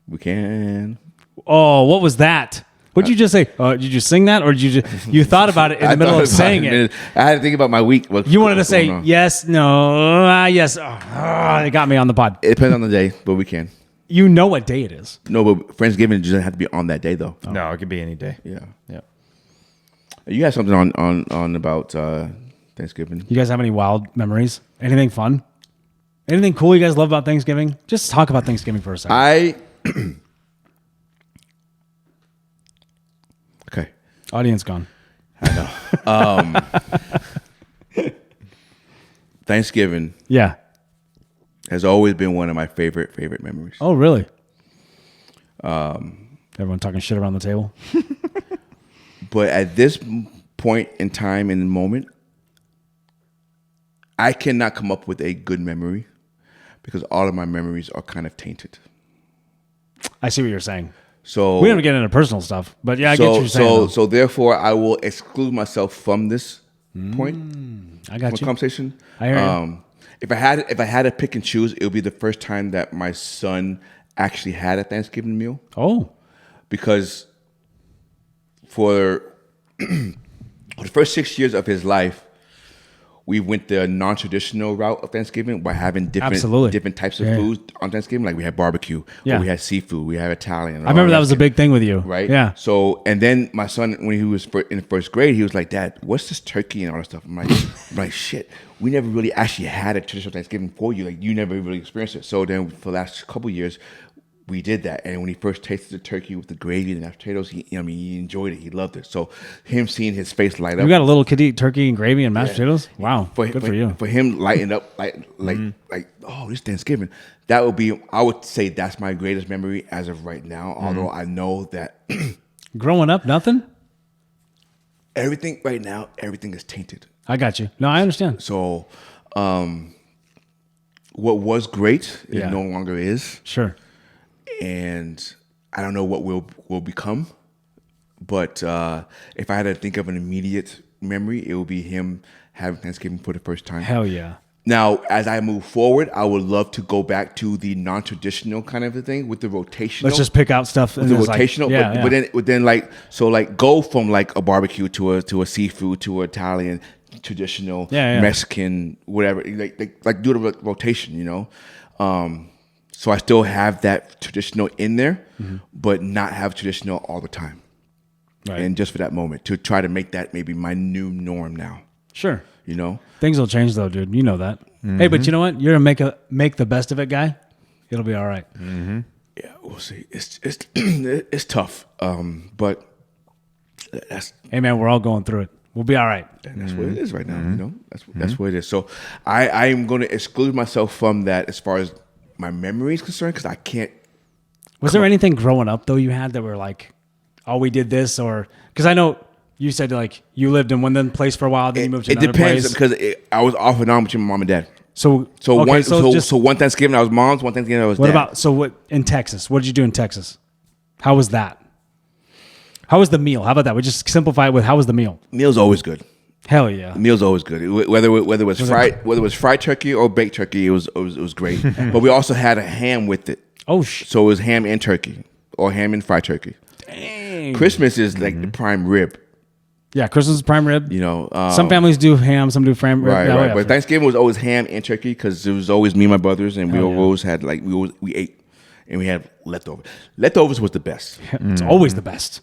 We can. Oh, what was that? What did you just say? Did you sing that, or did you just you thought about it in the middle of saying it? I had to think about my week. You wanted to say yes, no, yes. It got me on the pod. It depends on the day, but we can. You know what day it is. No, but Friendsgiving doesn't have to be on that day, though. No, it could be any day. Yeah. Yeah. You had something on about Thanksgiving. You guys have any wild memories? Anything fun? Anything cool you guys love about Thanksgiving? Just talk about Thanksgiving for a second. I Okay. Audience gone. Thanksgiving Yeah. has always been one of my favorite memories. Oh, really? Everyone talking shit around the table. But at this point in time in the moment, I cannot come up with a good memory because all of my memories are kind of tainted. I see what you're saying. So We don't get into personal stuff, but yeah, I get what you're saying. though. So therefore, I will exclude myself from this point. I got you. Conversation. I hear you. If I had to pick and choose, it would be the first time that my son actually had a Thanksgiving meal. Oh, Because for the first 6 years of his life, we went the non-traditional route of Thanksgiving by having different types of foods on Thanksgiving. Like we had barbecue, Yeah. or we had seafood, we had Italian. I remember that was a big thing with you, right? Yeah. So, and then my son, when he was in first grade, he was like, "Dad, what's this turkey and all that stuff?" I'm like, shit, we never really actually had a traditional Thanksgiving for you. Like, you never really experienced it. So then, for the last couple of years, we did that. And when he first tasted the turkey with the gravy and the mashed potatoes, he enjoyed it. He loved it. So, him seeing his face light up. You got a little kid eat turkey and gravy and mashed potatoes. Wow, good for you. For him lighting up like oh, this Thanksgiving, that would be, I would say that's my greatest memory as of right now. Although I know that Growing up, nothing. everything right now, everything is tainted. I got you. No, I understand. So, what was great, it Yeah. no longer is, Sure. and I don't know what will become. But if I had to think of an immediate memory, it would be him having Thanksgiving for the first time. Hell yeah. Now, as I move forward, I would love to go back to the non-traditional kind of a thing with the rotational. Let's just pick out stuff. With the rotational, Like, but then like go from like a barbecue to a seafood to an Italian traditional Mexican whatever, like do the rotation, you know. So I still have that traditional in there, but not have traditional all the time. Right. And just for that moment to try to make that maybe my new norm now. Sure. You know, Things will change though, dude. You know that. Hey, but you know what? You're a make the best of it guy. It'll be all right. yeah, we'll see. It's it's tough, but that's Hey, man, we're all going through it. We'll be all right. that's what it is right now. You know, that's what it is. So I am going to exclude myself from that as far as my memory is concerned because I can't. Was there anything growing up though you had that were like, oh, we did this, or because I know you said like you lived in one place for a while, then you moved to another depends place. because I was off and on with your mom and dad. So One Thanksgiving I was mom's, one Thanksgiving I was what dad. about what in Texas? What did you do in Texas? How was that? How was the meal? How about that? We just simplify it with how was the meal? Meal's always good. Hell yeah. Meal's always good. Whether it was fried turkey or baked turkey, it was great. But we also had a ham with it. Oh So it was ham and turkey or ham and fried turkey. dang. Christmas is like the prime rib. Yeah, Christmas is prime rib. You know, Some families do ham, some do prime rib. right, Yeah, right. yeah. But Thanksgiving was always ham and turkey because it was always me and my brothers, and we always had like we ate, and we had leftovers. Leftovers was the best. It's always the best.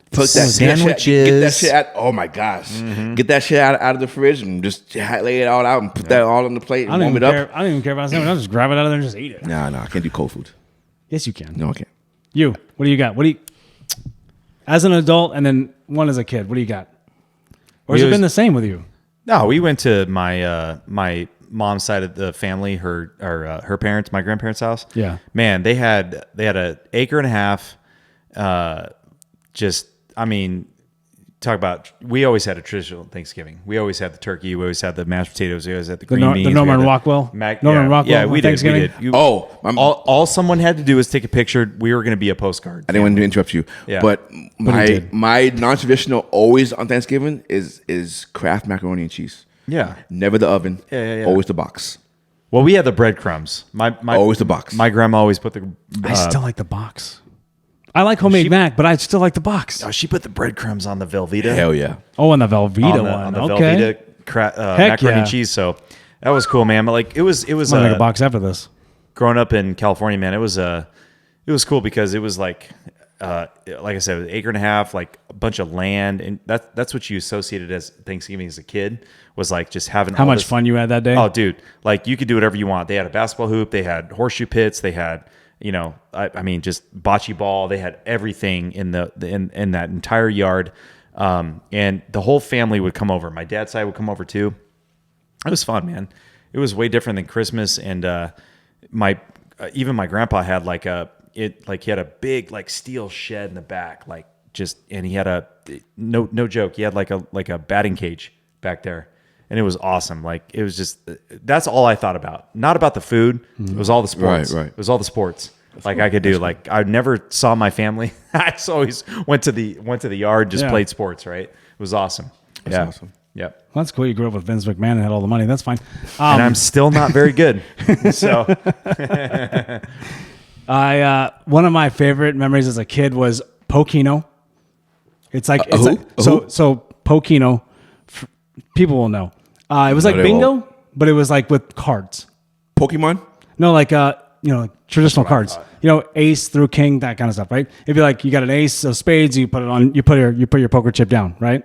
Put that Sandwiches. Get that shit out. Oh my gosh, get that shit out of the fridge and just lay it all out and put that all on the plate and warm it up. I don't even care about sandwich. I'll just grab it out of there and just eat it. Nah, I can't do cold food. Yes, you can. No, I can't. You, what do you got? As an adult and then one as a kid, what do you got? Or has it been the same with you? No, we went to my my mom's side of the family, her parents, my grandparents' house. Yeah. Man, they had an acre and a half. Talk about, we always had a traditional Thanksgiving. We always had the turkey. We always had the mashed potatoes. We always had the green beans. The Norman Rockwell? Yeah, we did. Thanksgiving? We did. Oh, all someone had to do was take a picture. We were going to be a postcard. I didn't want to interrupt you, Yeah. but he my did. non-traditional always on Thanksgiving is Kraft macaroni and cheese. Yeah. Never the oven. Yeah. Always the box. Well, we had the breadcrumbs. My Always the box. My grandma always put the. I still like the box. I like homemade mac, but I still like the box. She put the breadcrumbs on the Velveeta. Hell yeah. Oh, and the Velveeta on the okay. Velveeta Heck macaroni yeah. and cheese. So that was cool, man. But like it was I'm gonna make a box after this. growing up in California, man. It was cool because it was like I said, an acre and a half, like a bunch of land, and that's what you associated as Thanksgiving as a kid, was like just having How much fun you had that day? Oh, dude, like you could do whatever you want. They had a basketball hoop, they had horseshoe pits, they had I mean, just bocce ball. They had everything in in that entire yard. And the whole family would come over. My dad's side would come over too. It was fun, man. It was way different than Christmas. And even my grandpa had he had a big steel shed in the back, and he had no joke. He had like a batting cage back there, and it was awesome. It was just, that's all I thought about. Not about the food. It was all the sports. Right. It was all the sports. I could do. I never saw my family. I just always went to the yard, just played sports. Right. It was awesome. That's awesome. Yep. Well, that's cool. You grew up with Vince McMahon and had all the money. That's fine. And I'm still not very good. So one of my favorite memories as a kid was Pokino. So Pokino, people will know. It was like they bingo, won't. but it was with cards. Pokemon? No, traditional cards. Ace through king, that kind of stuff, right? It'd be you got an ace of spades, you put it on, you put your poker chip down, right?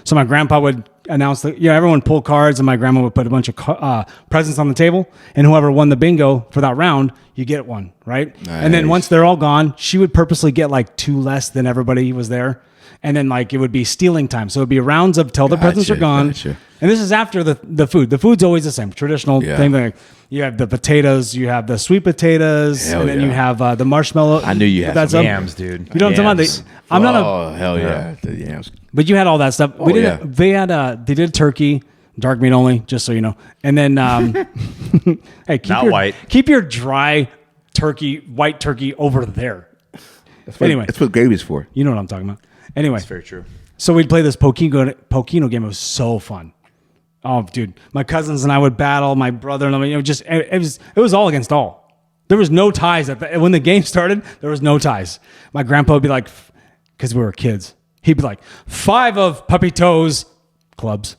So my grandpa would announce that everyone pulled cards, and my grandma would put a bunch of presents on the table, and whoever won the bingo for that round, you get one, right? Nice. And then once they're all gone, she would purposely get 2 less than everybody was there. And then it would be stealing time. So it'd be rounds of till the presents are gone. Gotcha. And this is after the food. The food's always the same. Traditional thing. You have the potatoes, you have the sweet potatoes, and then you have the marshmallow. I knew you had some yams, dude. You know what I'm talking about? Oh, hell yeah. The yams. But you had all that stuff. They did turkey, dark meat only, just so you know. And then hey, keep your dry turkey, white turkey over there. That's what gravy's for. You know what I'm talking about. Anyway, that's very true. So we'd play this Pokino game. It was so fun. Oh, dude, my cousins and I would battle. My brother and I, it was all against all. There was no ties when the game started. There was no ties. My grandpa would be because we were kids, he'd be 5 of puppy toes clubs.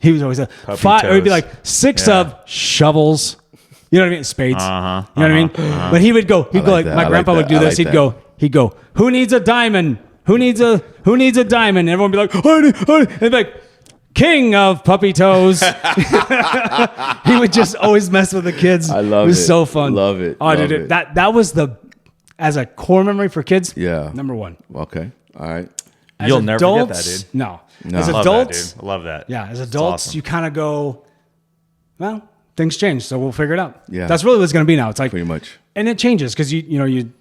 He was always 5. Or he'd be 6 of shovels. You know what I mean? Spades. You know what I mean? But he would go. He'd go my grandpa would do this. He'd go. Who needs a diamond? Who needs a diamond? And everyone would be and they'd be king of puppy toes. He would just always mess with the kids. I love it. It was so fun. Love it. Oh, dude, that was as a core memory for kids. Yeah. Number 1. Okay. All right. You'll never forget that, dude. No. I As love adults, that, dude. I love that. Yeah. As adults, you kind of go, well, things change, so we'll figure it out. Yeah. That's really what it's going to be now. It's pretty much. And it changes because you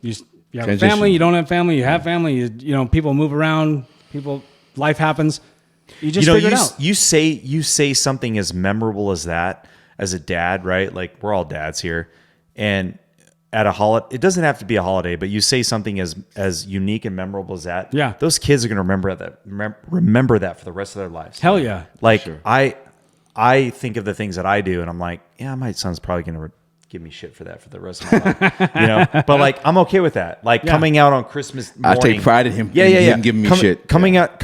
have a family, you don't have family, you have family, people move around, life happens. You just figure it out. You say something as memorable as that as a dad, right? We're all dads here. And at a holiday, it doesn't have to be a holiday, but you say something as unique and memorable as that. Yeah. Those kids are going to remember that for the rest of their lives. Hell yeah. Sure. I think of the things that I do and I'm my son's probably going to give me shit for that for the rest of my life, but I'm okay with that. Coming out on Christmas morning. I take pride in him. Yeah. Giving me shit. Coming out,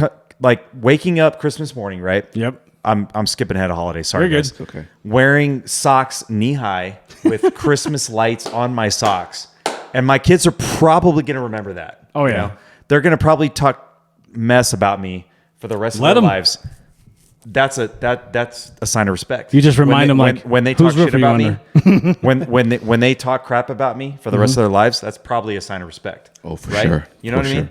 waking up Christmas morning, right? Yep. I'm skipping ahead of holiday. Sorry, You're guys. good. Okay. Wearing socks knee high with Christmas lights on my socks, and my kids are probably going to remember that. Oh yeah. They're going to probably talk mess about me for the rest of their lives. That's a sign of respect. You just remind them when they talk shit about me, when they talk crap about me for the rest of their lives, that's probably a sign of respect. Oh, for sure. You know what I mean?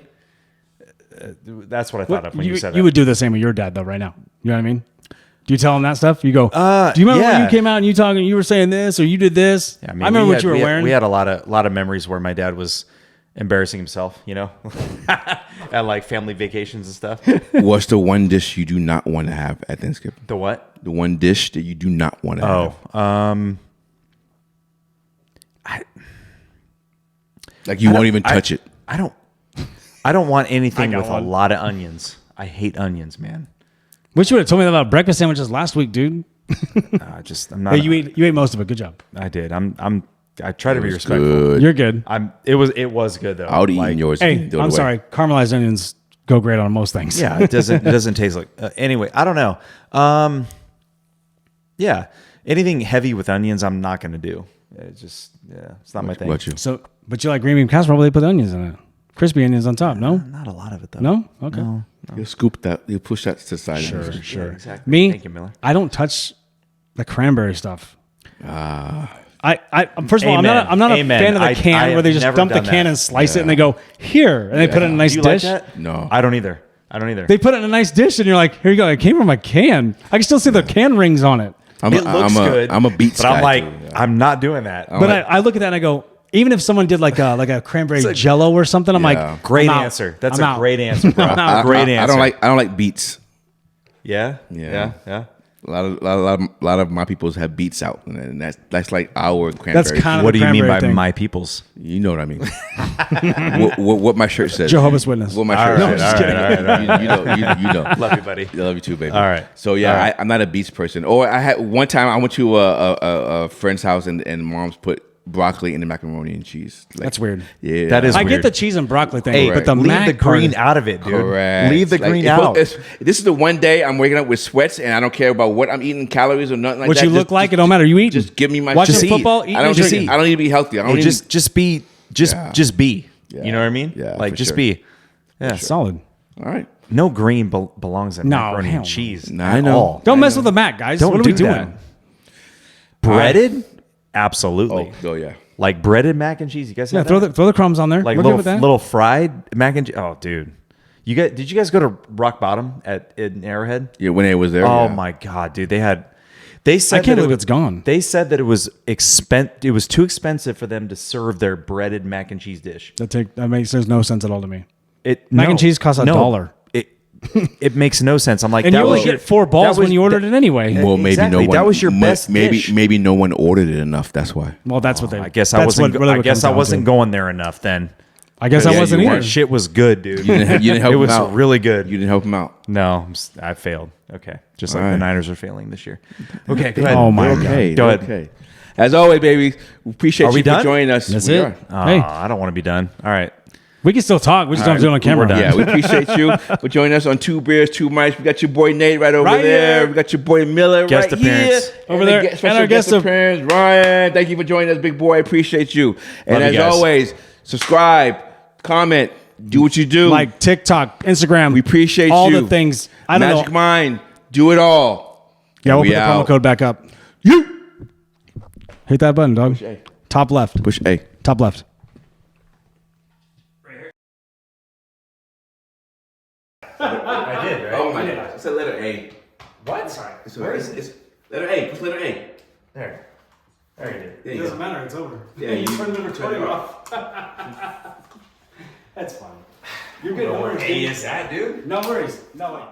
That's what I thought of when you said that. You would do the same with your dad though, right now. You know what I mean? Do you tell him that stuff? You go, do you remember when you came out and you were saying this or you did this? Yeah, I remember what you were wearing. We had a lot of memories where my dad was embarrassing himself, at family vacations and stuff. What's the one dish you do not want to have at Thanksgiving? The what? The one dish that you do not want to have. You won't even touch it. I don't want anything with a lot of onions. I hate onions, man. Wish you would have told me about breakfast sandwiches last week, dude. I'm not. Hey, you ate most of it. Good job. I did. I try to be respectful. Good. You're good. It was good though. I would eat yours. Hey, I'm sorry. Caramelized onions go great on most things. Yeah, it doesn't taste like. Anyway, I don't know. Yeah, anything heavy with onions, I'm not going to do. It's not my thing. What you? So, but you like green bean casserole? They put onions in it, crispy onions on top. No, not a lot of it though. No, okay. No. You scoop that. You push that to the side. Sure. Yeah, exactly. Me, Thank you, Miller. I don't touch the cranberry stuff. First of all, Amen. I'm not a Amen. fan of the I can have where they just never dump the done can that. and slice it and they go here and they put it in a nice Do you dish. like that? No. I don't either. They put it in a nice dish and you're like, here you go. It came from a can. I can still see the can rings on it. It looks good. I'm a beets but I'm guy, like, too, yeah. I'm not doing that. But I look at that and I go, even if someone did like a cranberry jello or something, I'm Yeah. like, Great I'm out. answer. That's I'm a out. great answer, bro. Great answer. I don't like beets. Yeah. Yeah. Yeah. A lot of my peoples have beets out, and that's like our cranberry. That's kind of What do you mean by thing. my peoples? You know what I mean. what my shirt says. Jehovah's Witness. What my All shirt right, says. all right. You know. Love you, buddy. I love you too, baby. All right. So yeah, All right. I'm not a beets person. Or I had one time I went to a friend's house and mom's put broccoli in the macaroni and cheese. Like, That's weird. Yeah, That is I weird. get the cheese and broccoli thing, Hey, but the leave mac the green part- out of it, dude. correct. Leave the Like, green if- out. This is the one day I'm waking up with sweats and I don't care about what I'm eating, calories or nothing like What that. you look like, it don't matter. You eat. Just give me my Watching just eat. football, eating I don't and just drinking. eat. I don't need to be healthy. I don't Hey, need just be. Yeah. You know what I mean? Yeah, Like for just sure. be. Yeah. Solid. All right. No green belongs in No, macaroni hell and no. cheese. No, at I know. all. Don't mess with the mac, guys. Don't what are do we doing? that. Breaded? Absolutely. Oh yeah. Like breaded mac and cheese. You guys Yeah, have throw that? the crumbs on there. Like We're good with that. little fried mac and cheese. Oh, dude. Did you guys go to Rock Bottom in Arrowhead? Yeah, when it was there. Oh yeah. my God, dude. They said I can't that believe it's gone. They said that it was it was too expensive for them to serve their breaded mac and cheese dish. That makes there's no sense at all to me. Mac and cheese costs $1. It makes no sense. I'm like, And that you only was your- get 4 balls that was- when you ordered it anyway. Well, maybe Exactly. no one. That was your best dish. Maybe no one ordered it enough. That's why. Well, that's what they. I guess I that's wasn't. what really I what guess comes I down wasn't to. going there enough then. I guess I Yeah, wasn't you either. weren't. Shit was good, dude. You didn't help It him was out. really good. You didn't help him out. No, I failed. Okay, just like All the right. Niners are failing this year. Okay, go ahead. Oh my Okay. Go ahead. Okay. As always, baby, we appreciate Are we you done? for joining us. That's We it. are. Hey, I don't want to be done. All right. we can still talk. We just don't do it on camera. done. Yeah, we appreciate you for joining us on Two Beers, Two Mics. We got your boy Nate right over Right there. here. We got your boy Miller Guest right appearance. here. Over And there. the And special our guest guest appearance, Ryan. Thank you for joining us, big boy. I appreciate you. And Love as you guys. always, subscribe, comment, do what you do. Like TikTok, Instagram. We appreciate all you. the things. I don't Magic know. Mind, do it all. Yeah, we'll We put the promo out. code back up. Hit that button, dog. A. Top left. Push A. Top left. I did. Right? Oh my God. It's a letter A. What? It's letter A. Push letter A. There. There you did. There you go. matter. It's over. Yeah, you turn number 20 off. That's fine. You're good. No worries. Hey, is that, dude? No worries. No way.